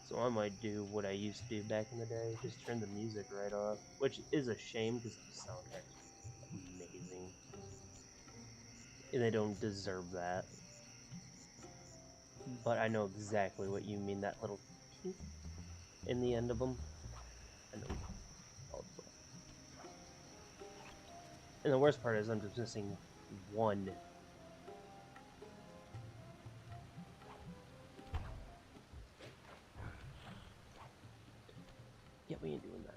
So I might do what I used to do back in the day, just turn the music right off, which is a shame because the soundtrack's amazing. And they don't deserve that. But I know exactly what you mean, that little tink in the end of them. I know. And the worst part is I'm just missing one. Yeah, we ain't doing that.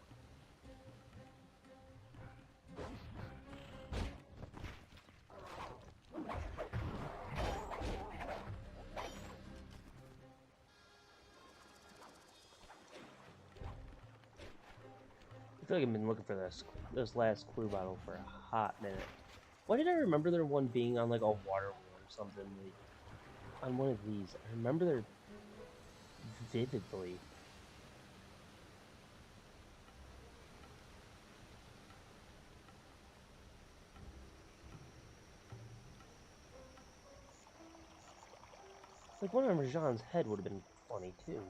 I feel like I've been looking for this last clue bottle for a hot minute. Why did I remember there one being on like a water wheel or something? Like, on one of these. I remember there vividly. Like, one on Rajan's head would have been funny, too.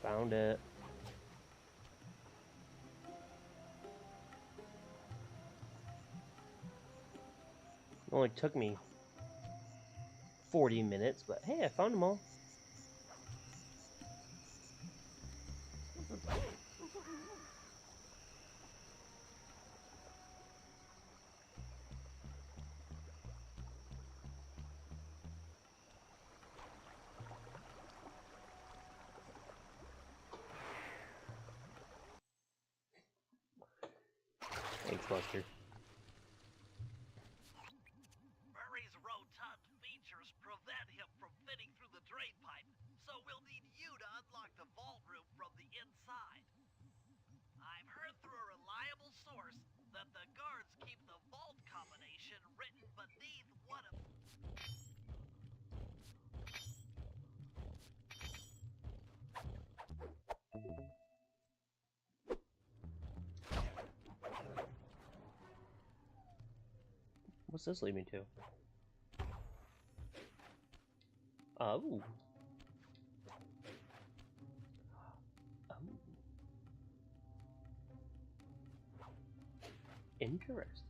Found it. It only took me 40 minutes, but hey, I found them all. Thanks, Buster. Murray's rotund features prevent him from fitting through the drain pipe, so we'll need you to unlock the vault room from the inside. I've heard through a reliable source that the guards keep the vault combination written beneath one of... What's this lead me to? Oh. Oh. Interesting.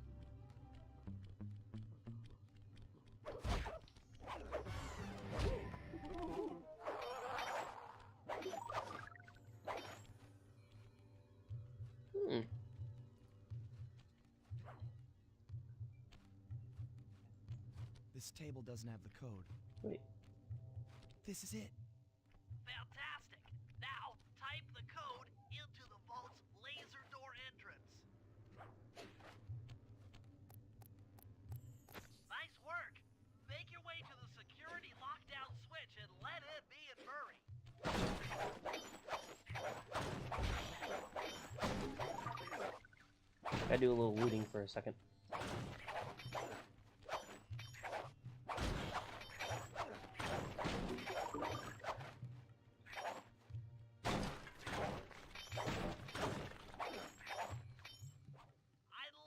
Hmm. This table doesn't have the code. Wait. This is it. Fantastic! Now, type the code into the vault's laser door entrance. Nice work! Make your way to the security lockdown switch and let in me and Murray. Gotta do a little looting for a second.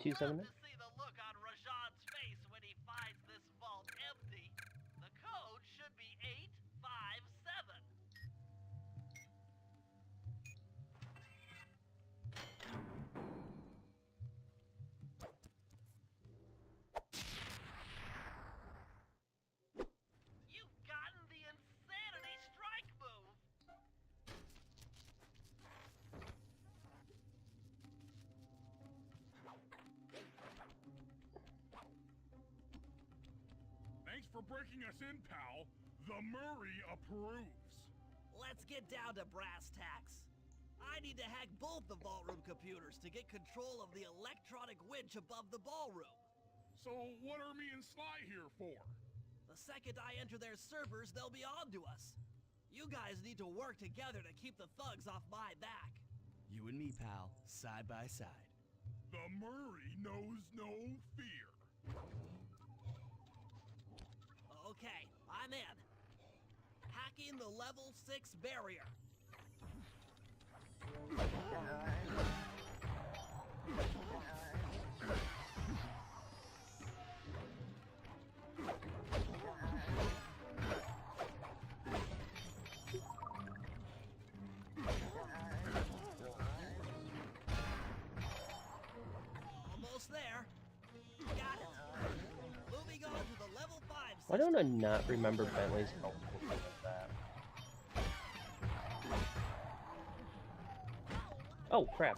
279? To see the look on Rajan's face when he finds this vault empty. The code should be 857. You've gotten the insanity strike move. Thanks for breaking us in, pal. The Murray approves. Let's get down to brass tacks. I need to hack both the vault room computers to get control of the electronic winch above the ballroom. So what are me and Sly here for? The second I enter their servers, they'll be on to us. You guys need to work together to keep the thugs off my back. You and me, pal, side by side. The Murray knows no fear. Okay, I'm in. Hack hacking the level 6 barrier. Almost there. Got it. Moving on to the level 5 system. Why don't I not remember Bentley's health like that? Oh, crap.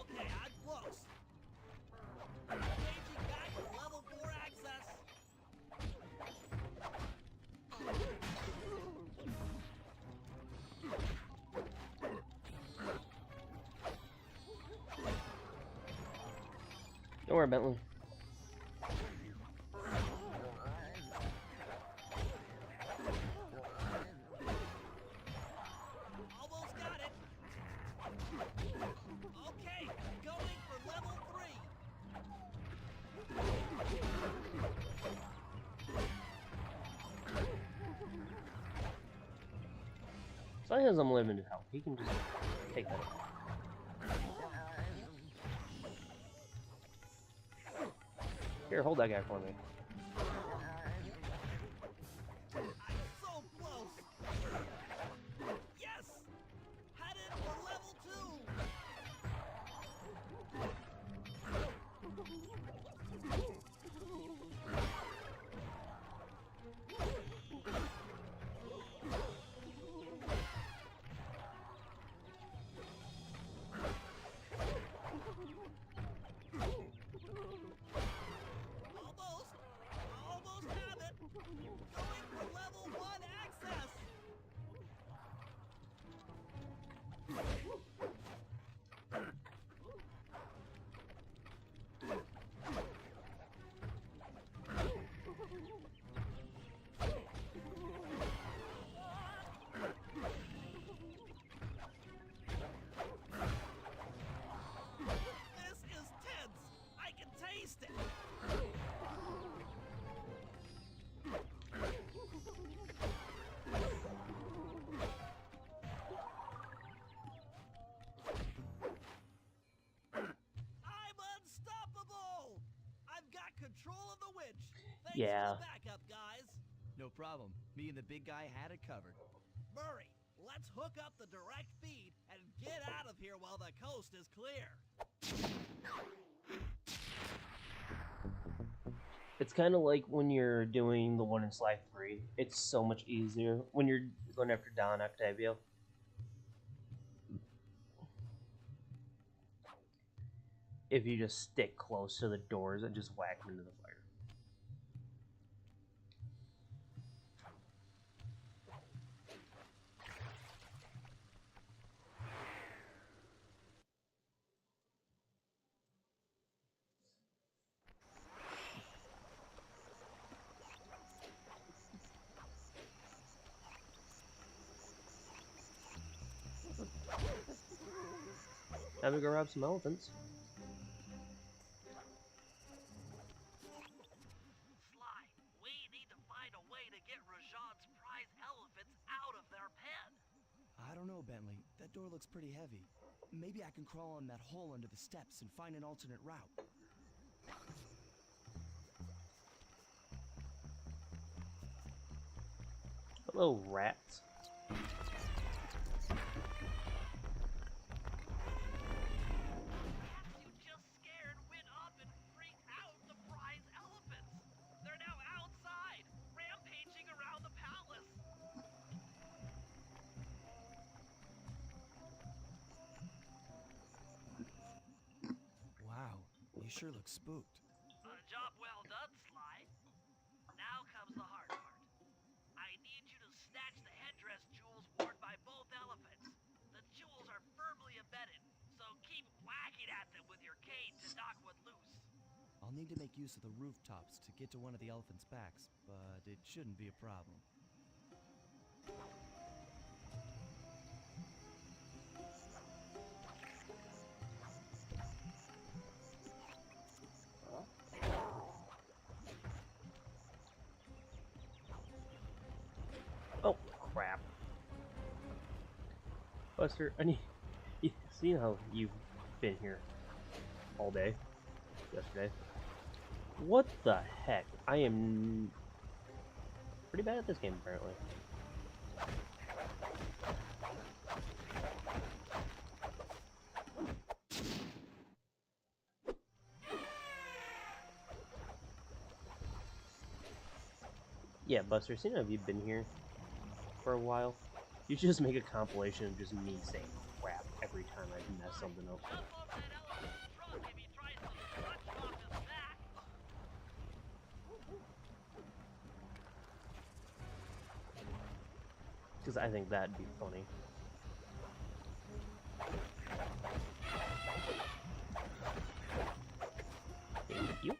Okay, I'm close. Changing back to level 4 access. Don't worry, Bentley. Almost got it. Okay, going for level 3. As long as I'm limited health, he can just take that. Here, hold that guy for me. I'm so close. Yes. Headed for level 2. Almost have it. Going for level 1 access. This is tense. I can taste it. I'm unstoppable! I've got control of the winch. Thanks Yeah. for the backup, guys. No problem. Me and the big guy had it covered. Murray, let's hook up the direct feed and get out of here while the coast is clear. It's kind of like when you're doing the one in Sly 3. It's so much easier when you're going after Don Octavio. If you just stick close to the doors and just whack them into the fire. Time to go rob some elephants. Sly, we need to find a way to get Rajan's prize elephants out of their pen. I don't know, Bentley. That door looks pretty heavy. Maybe I can crawl on that hole under the steps and find an alternate route. Hello, rats. You just scared, went up and freaked out the prize elephants. They're now outside, rampaging around the palace. Wow, you sure look spooked. Job well done, Sly. Now comes the hard part. I need you to snatch the headdress jewels worn by both elephants. The jewels are firmly embedded, so keep whacking at them with your cane to knock one loose. I'll need to make use of the rooftops to get to one of the elephants' backs, but it shouldn't be a problem. Buster, I need. You see how you've been here all day, yesterday? What the heck? I am pretty bad at this game, apparently. Yeah, Buster, seeing how you've been here for a while, you should just make a compilation of just me saying crap every time I mess something up. Jump over that elephant's trunk if he tries to punch you off his back. Because I think that'd be funny. Thank you.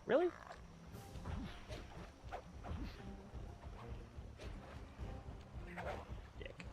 Really? Dick.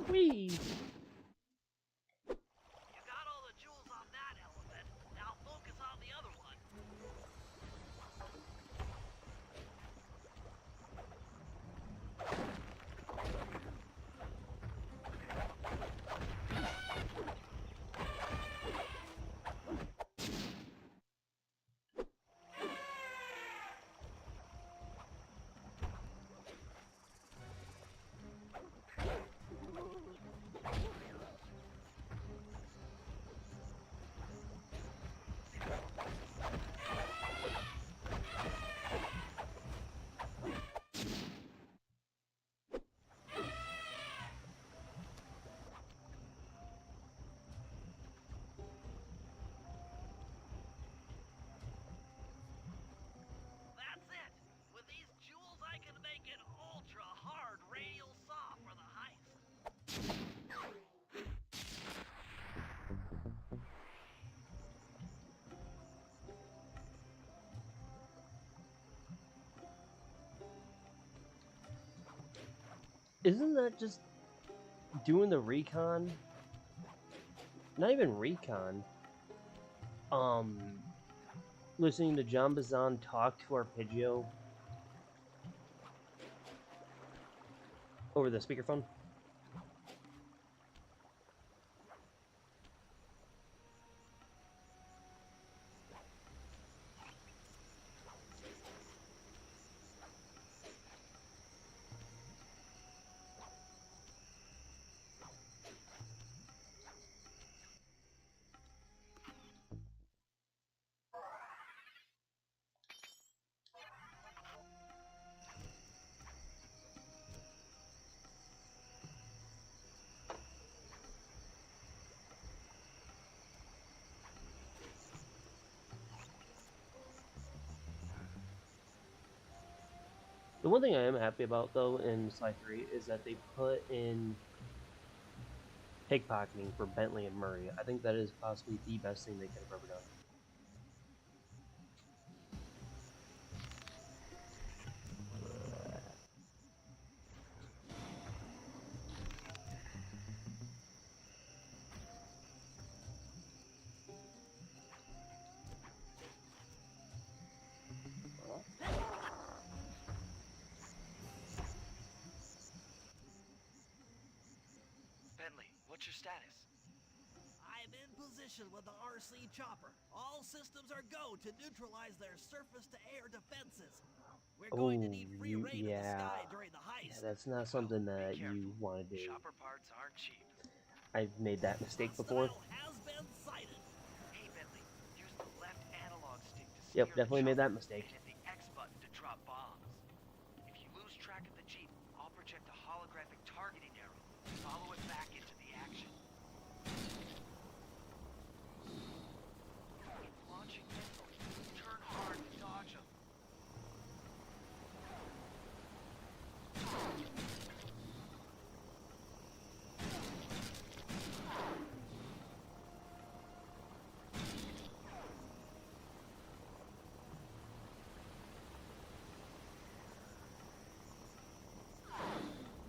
Whee! You got all the jewels on that elephant. Now focus on the other one. That's it. With these jewels, I can make an ultra hard radial saw for the heist. Isn't that just doing the recon? Not even recon. Listening to John Bazan talk to Arpeggio over the speakerphone. The one thing I am happy about, though, in Sly 3 is that they put in pickpocketing for Bentley and Murray. I think that is possibly the best thing they could have ever done. Bentley, what's your status? I'm in position with the RC chopper. All systems are go to neutralize their surface-to-air defenses. We're going to need free reign in the sky during the heist. Yeah, that's not something that careful. you want to do. Chopper parts aren't cheap. I've made that mistake before. Hostile has been sighted. Hey, Bentley, use the left analog stick to steer Yep, the definitely made chopper, that mistake. and hit the X button to drop bombs. If you lose track of the Jeep, I'll project a holographic targeting arrow. Follow it back into the action. It's launching missiles. Turn hard to dodge them.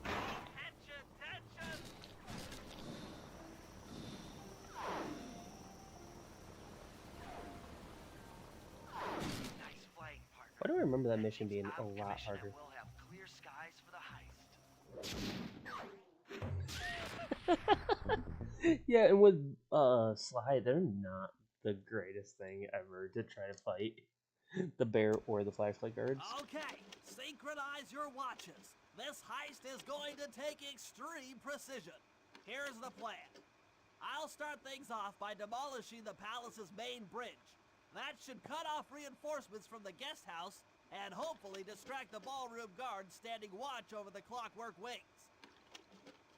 Tension! Tension! Nice flying, partner. Why do I remember that That mission means being a I'm lot commissioned harder? and we'll have clear skies for the heist. Yeah, and with Sly, they're not the greatest thing ever to try to fight the bear or the flashlight guards. Okay, synchronize your watches. This heist is going to take extreme precision. Here's the plan. I'll start things off by demolishing the palace's main bridge. That should cut off reinforcements from the guest house and hopefully distract the ballroom guards standing watch over the clockwork wings.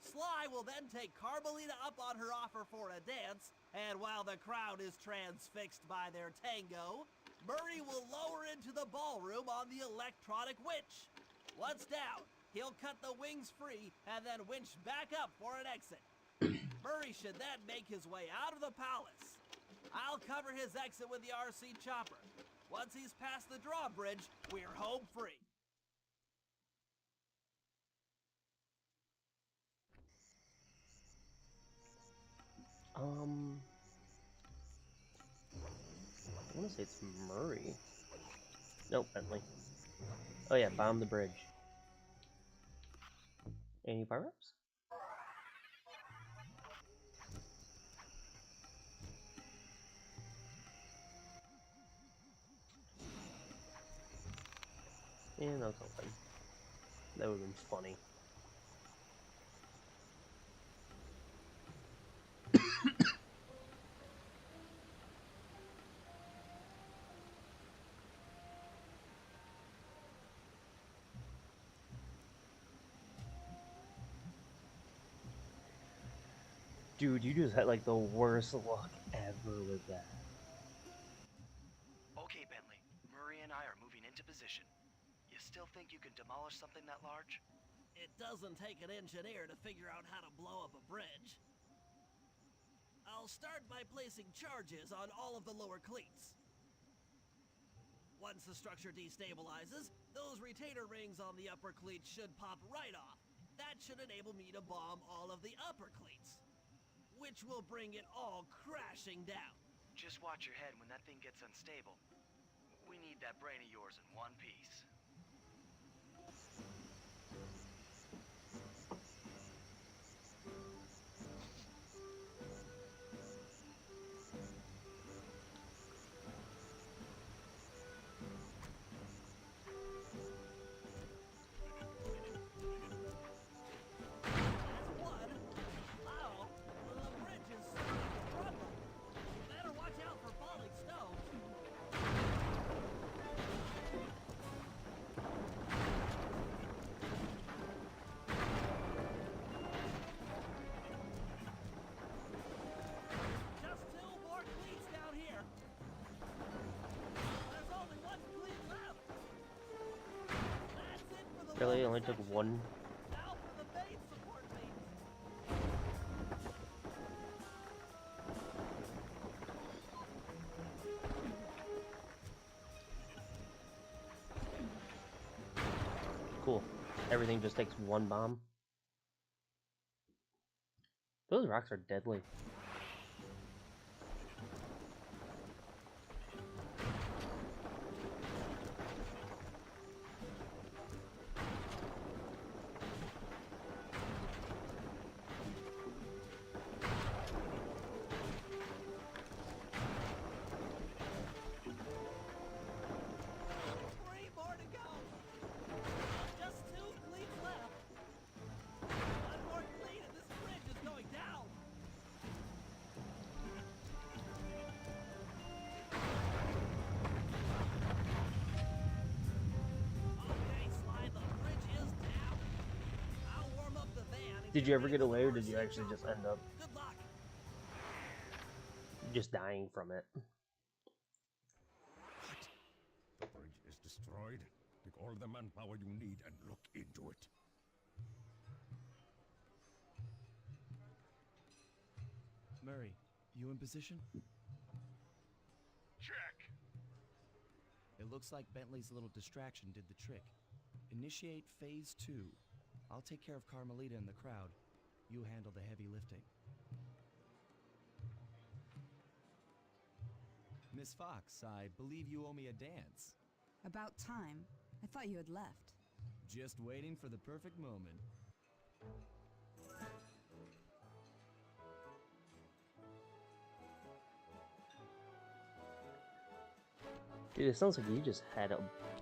Sly will then take Carmelita up on her offer for a dance, and while the crowd is transfixed by their tango, Murray will lower into the ballroom on the electronic winch. Once down, he'll cut the wings free and then winch back up for an exit. Murray should then make his way out of the palace. I'll cover his exit with the RC chopper. Once he's past the drawbridge, we're home free. I want to say it's Murray. Nope, Bentley. Oh yeah, bomb the bridge. Any power-ups? Yeah, no, something. That would have been funny. Dude, you just had like the worst luck ever with that. Okay, Bentley. Murray and I are moving into position. You still think you can demolish something that large? It doesn't take an engineer to figure out how to blow up a bridge. I'll start by placing charges on all of the lower cleats. Once the structure destabilizes, those retainer rings on the upper cleats should pop right off. That should enable me to bomb all of the upper cleats, which will bring it all crashing down. Just watch your head when that thing gets unstable. We need that brain of yours in one piece. That's one. Oh, the bridge is starting to crumble. Better watch out for falling stones. Just two more cleats down here. There's only one cleat left. That's it for the Really, lower only took section. one. Now for the main support beams. Cool. Everything just takes one bomb. Those rocks are deadly. Three more to go. Just two cleats left. One more cleat and this bridge is going down. Did you ever get away, or did you actually just end up Good luck. just dying from it? The bridge is destroyed. Take all the manpower you need and look into it. Murray, you in position? Check. It looks like Bentley's little distraction did the trick. Initiate phase 2. I'll take care of Carmelita and the crowd. You handle the heavy lifting. Miss Fox, I believe you owe me a dance. About time. I thought you had left. Just waiting for the perfect moment. Dude, it sounds like you just had an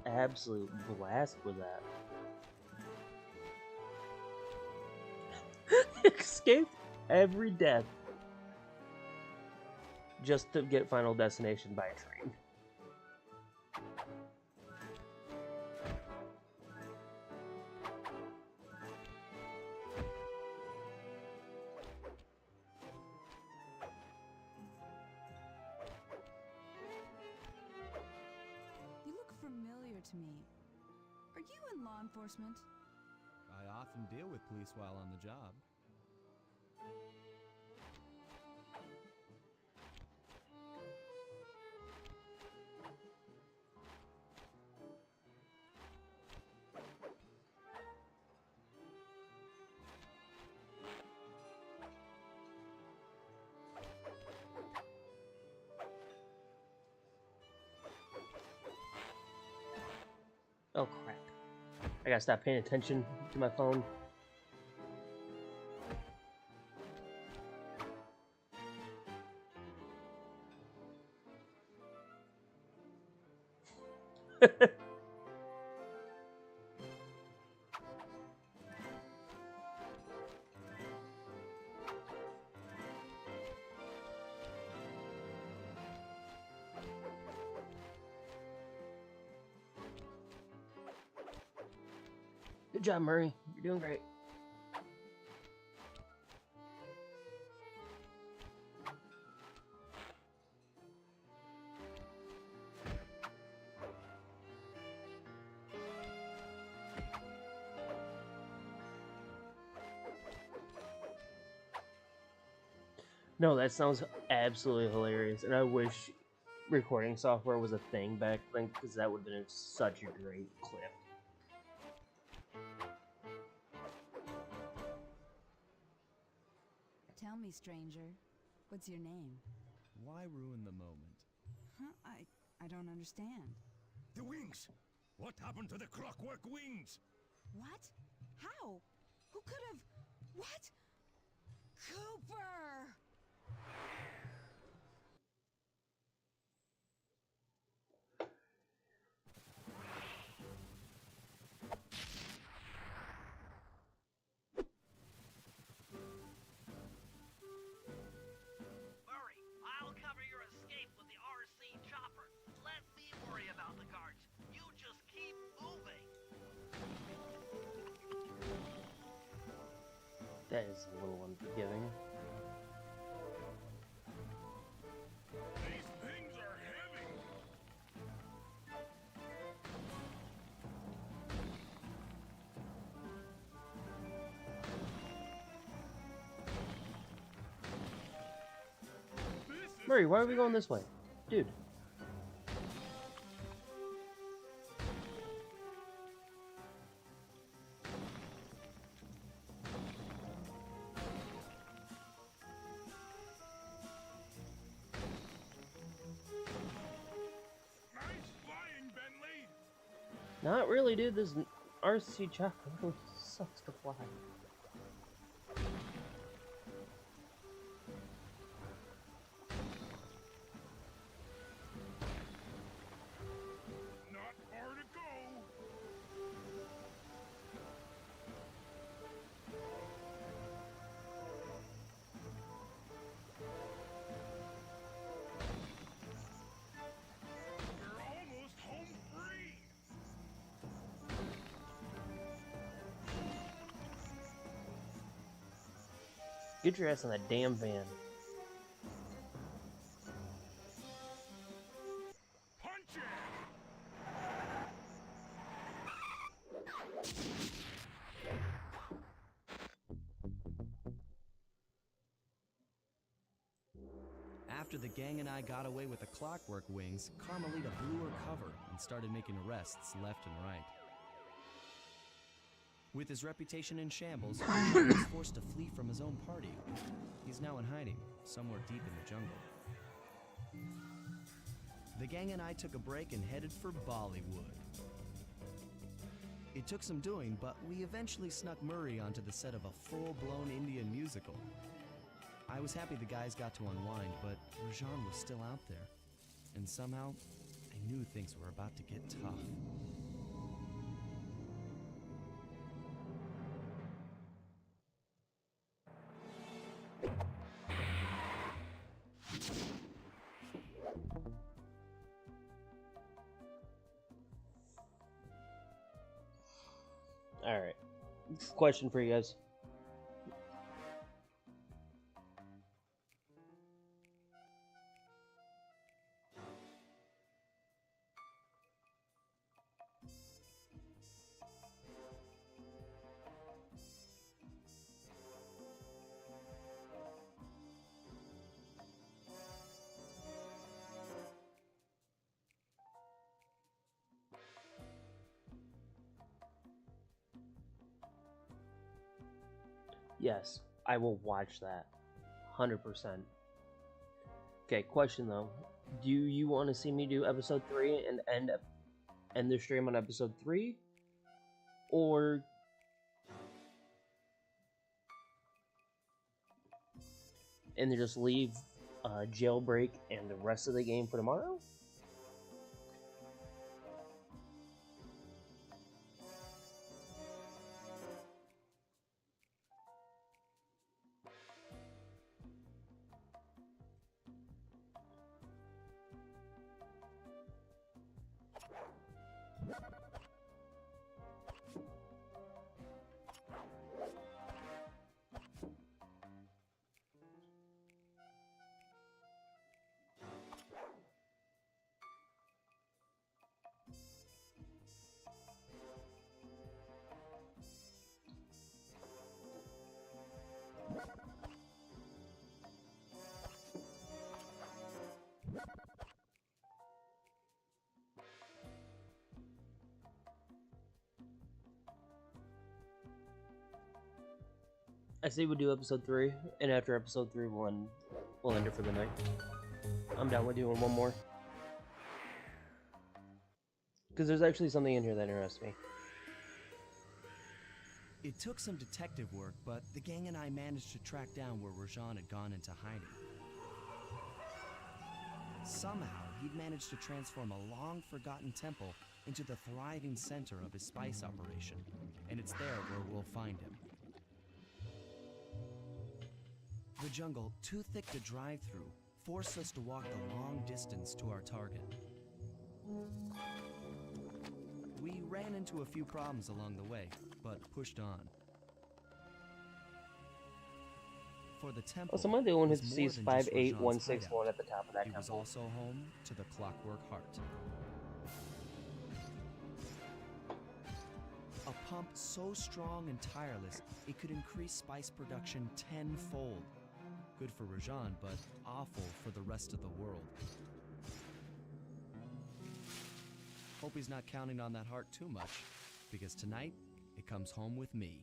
absolute blast with that. Escaped every death just to get Final Destination by a train. You look familiar to me. Are you in law enforcement? I often deal with police while on the job. Oh crap. I gotta stop paying attention to my phone. Good job, Murray. You're doing great. No, that sounds absolutely hilarious, and I wish recording software was a thing back then, because that would have been such a great clip. Tell me, stranger. What's your name? Why ruin the moment? Huh? I don't understand. The wings! What happened to the clockwork wings? What? How? Who could have... What? Cooper! Murray, I'll cover your escape with the RC chopper. Let me worry about the guards. You just keep moving. That is a little unforgiving. These things are heavy. Murray, why are we going this way? Dude. Nice flying, Bentley. Not really, dude. This RC chopper really sucks to fly. Not far to go. You're almost home free. Get your ass in that damn van. Punch it! After the gang and I got away with the clockwork wings, Carmelita blew her cover and started making arrests left and right. With his reputation in shambles, he was forced to flee from his own party. He's now in hiding, somewhere deep in the jungle. The gang and I took a break and headed for Bollywood. It took some doing, but we eventually snuck Murray onto the set of a full-blown Indian musical. I was happy the guys got to unwind, but Rajan was still out there. And somehow, I knew things were about to get tough. Alright. Question for you guys. Yes, I will watch that. 100%. Okay, question though. Do you want to see me do episode 3 and end the stream on episode 3? Or and then just leave Jailbreak and the rest of the game for tomorrow? I say we do episode 3, and after episode 3 we'll end it for the night. I'm down with doing one more. Because there's actually something in here that interests me. It took some detective work, but the gang and I managed to track down where Rajan had gone into hiding. Somehow, he'd managed to transform a long-forgotten temple into the thriving center of his spice operation, and it's there where we'll find him. The jungle, too thick to drive through, forced us to walk the long distance to our target. We ran into a few problems along the way, but pushed on. For the temple, So am I the one who was more sees than just 58161 Rajan's at the top of that It was temple? also home to the Clockwork Heart. A pump so strong and tireless, it could increase spice production tenfold. Good for Rajan, but awful for the rest of the world. Hope he's not counting on that heart too much, because tonight, it comes home with me.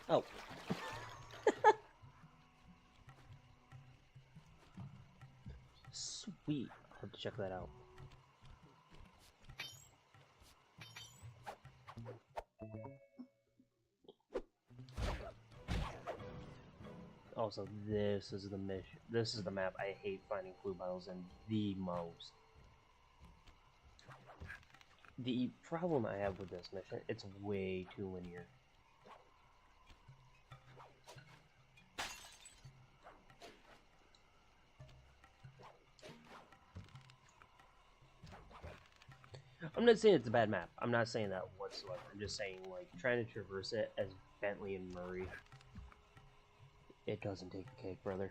Oh. Sweet. I'll have to check that out. Also, this is the mission. This is the map I hate finding clue bottles in the most. The problem I have with this mission, it's way too linear. I'm not saying it's a bad map. I'm not saying that whatsoever. I'm just saying, like, trying to traverse it as Bentley and Murray, it doesn't take a cake, brother.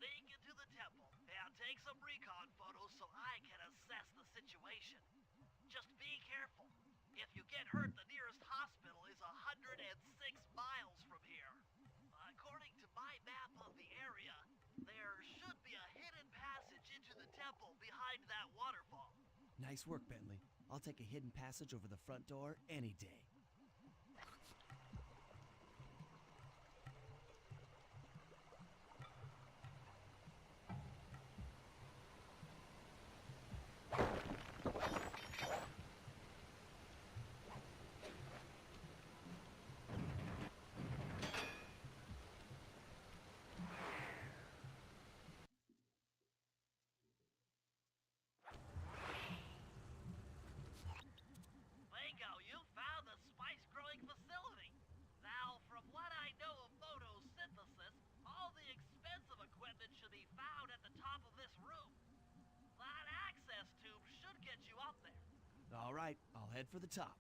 Sneak into the temple and take some recon photos so I can assess the situation. Just be careful. If you get hurt, the nearest hospital is 106 miles from here. According to my map of the area, there should be a hidden passage into the temple behind that waterfall. Nice work, Bentley. I'll take a hidden passage over the front door any day. Bingo, you found the spice-growing facility. Now, from what I know of photosynthesis, all the expensive equipment should be found at the top of this room. That access tube should get you up there. All right, I'll head for the top.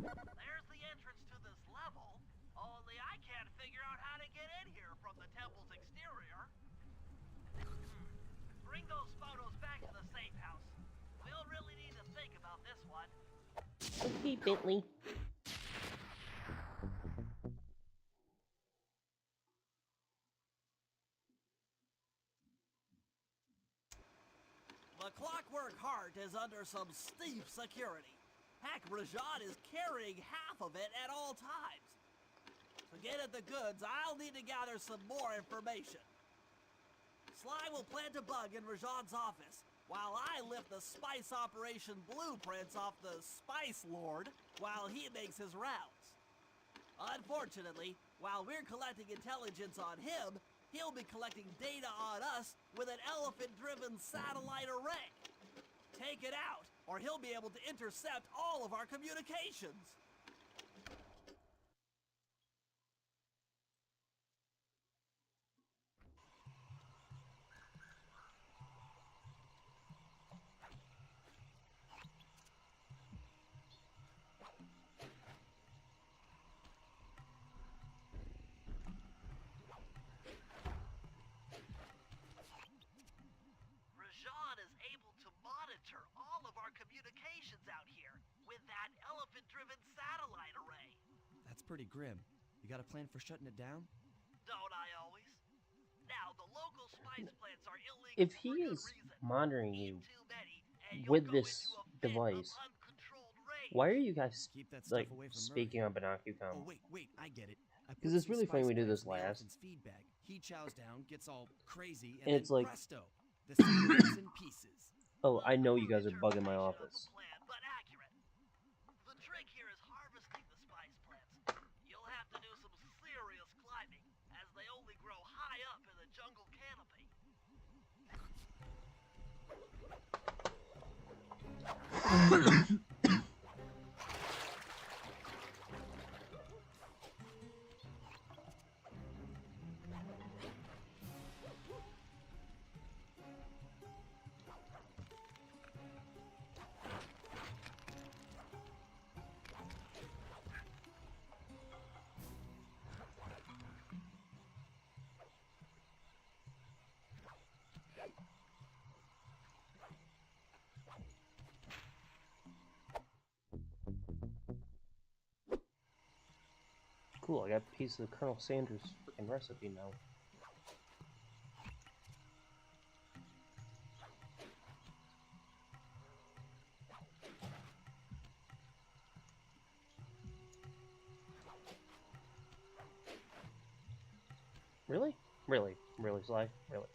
There's the entrance to this level, only I can't figure out how to get in here from the temple's exterior. Bring those photos back to the safe house. We'll really need to think about this one. Okay, Bentley. The Clockwork Heart is under some steep security. Heck, Rajad is carrying half of it at all times. To get at the goods, I'll need to gather some more information. Sly will plant a bug in Rajad's office, while I lift the spice operation blueprints off the Spice Lord while he makes his rounds. Unfortunately, while we're collecting intelligence on him, he'll be collecting data on us with an elephant-driven satellite array. Take it out, or he'll be able to intercept all of our communications. Rajan is able to monitor all of our communications out here with that elephant-driven satellite array. That's pretty grim. You got a plan for shutting it down? Don't I always? Now, the local spice plants are illegal If for he good is reason. monitoring Eat you too many, and you'll with go this into a fit device, of uncontrolled rage. why are you guys Keep that stuff like away from speaking Murray. on Binocu Oh, Com? wait, I get it. I 'Cause put it's some really funny spice we do plants this in the last. elephant's feed bag. He chows down, gets all crazy, And and it's then like- presto, the satellite's in pieces. Oh, I know you Poor guys are bugging my interpretation of office. the plan, but accurate. The trick here is harvesting the spice plants. You'll have to do some serious climbing, as they only grow high up in the jungle canopy. Cool, I got a piece of Colonel Sanders' freaking recipe now. Really? Really? Really, Sly? Really?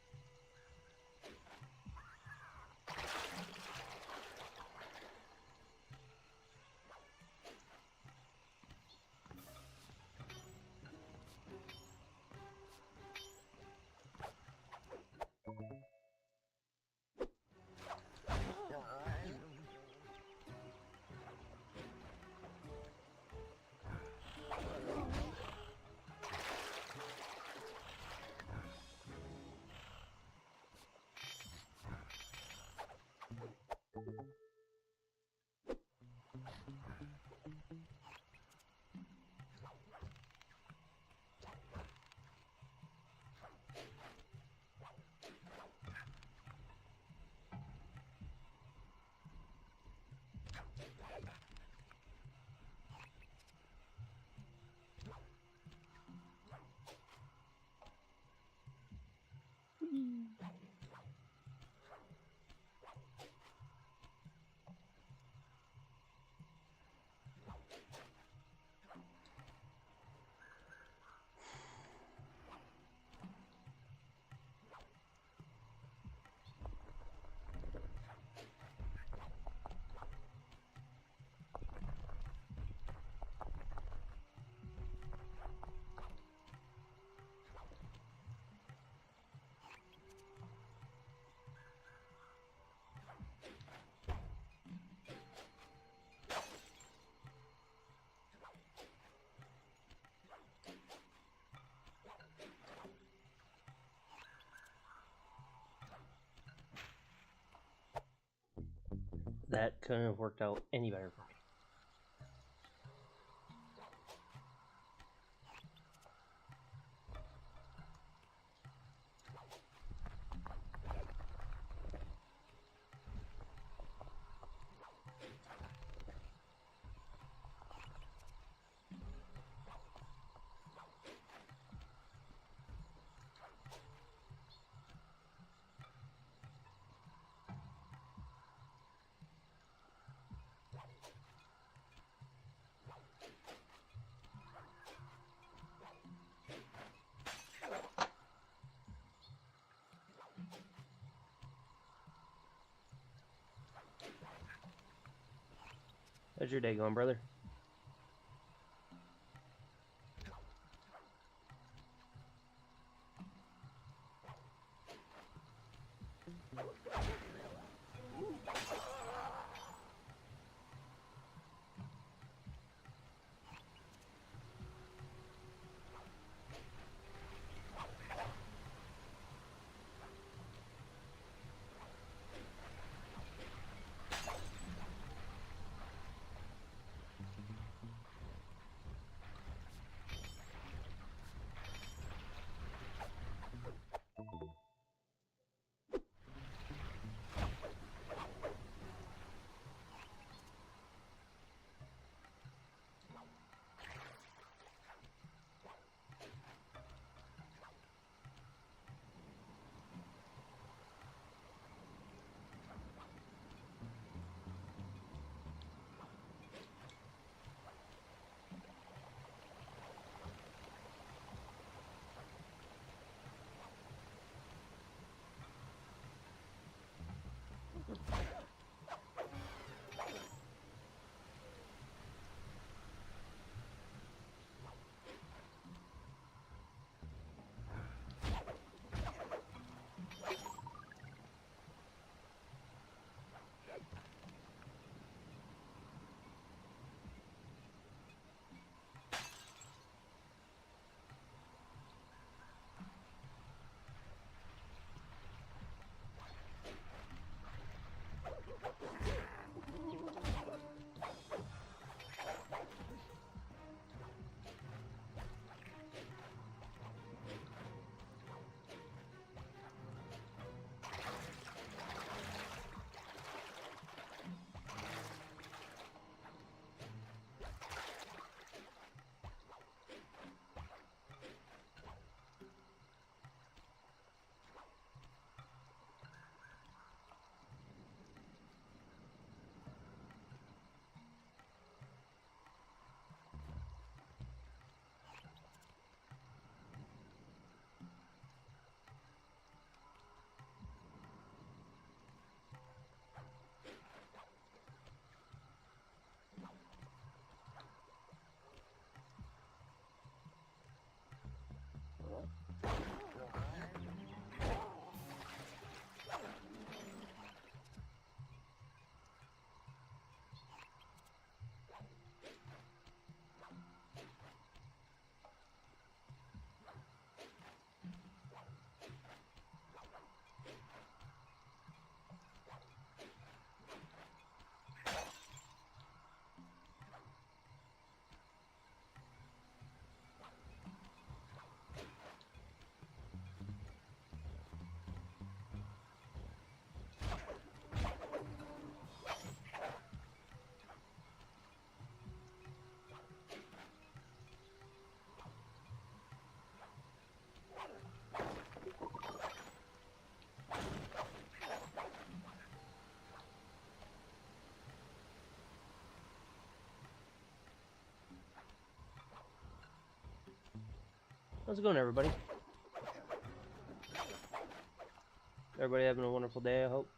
That couldn't have worked out any better for me. How's your day going, brother? How's it going, everybody? Everybody having a wonderful day, I hope.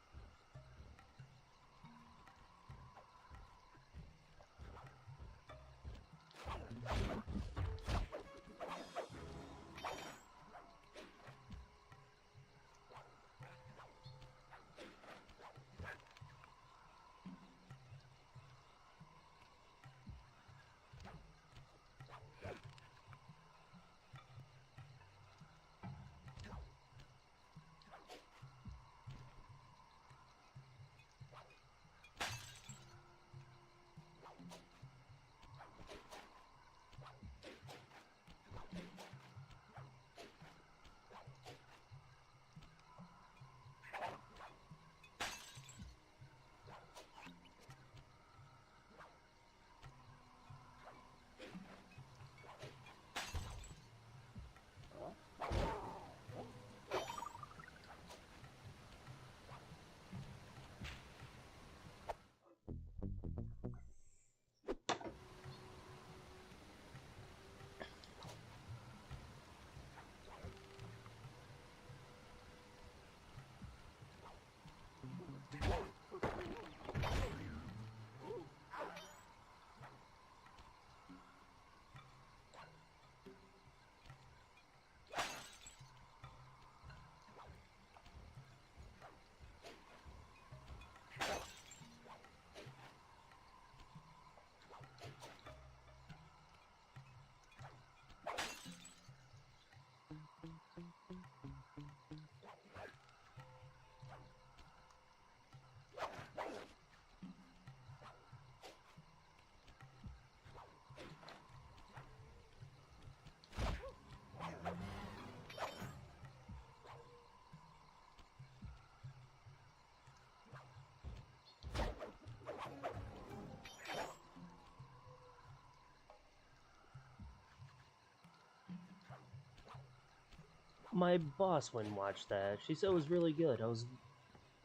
My boss went and watched that. She said it was really good.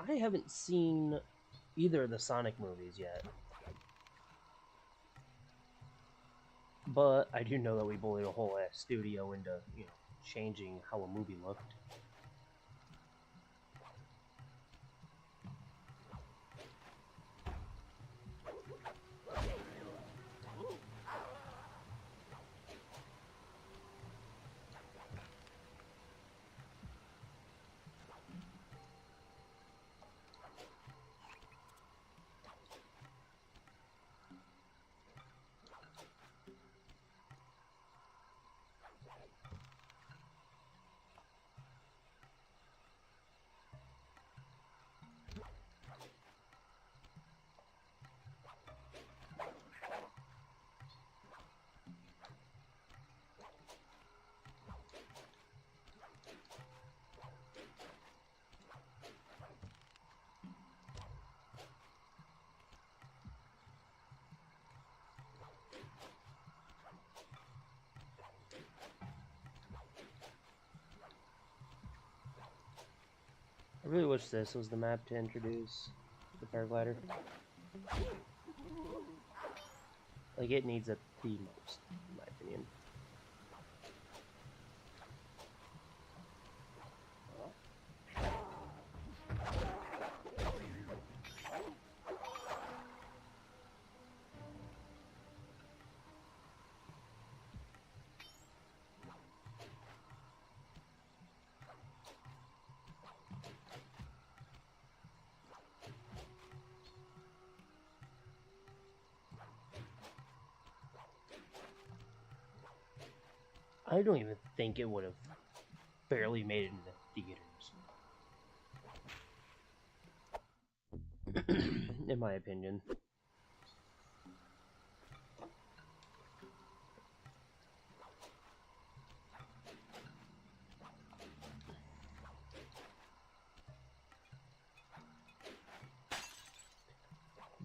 I haven't seen either of the Sonic movies yet. But I do know that we bullied a whole ass studio into, you know, changing how a movie looked. I really wish this was the map to introduce the paraglider. Like, it needs it the most, in my opinion. I don't even think it would have barely made it into theaters. In my opinion.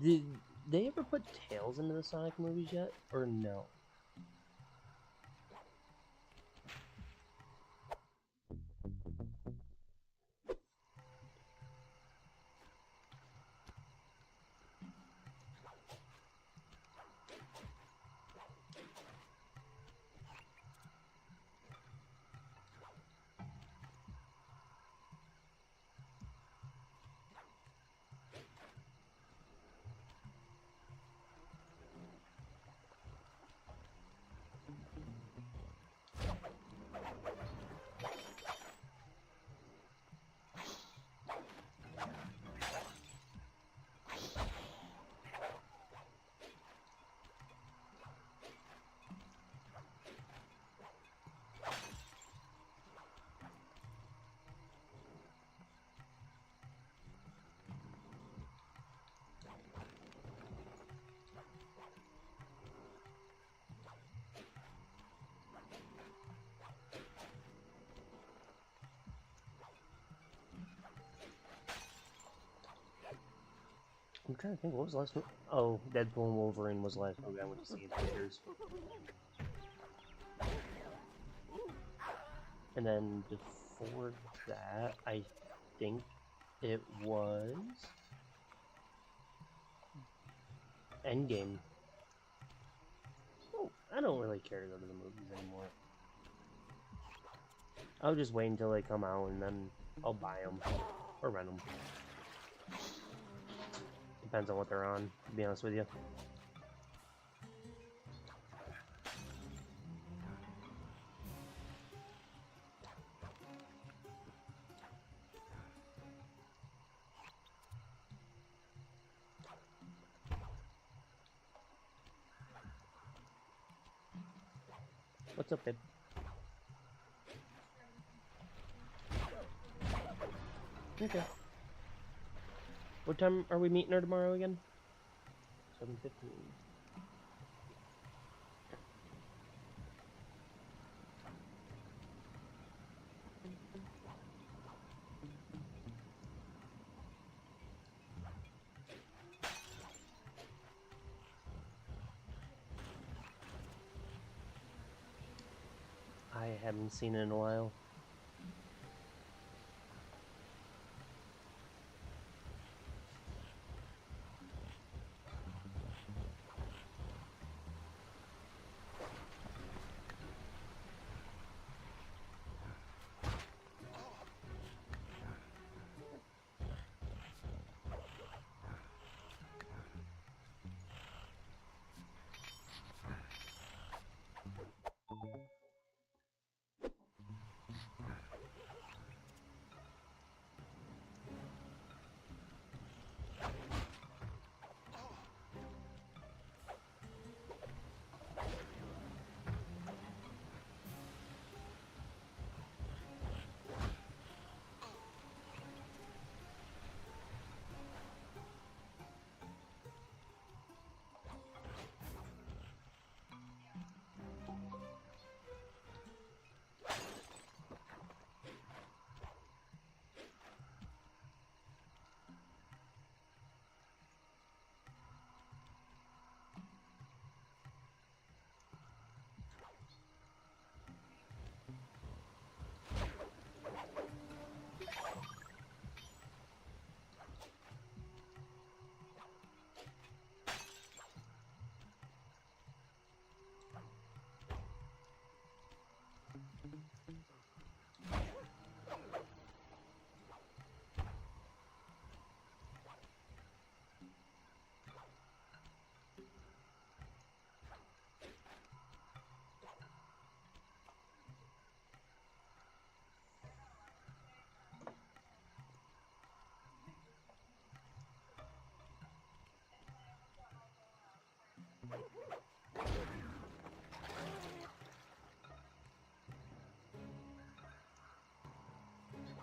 Did they ever put Tails into the Sonic movies yet? Or no? I'm trying to think, what was the last one? Oh, Deadpool and Wolverine was the last movie I went to see in theaters. And then before that, I think it was Endgame. Oh, I don't really care to go to the movies anymore. I'll just wait until they come out and then I'll buy them or rent them. Depends on what they're on, to be honest with you. What's up, babe? Okay. What time are we meeting her tomorrow again? 7:15. I haven't seen it in a while.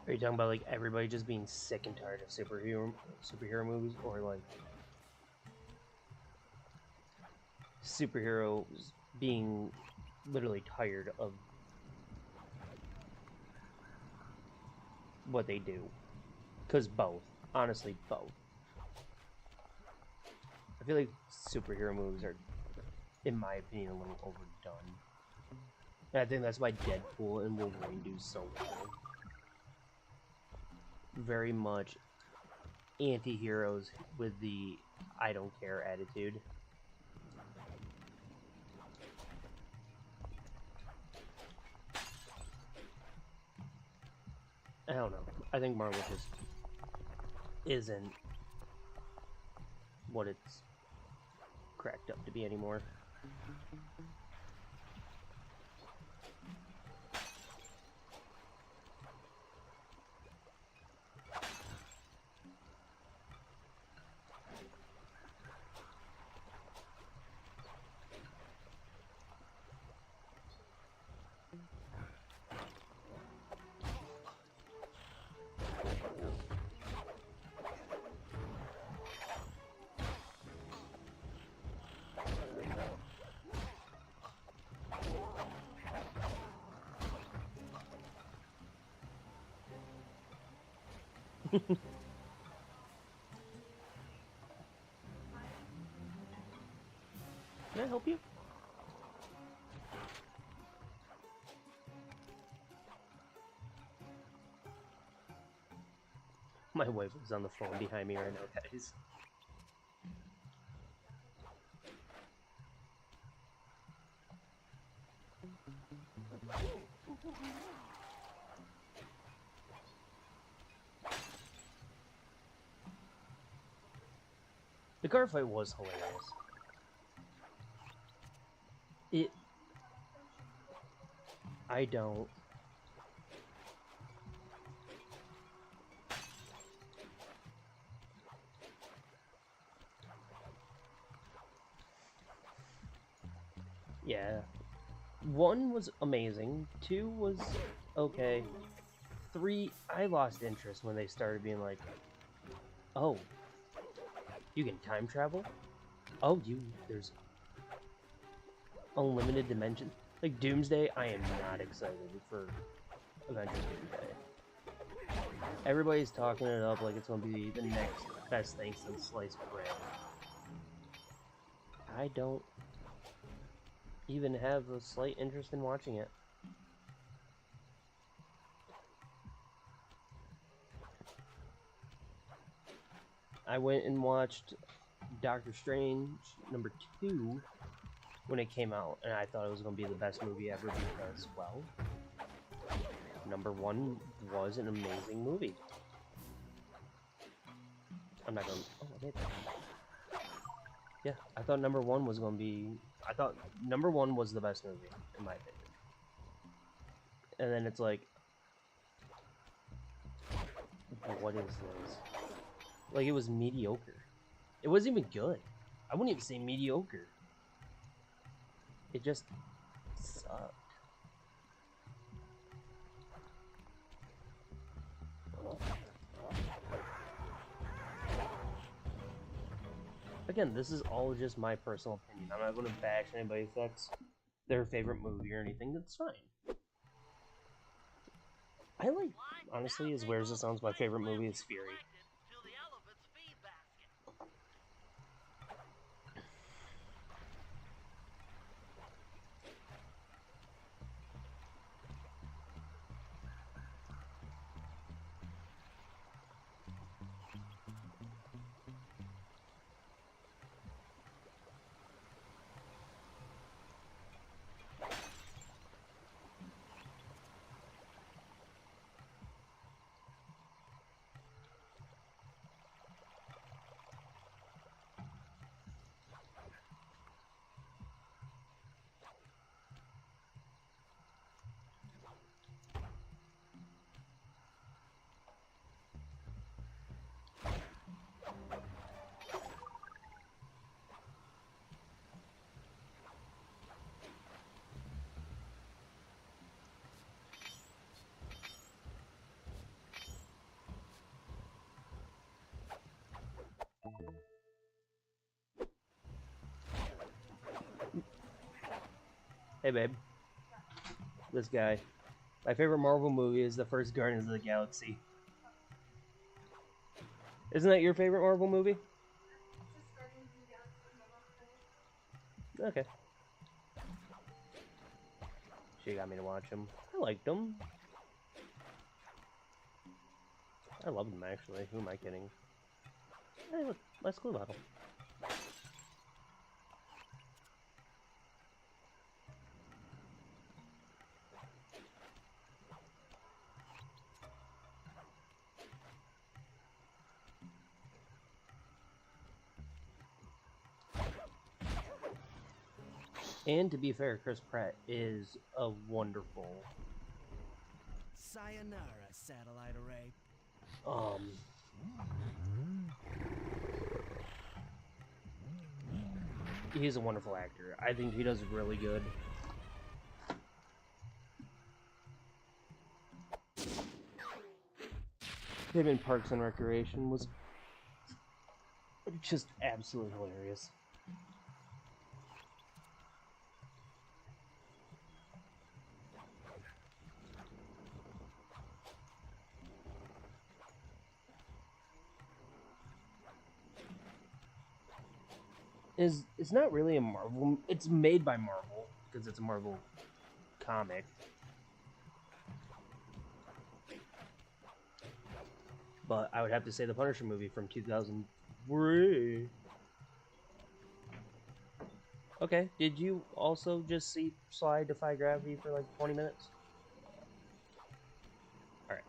Are you talking about like everybody just being sick and tired of superhero movies, or like superheroes being literally tired of what they do? Because both, honestly, both. I feel like superhero movies are, in my opinion, a little overdone. And I think that's why Deadpool and Wolverine do so well. Very much anti-heroes with the I don't care attitude. I don't know. I think Marvel just isn't what it's cracked up to be anymore. Can I help you? My wife is on the phone behind me right now, guys. The car fight was hilarious. I don't. Yeah. 1 was amazing. 2 was okay. 3, I lost interest when they started being like, oh, you can time travel? Oh, there's unlimited dimension. Like Doomsday, I am not excited for Avengers Doomsday. Everybody's talking it up like it's gonna be the next best thing since sliced bread. I don't even have a slight interest in watching it. I went and watched Doctor Strange #2 when it came out, and I thought it was going to be the best movie ever because, well, #1 was an amazing movie. I'm not going to... Oh, I made that. Yeah, I thought #1 was going to be... I thought #1 was the best movie, in my opinion. And then it's like... What is this? Like, it was mediocre. It wasn't even good. I wouldn't even say mediocre. It just sucked. Again, this is all just my personal opinion. I'm not going to bash anybody if that's their favorite movie or anything. That's fine. I like, honestly, as weird as it sounds, my favorite movie is Fury. Hey, babe. This guy. My favorite Marvel movie is the first Guardians of the Galaxy. Isn't that your favorite Marvel movie? Okay. She got me to watch them. I liked them. I loved them, actually. Who am I kidding? Hey, look. Nice glue bottle. And to be fair, Chris Pratt is a wonderful... Sayonara, satellite array. He's a wonderful actor. I think he does really good. Him in Parks and Recreation was just absolutely hilarious. It's not really a Marvel. It's made by Marvel because it's a Marvel comic. But I would have to say the Punisher movie from 2003. Okay, did you also just see Sly defy gravity for like 20 minutes? Alright,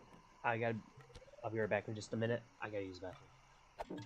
I'll be right back in just a minute. I gotta use the bathroom.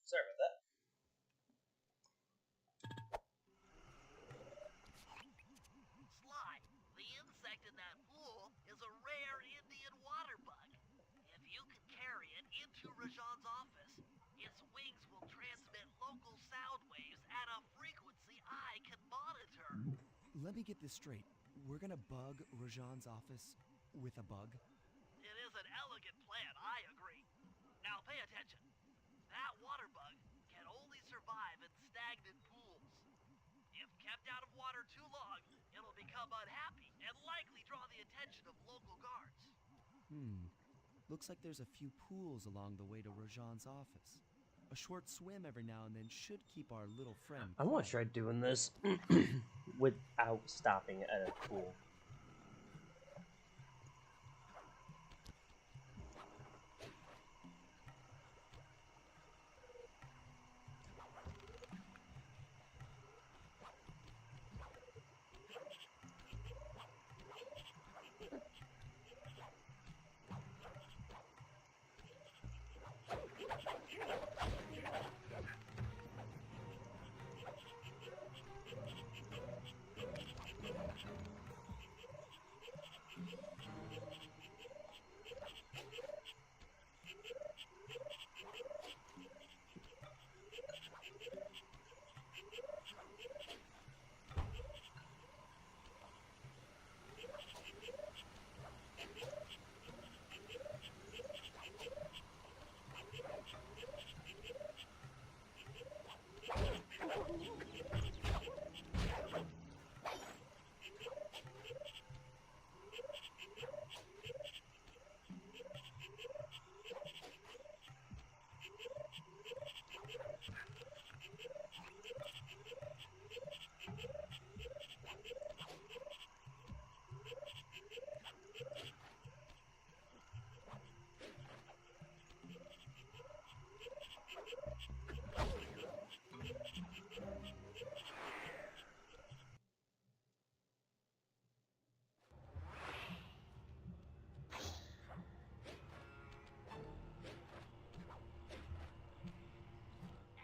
Sorry about that. Sly, the insect in that pool is a rare Indian water bug. If you can carry it into Rajan's office, its wings will transmit local sound waves at a frequency I can monitor. Let me get this straight. We're gonna bug Rajan's office with a bug? It is an elegant plan, I agree. Now pay attention. That water bug can only survive in stagnant pools. If kept out of water too long, it'll become unhappy and likely draw the attention of local guards. Looks like there's a few pools along the way to Rajan's office. A short swim every now and then should keep our little friend I want quiet. to try doing this without stopping at a pool.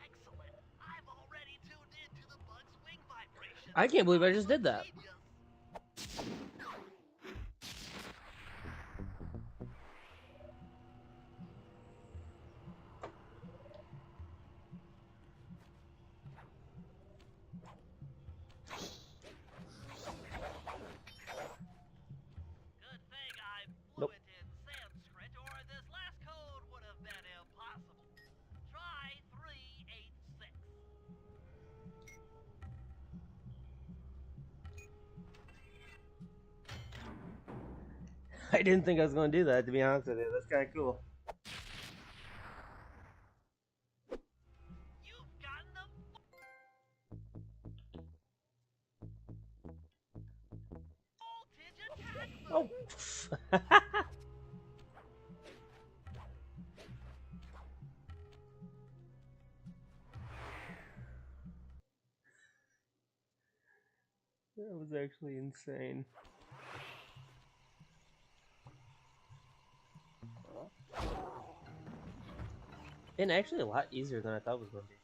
Excellent. I've already tuned into the bug's wing vibration. I can't believe I just did that. Genius. Good thing I'm Nope. fluent in Sanskrit, or this last code would have been impossible. Try 386. I didn't think I was going to do that, to be honest with you. That's kind of cool. You've gotten the voltage attack Oh. move. That was actually insane. And actually a lot easier than I thought it was going to be.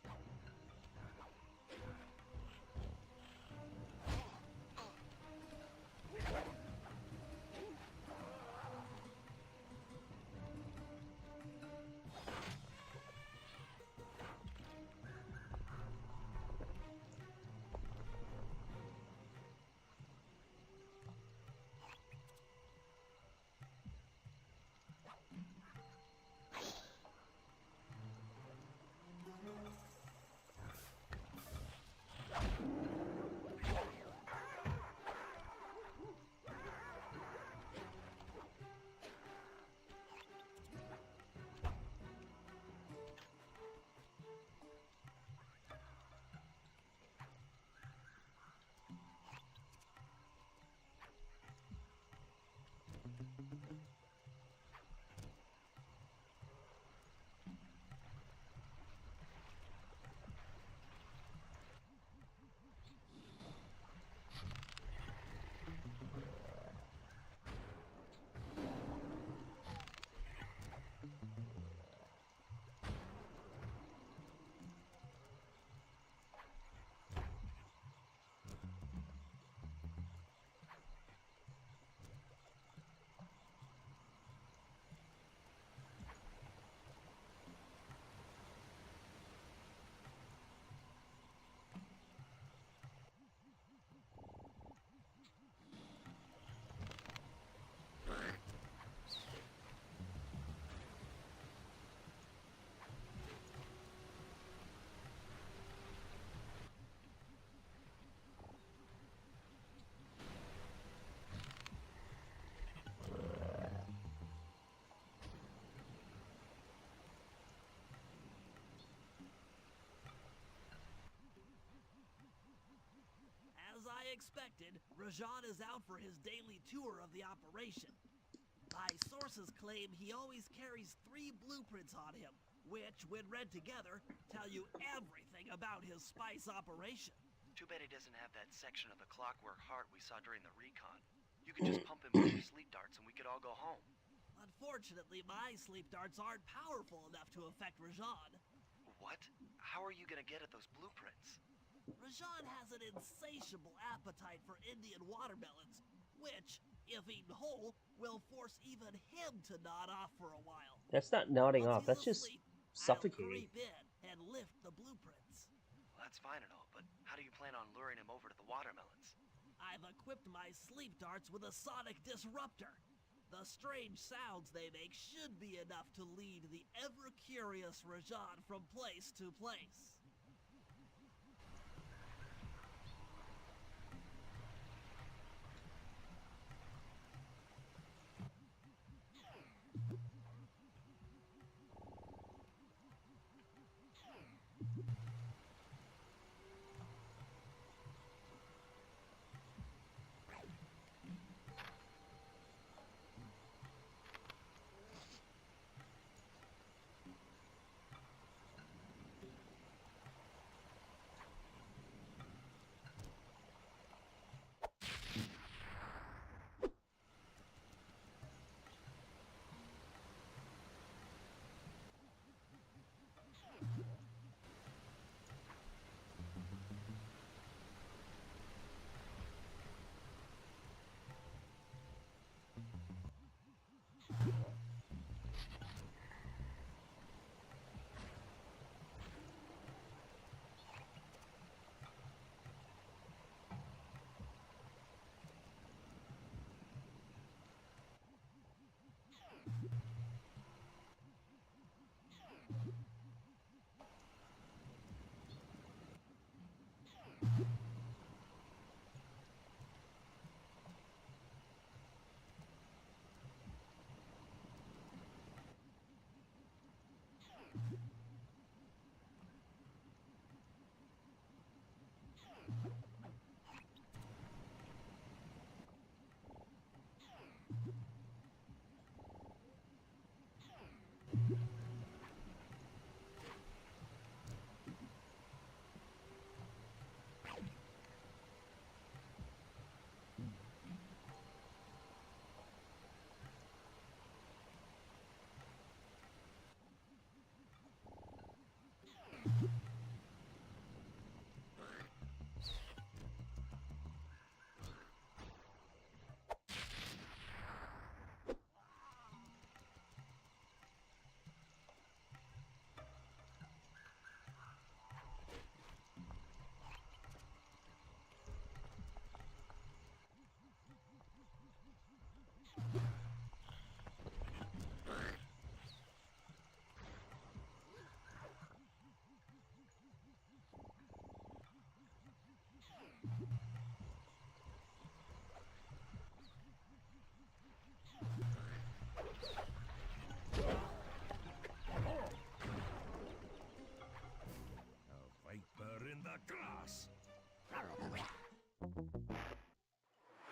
expected, Rajan is out for his daily tour of the operation. My sources claim he always carries 3 blueprints on him, which, when read together, tell you everything about his spice operation. Too bad he doesn't have that section of the clockwork heart we saw during the recon. You could just pump him with your sleep darts and we could all go home. Unfortunately, my sleep darts aren't powerful enough to affect Rajan. What? How are you gonna get at those blueprints? Rajan has an insatiable appetite for Indian watermelons, which, if eaten whole, will force even him to nod off for a while. That's not nodding off. Once That's he's just asleep, suffocating. I'll creep in and lift the blueprints. Well, that's fine and all, but how do you plan on luring him over to the watermelons? I've equipped my sleep darts with a sonic disruptor. The strange sounds they make should be enough to lead the ever-curious Rajan from place to place.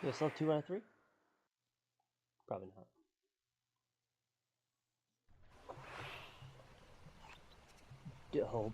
You still 2 out of 3? Probably not. Hope.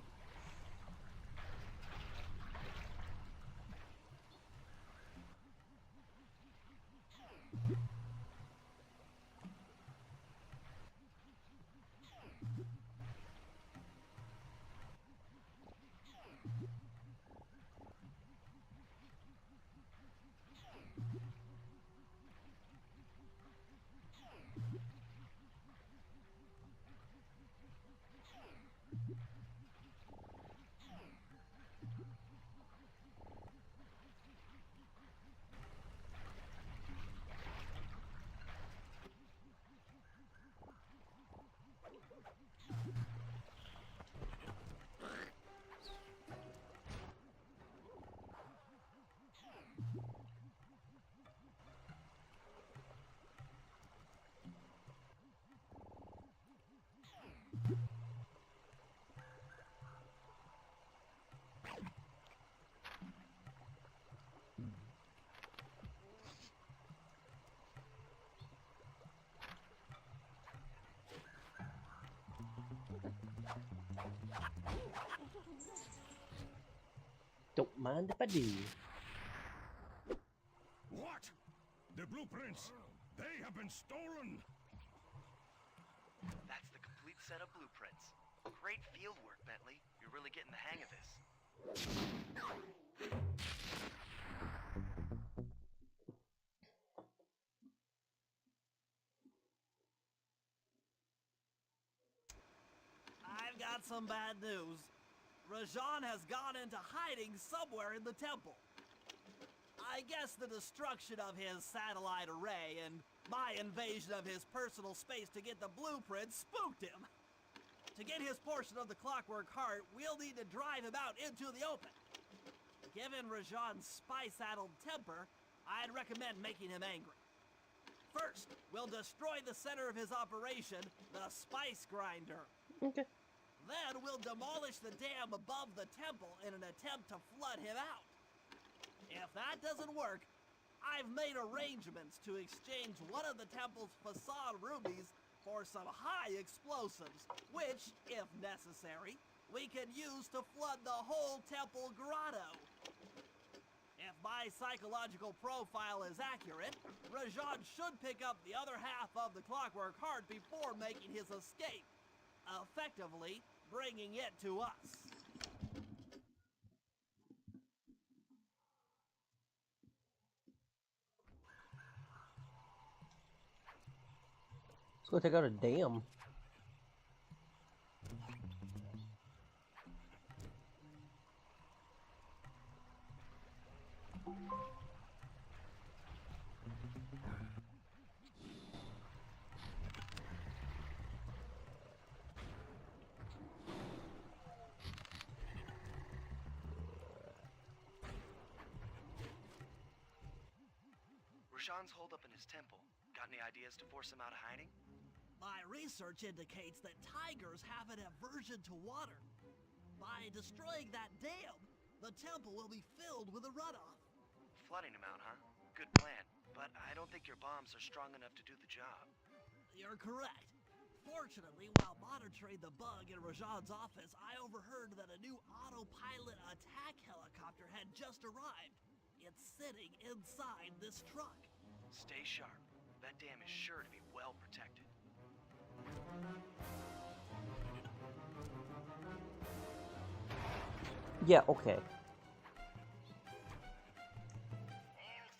Don't mind if I do. What? The blueprints! They have been stolen! That's the complete set of blueprints. Great field work, Bentley. You're really getting the hang of this. I've got some bad news. Rajan has gone into hiding somewhere in the temple. I guess the destruction of his satellite array and my invasion of his personal space to get the blueprints spooked him. To get his portion of the Clockwork Heart, we'll need to drive him out into the open. Given Rajan's spy-saddled temper, I'd recommend making him angry. First, we'll destroy the center of his operation, the spice grinder. Okay. Then we'll demolish the dam above the temple in an attempt to flood him out. If that doesn't work, I've made arrangements to exchange one of the temple's facade rubies for some high explosives, which, if necessary, we can use to flood the whole temple grotto. If my psychological profile is accurate, Rajan should pick up the other half of the Clockwork Heart before making his escape, effectively bringing it to us. Let's go take out a dam. Rashawn's holed up in his temple. Got any ideas to force him out of hiding? My research indicates that tigers have an aversion to water. By destroying that dam, the temple will be filled with a runoff. Flooding him out, huh? Good plan. But I don't think your bombs are strong enough to do the job. You're correct. Fortunately, while monitoring the bug in Rajan's office, I overheard that a new autopilot attack helicopter had just arrived. It's sitting inside this truck. Stay sharp. That dam is sure to be well protected. Yeah, okay. All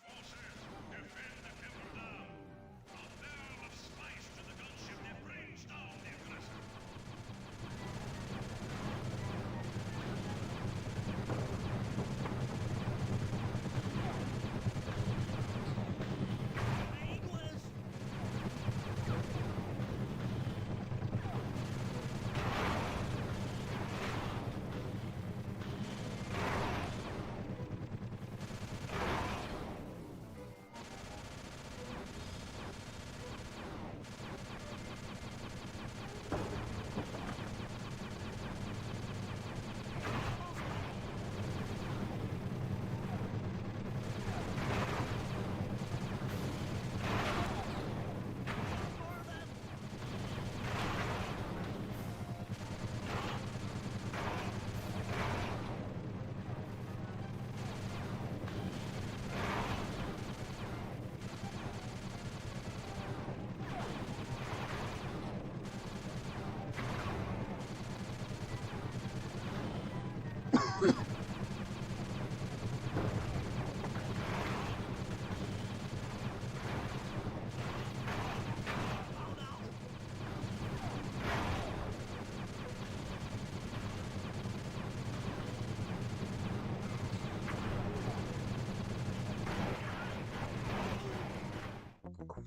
forces, defend the temple now! A barrel of spice to the gunship that brings down the aggressor! English!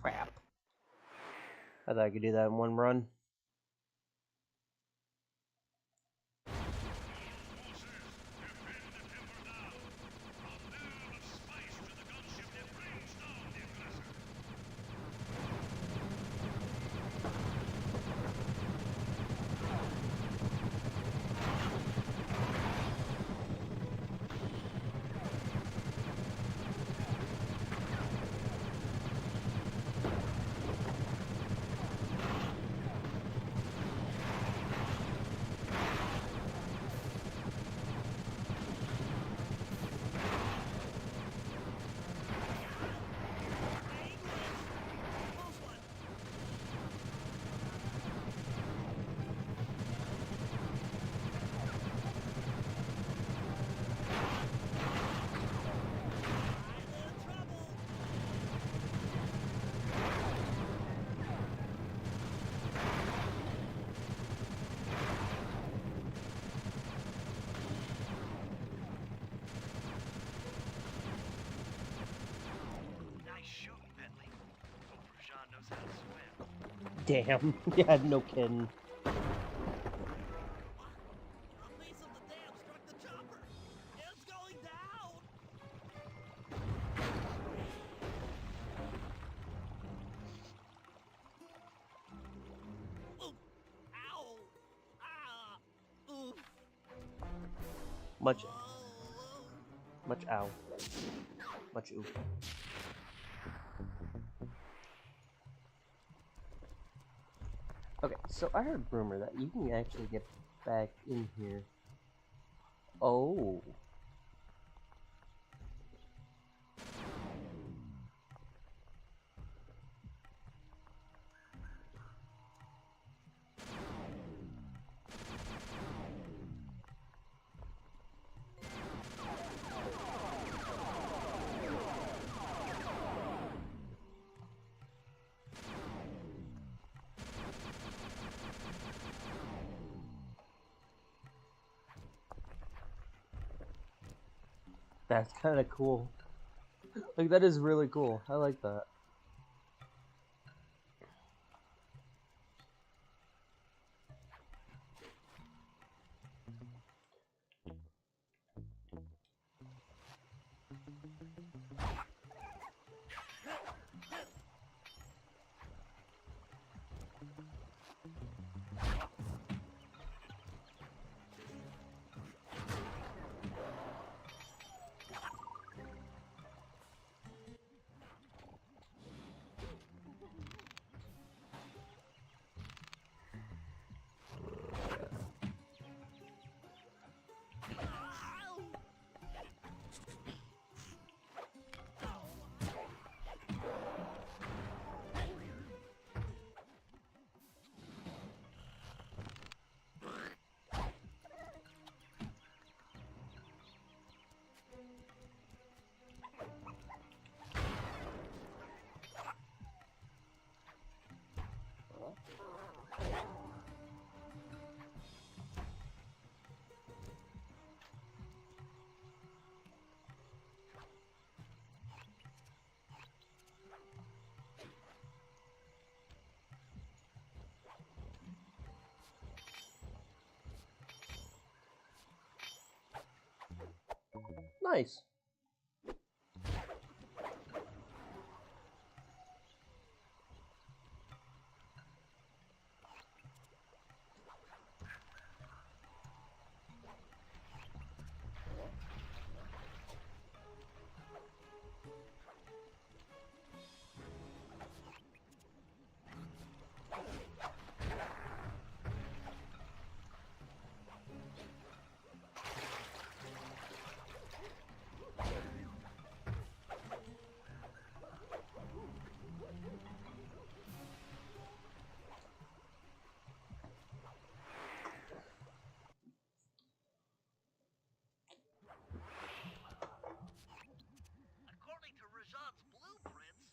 Crap. I thought I could do that in one run. us how to swim. Damn. Yeah, no kidding. A piece of the dam struck the chopper. It's going down. Oof. Ow. Ah. Oof. Much Oh. ow. Much oof. Okay, so I heard rumor that you can actually get back in here. Oh. That's kind of cool. Like, that is really cool. I like that. Nice. According to Rajan's blueprints,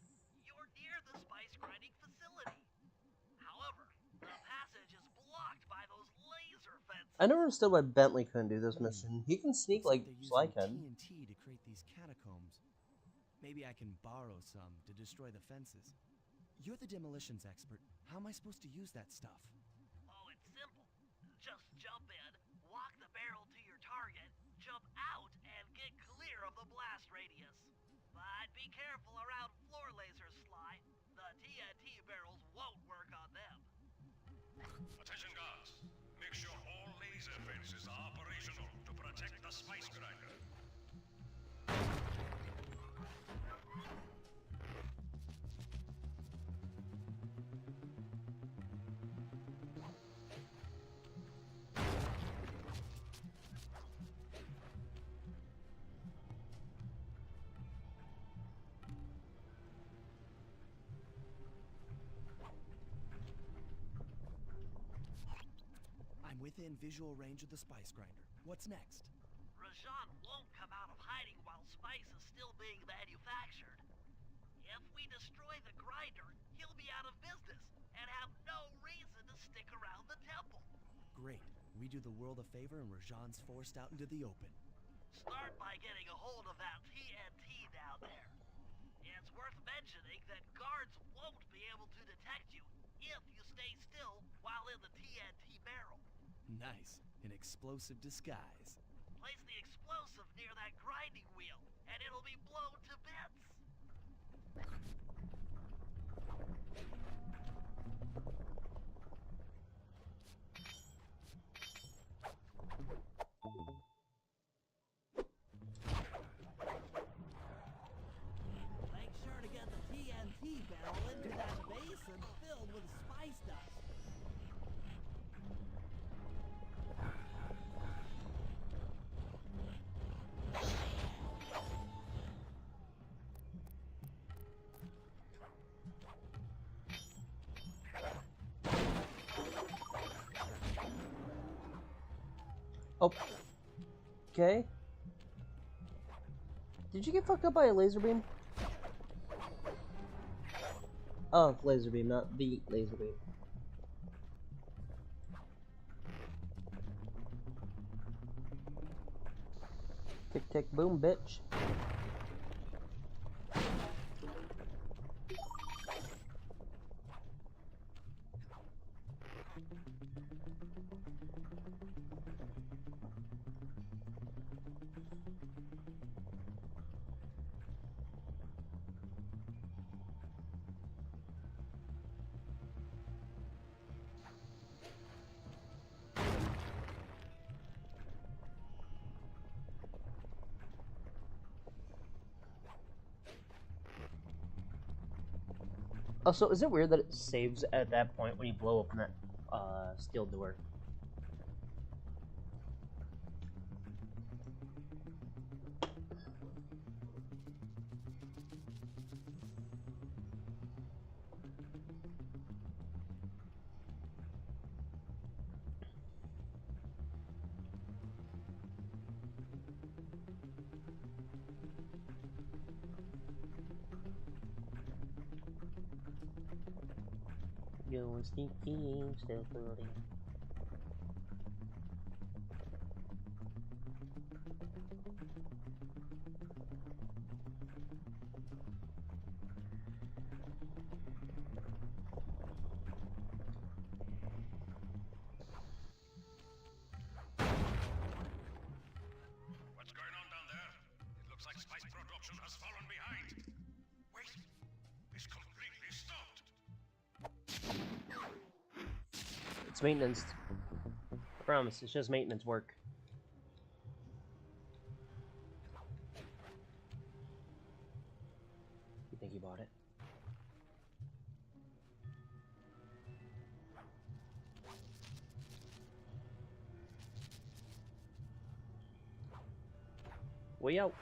you're near the spice grinding facility. However, the passage is blocked by those laser fences. I never understood why Bentley couldn't do this mission. He can sneak Looks like they're Sly using can. TNT to create these catacombs. Maybe I can borrow some to destroy the fences. You're the demolitions expert. How am I supposed to use that stuff? Oh, it's simple. Just jump in, walk the barrel to your target, jump out, and get clear of the blast radius. But be careful around floor lasers, Sly. The TNT barrels won't work on them. Attention guards. Make sure all laser fences are operational to protect the spice grinder. I'm within visual range of the spice grinder. What's next? Rajan won't come out of hiding while spice is still being manufactured. If we destroy the grinder, he'll be out of business and have no reason to stick around the temple. Great. We do the world a favor and Rajan's forced out into the open. Start by getting a hold of that TNT down there. It's worth mentioning that guards won't be able to detect you if you stay still while in the TNT barrel. Nice. An explosive disguise. Place the explosive near that grinding wheel, and it'll be blown to bits. Make sure to get the TNT barrel into that basin filled with spice dust. Oh. Okay. Did you get fucked up by a laser beam? Oh, laser beam, not the laser beam. Tick tick boom, bitch. Oh, so is it weird that it saves at that point when you blow open that steel door? Going sneaky, stealthily. What's going on down there? It looks like spice production has fallen behind. Wait, it's completely stopped. It's maintenance. I promise, it's just maintenance work. You think you bought it? Way out.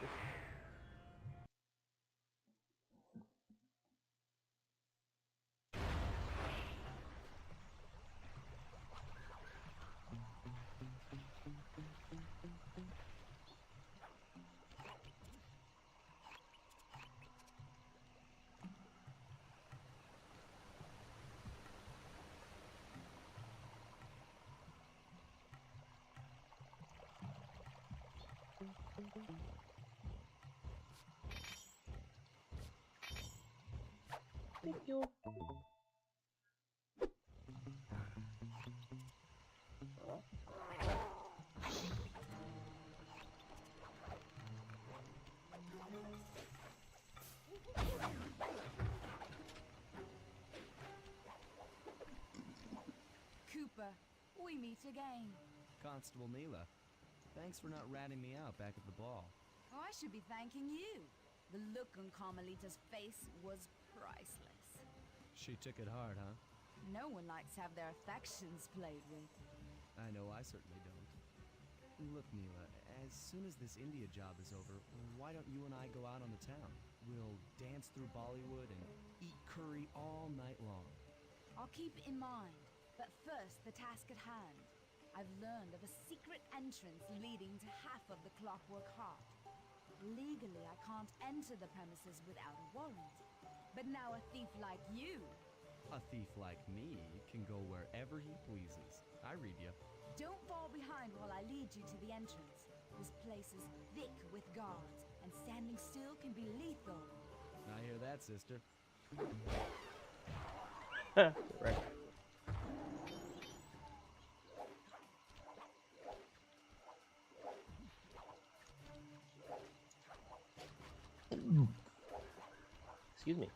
Thank you. Cooper, we meet again. Constable Neela, thanks for not ratting me out back at the ball. Oh, I should be thanking you. The look on Carmelita's face was priceless. She took it hard, huh? No one likes to have their affections played with. I know I certainly don't. Look, Neela, as soon as this India job is over, why don't you and I go out on the town? We'll dance through Bollywood and eat curry all night long. I'll keep it in mind. But first, the task at hand. I've learned of a secret entrance leading to half of the Clockwork Heart. Legally, I can't enter the premises without a warrant. But now a thief like you... A thief like me can go wherever he pleases. I read ya. Don't fall behind while I lead you to the entrance. This place is thick with guards, and standing still can be lethal. I hear that, sister. Right. Excuse me.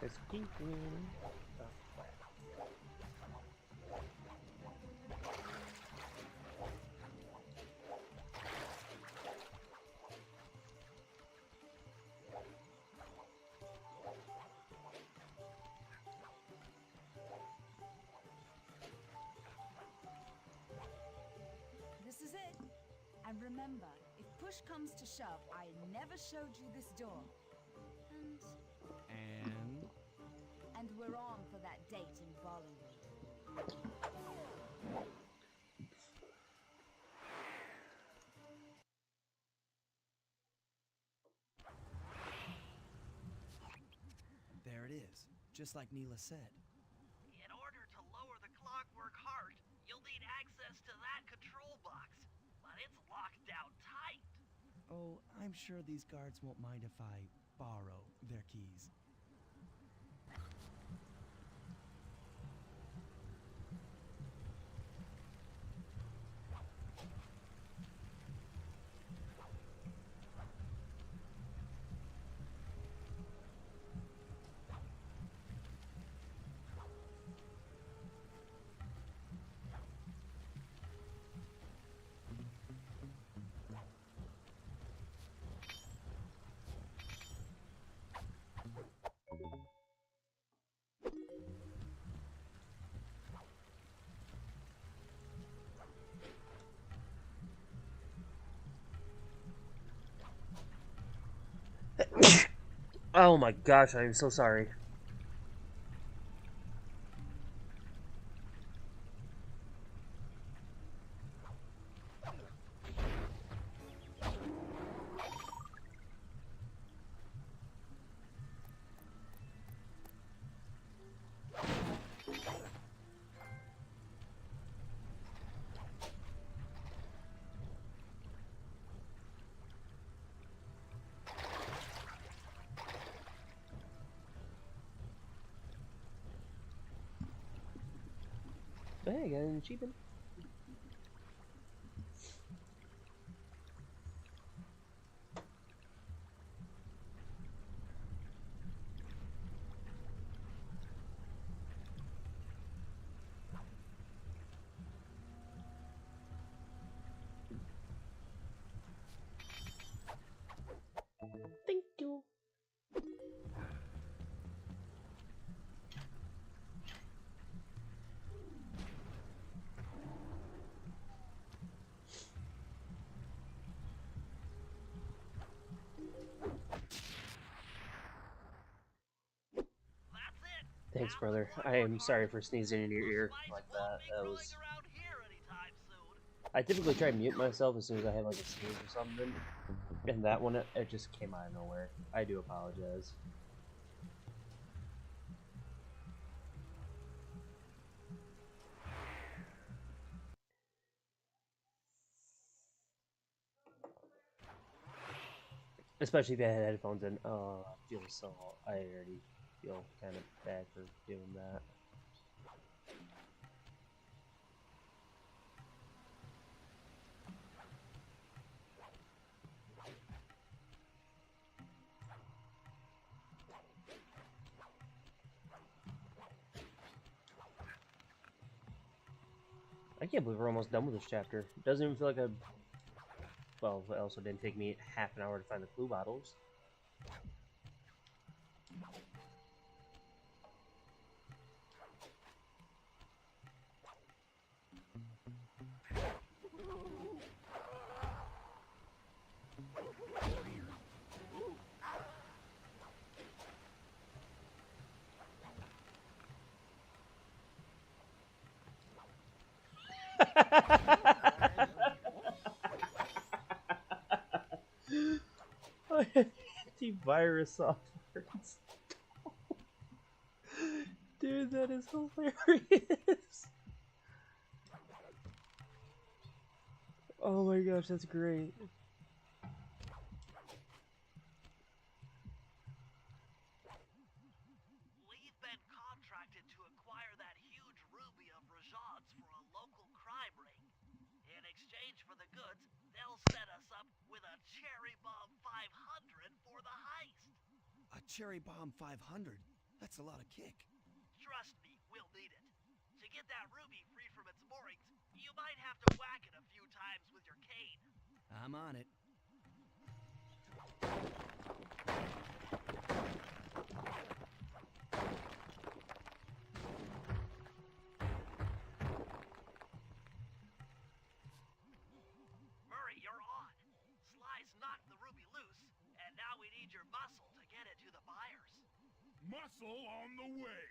Let's keep winning. This is it. And remember, if push comes to shove, I never showed you this door. And And we're on for that date in Bollywood. there it is, just like Neela said. In order to lower the clockwork heart, you'll need access to that control box. But it's locked down tight. Oh, I'm sure these guards won't mind if I borrow their keys. Oh my gosh, I'm so sorry. Hey, I got an achievement. Thank you. That's it. Thanks, Now the brother. I clockwork am sorry heart. for sneezing in your Those ear mice like won't that. be That crawling was. around here anytime soon. I typically try to mute myself as soon as I have like a sneeze or something, and that one it just came out of nowhere. I do apologize. Especially if I had headphones in. Oh, I feel so. I already feel kind of bad for doing that. I can't believe we're almost done with this chapter. It doesn't even feel like a... Well, it also didn't take me half an hour to find the clue bottles. Antivirus software. Dude, that is hilarious. Oh my gosh, that's great. We've been contracted to acquire that huge ruby of Rajad's for a local crime ring. In exchange for the goods, they'll set us up with a cherry bomb 500 for the heist. A cherry bomb 500? That's a lot of kick. Trust me, we'll need it. To get that ruby free from its moorings, you might have to whack it a few times with your cane. I'm on it. Murray, you're on. Sly's knocked the ruby loose, and now we need your muscle to get it to the buyers. Muscle on the way.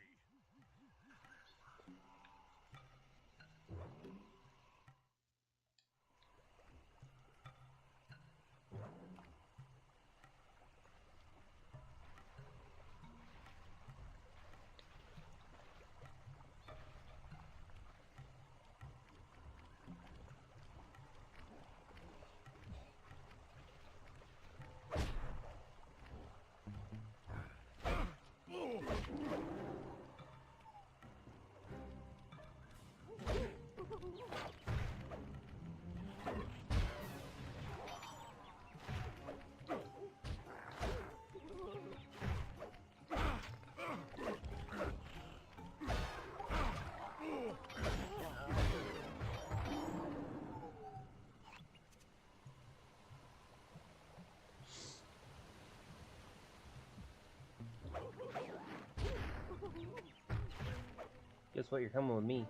Guess what? You're coming with me.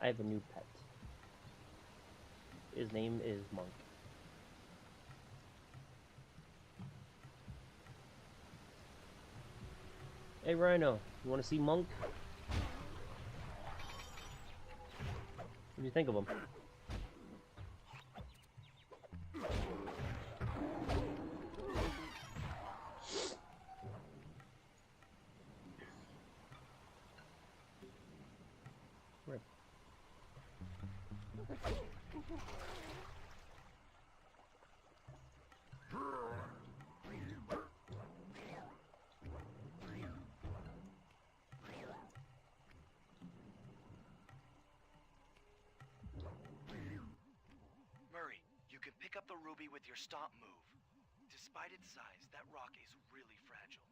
I have a new pet. His name is Monk. Hey Rhino, you want to see Monk? What do you think of him? Right. Murray, you can pick up the ruby with your stomp move. Despite its size, that rock is really fragile.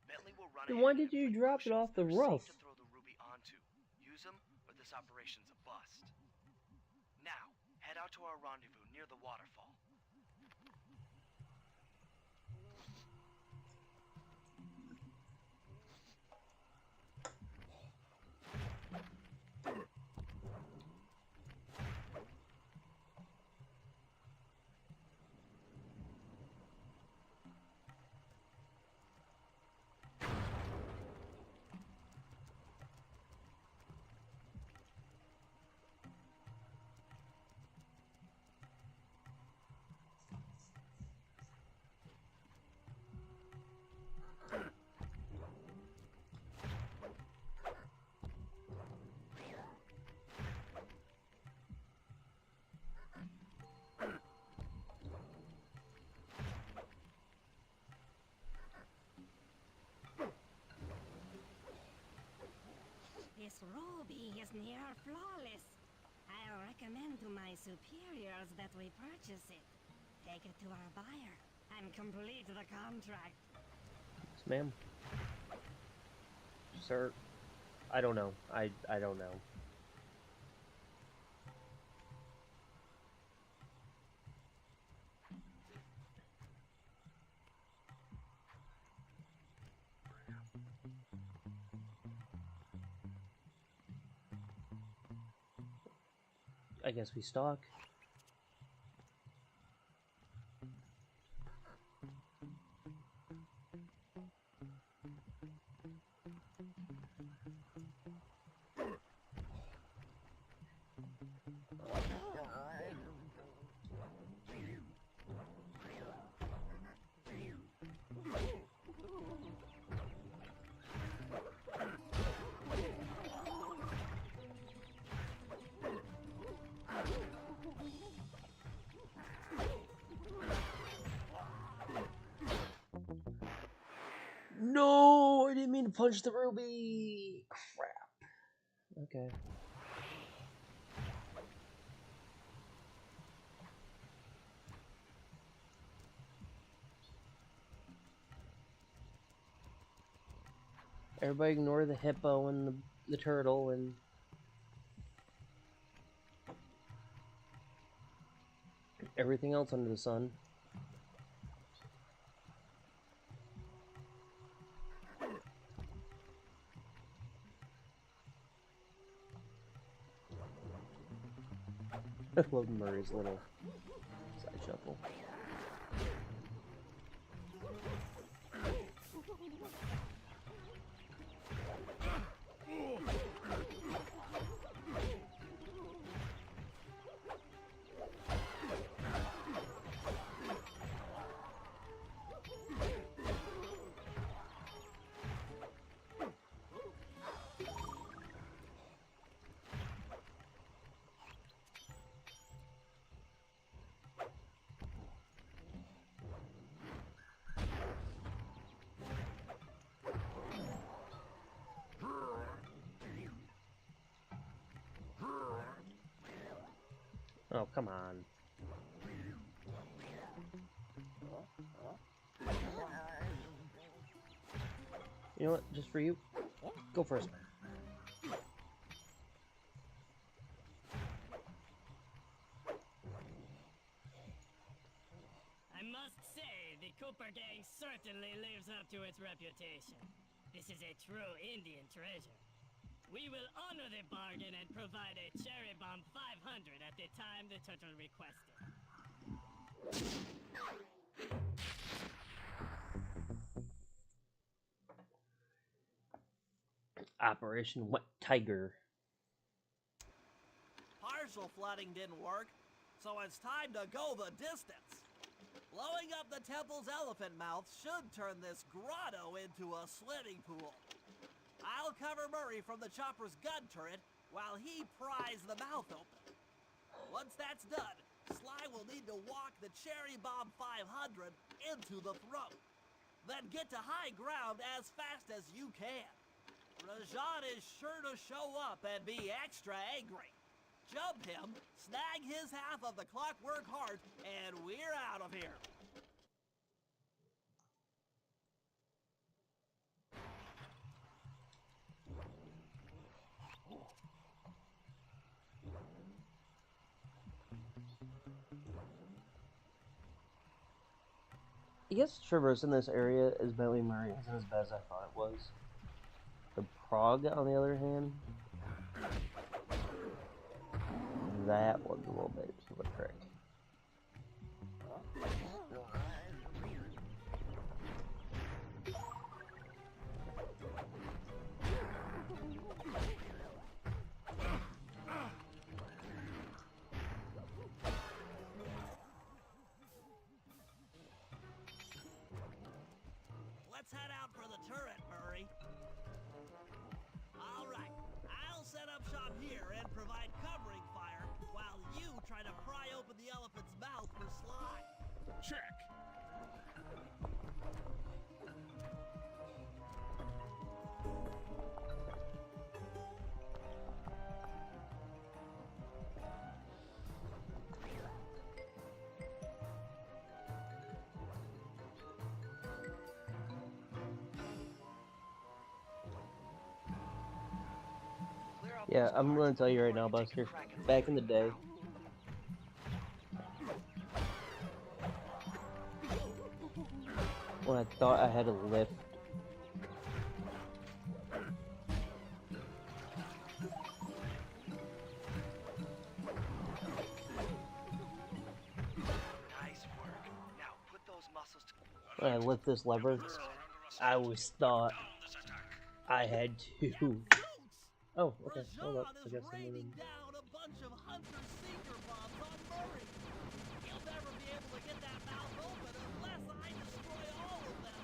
Bentley will run Then ahead why and did you inflict drop it potions off the that are roof? safe to throw the ruby onto. Use them, or this operation's a bust. Now, head out to our rendezvous near the waterfall. This ruby is near flawless. I'll recommend to my superiors that we purchase it. Take it to our buyer and complete the contract. Yes, ma'am. Sir, I don't know. I don't know. I guess we stalk. No, I didn't mean to punch the ruby. Crap. Okay. Everybody ignore the hippo and the turtle and everything else under the sun. I love Murray's little side shuffle. Oh, come on. You know what? Just for you. Go first. I must say, the Cooper gang certainly lives up to its reputation. This is a true Indian treasure. We will honor the bargain and provide a cherry bomb 500 at the time the turtle requested. Operation Wet Tiger. Partial flooding didn't work, so it's time to go the distance. Blowing up the temple's elephant mouth should turn this grotto into a swimming pool. I'll cover Murray from the chopper's gun turret while he pries the mouth open. Once that's done, Sly will need to walk the Cherry Bomb 500 into the throat. Then get to high ground as fast as you can. Rajan is sure to show up and be extra angry. Jump him, snag his half of the clockwork heart, and we're out of here. I guess traversing this area as Bentley Murray isn't as bad as I thought it was. The Prague, on the other hand, that was a little bit of a trick. Let's head out for the turret, Murray. All right, I'll set up shop here and provide covering fire while you try to pry open the elephant's mouth for Sly. Check. Yeah, I'm gonna tell you right now, Buster. Back in the day, when I thought I had a lift, Nice work. Now put those muscles to... when I lift this lever, I always thought I had to. Oh, okay. Hold up. I Rajan is guess I'm raining moving. down a bunch of hunter-seeker bombs on Murray. He'll never be able to get that mouth open unless I destroy all of them.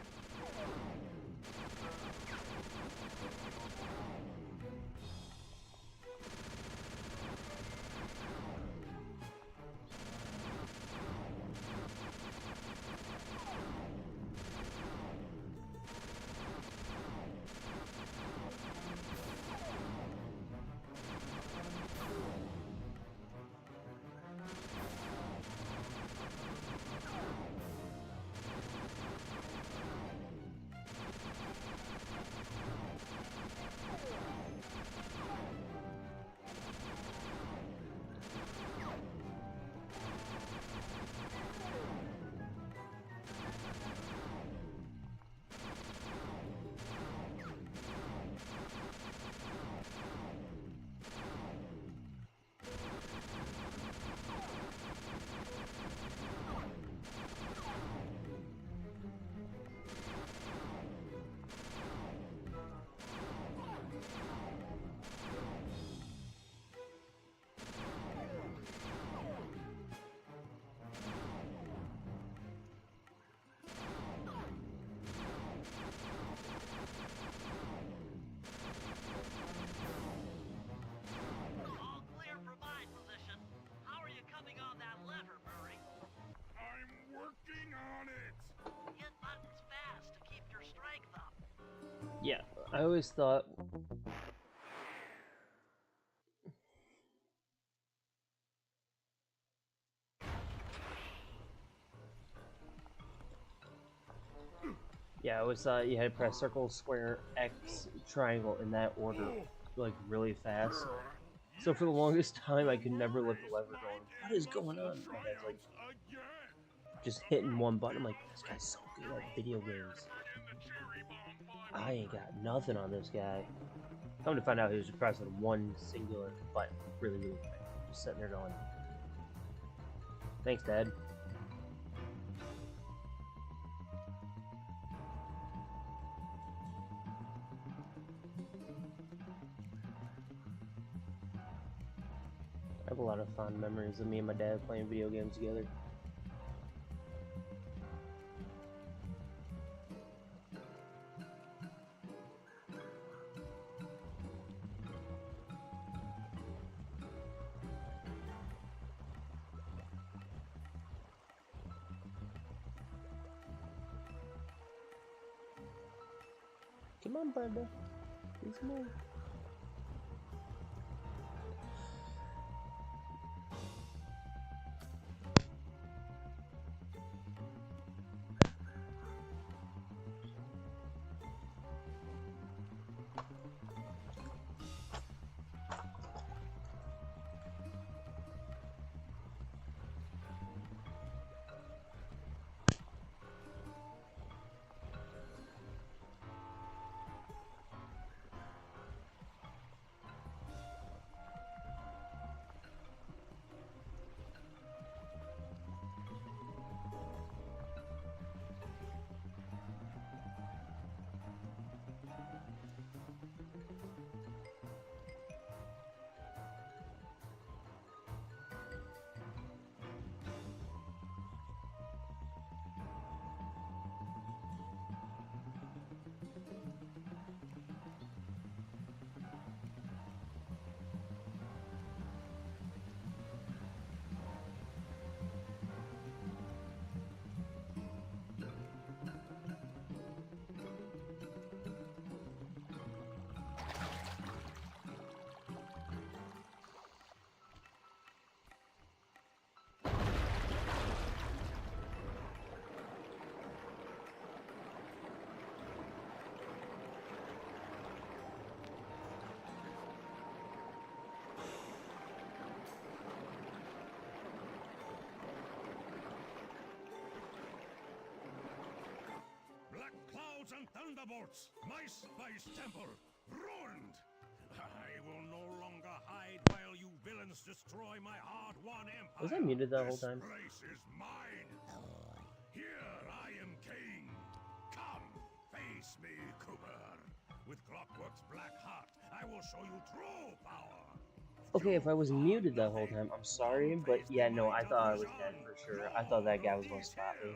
All clear from my position. How are you coming on that lever, Murray? I'm working on it! Hit buttons fast to keep your strength up. Yeah, I always thought. Yeah, I always thought you had to press circle, square, X, triangle in that order, like really fast. So for the longest time, I could never lift the lever. Going, what is going on? My dad's like, just hitting one button. I'm like, this guy's so good at video games. I ain't got nothing on this guy. Come to find out, he was pressing one singular button, really, really quick. Just sitting there going, thanks, Dad. I have a lot of fond memories of me and my dad playing video games together. Come on, Brenda. Please move. thunderbolts! My spice temple ruined! I will no longer hide while you villains destroy my hard-won empire. Was I muted that whole time? This place is mine. Here I am king. Come, face me, Cooper. With Clockwork's black heart, I will show you true power. Okay, if I was muted that whole time, I'm sorry, but yeah, no, I thought I was dead for sure. I thought that guy was going to spot me.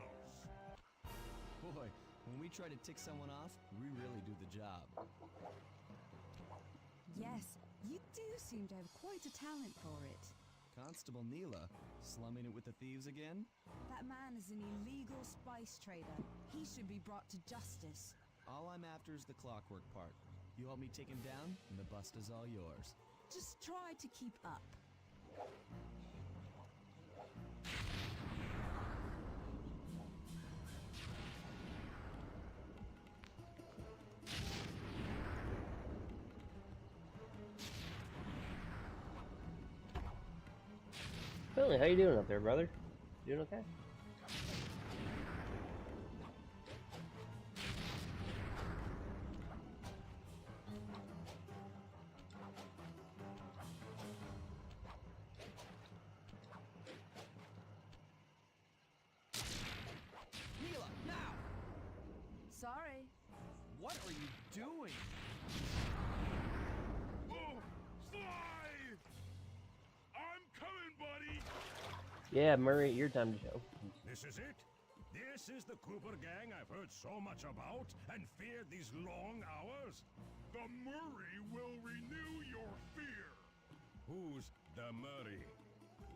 Boy, when we try to tick someone off, we really do the job. Yes, you do seem to have quite a talent for it. Constable Neela, slumming it with the thieves again? That man is an illegal spice trader. He should be brought to justice. All I'm after is the clockwork part. You help me take him down, and the bust is all yours. Just try to keep up. Billy, how you doing up there, brother? Doing okay? Neela, now! Sorry. What are you doing? Oh, Sly! I'm coming, buddy! Yeah, Murray, your time to show. This is it? This is the Cooper gang I've heard so much about and feared these long hours? The Murray will renew your fear! Who's the Murray?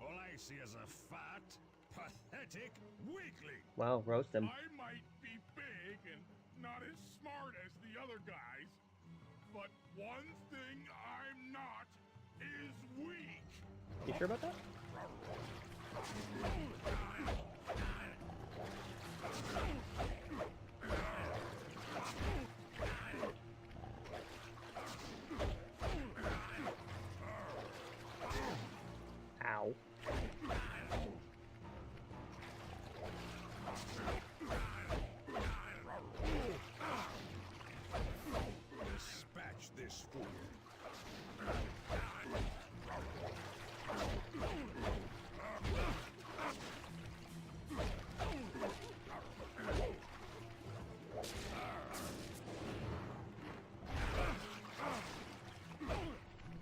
All I see is a fat, pathetic weakling. Wow, roast him. I might be big and not as smart as the other guys, but one thing I'm not is weak! You sure about that? Ow. Dispatch this fool.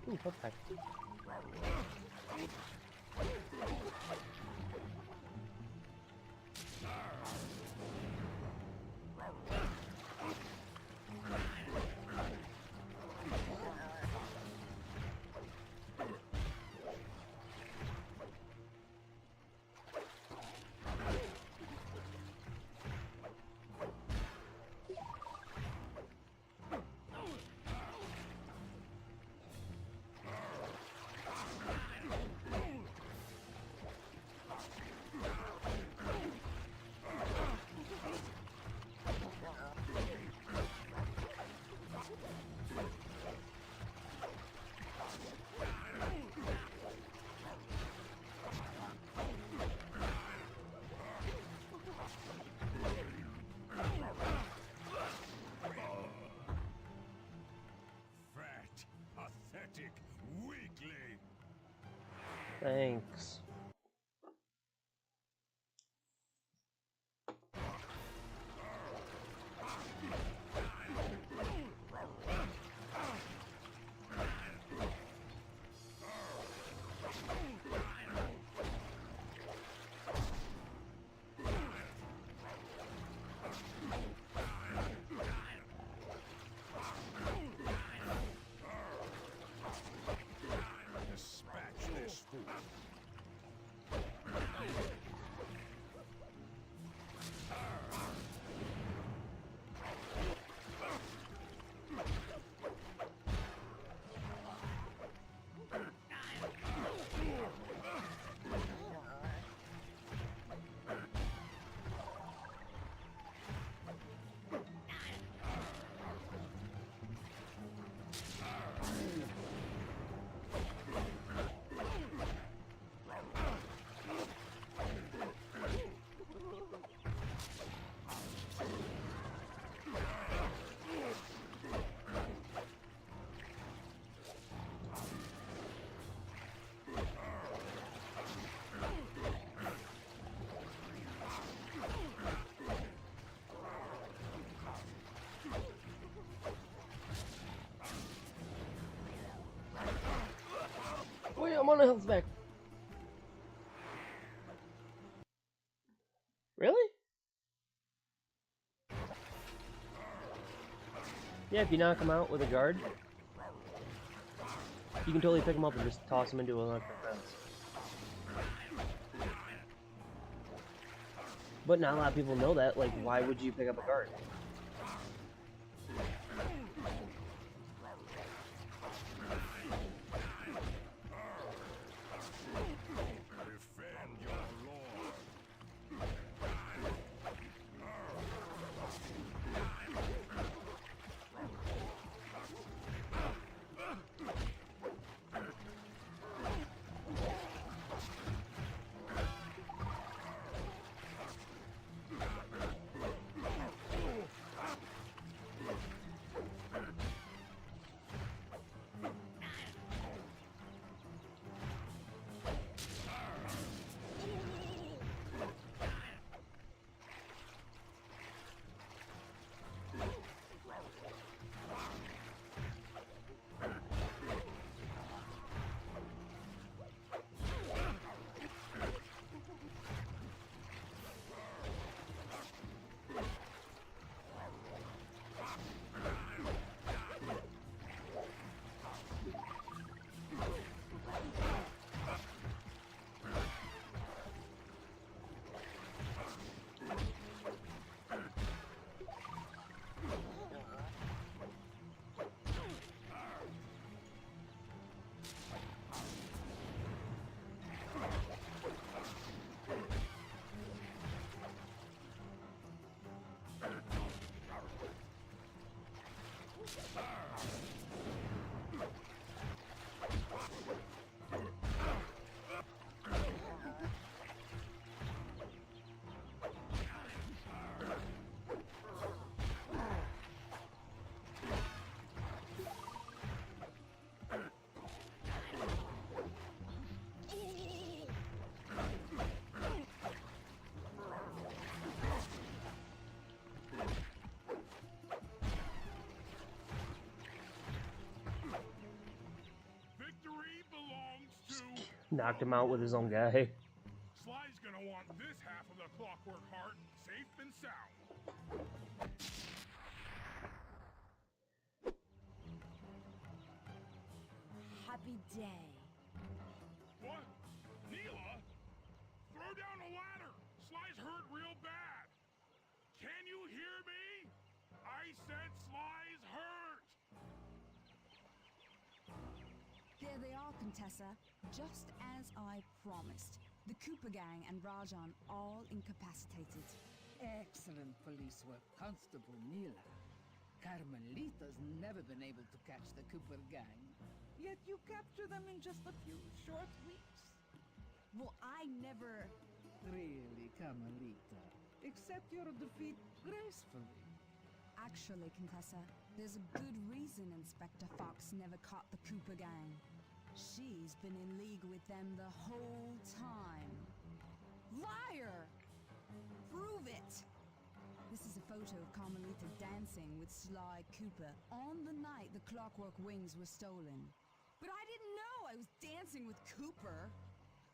Ooh, perfect. Fat, pathetic weakling. Thanks. Dispatch this fool. I'm on a health back. Really? Yeah, if you knock him out with a guard, you can totally pick him up and just toss him into an electric fence. But not a lot of people know that. Like, why would you pick up a guard? Knocked him out with his own guy. Sly's gonna want this half of the Clockwork Heart safe and sound. Happy day. What? Neela? Throw down a ladder! Sly's hurt real bad! Can you hear me? I said Sly's hurt! There they are, Contessa. Just as I promised. The Cooper gang and Rajan all incapacitated. Excellent police work, Constable Neela. Carmelita's never been able to catch the Cooper gang. Yet you capture them in just a few short weeks. Well, I never... Really, Carmelita. Accept your defeat gracefully. Actually, Contessa, there's a good reason Inspector Fox never caught the Cooper gang. She's been in league with them the whole time. Liar! Prove it! This is a photo of Carmelita dancing with Sly Cooper on the night the Clockwork Wings were stolen. But I didn't know I was dancing with Cooper.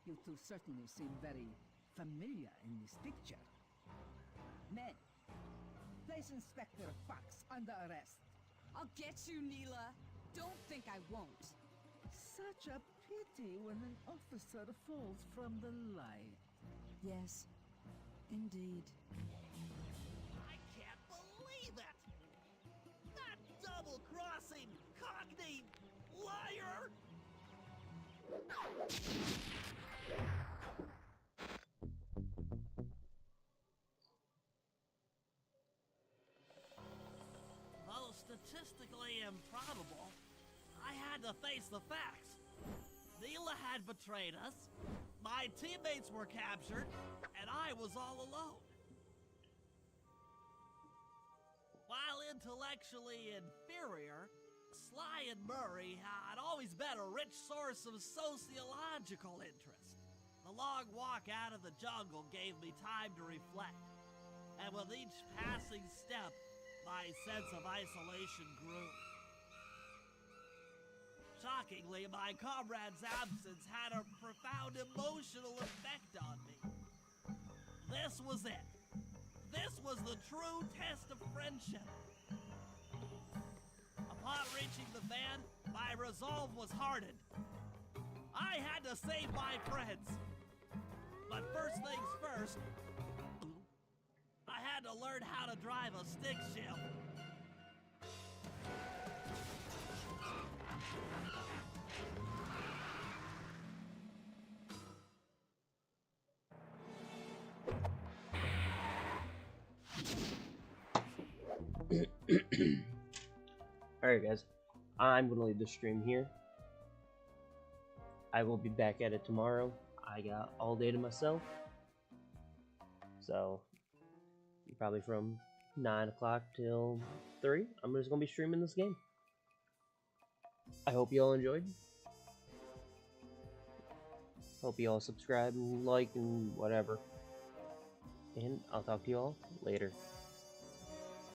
You two certainly seem very familiar in this picture. Men, place Inspector Fox under arrest. I'll get you, Neela. Don't think I won't. Such a pity when an officer falls from the light. Yes, indeed. I can't believe it! That double-crossing, cockney liar! Though statistically improbable, I had to face the facts. Neela had betrayed us, my teammates were captured, and I was all alone. While intellectually inferior, Sly and Murray had always been a rich source of sociological interest. The long walk out of the jungle gave me time to reflect, and with each passing step, my sense of isolation grew. Shockingly, my comrade's absence had a profound emotional effect on me. This was it. This was the true test of friendship. Upon reaching the van, my resolve was hardened. I had to save my friends. But first things first, I had to learn how to drive a stick shift. Alright guys, I'm going to leave the stream here. I will be back at it tomorrow. I got all day to myself. So, probably from 9 o'clock till 3, I'm just going to be streaming this game. I hope you all enjoyed. Hope you all subscribe and like and whatever. And I'll talk to you all later.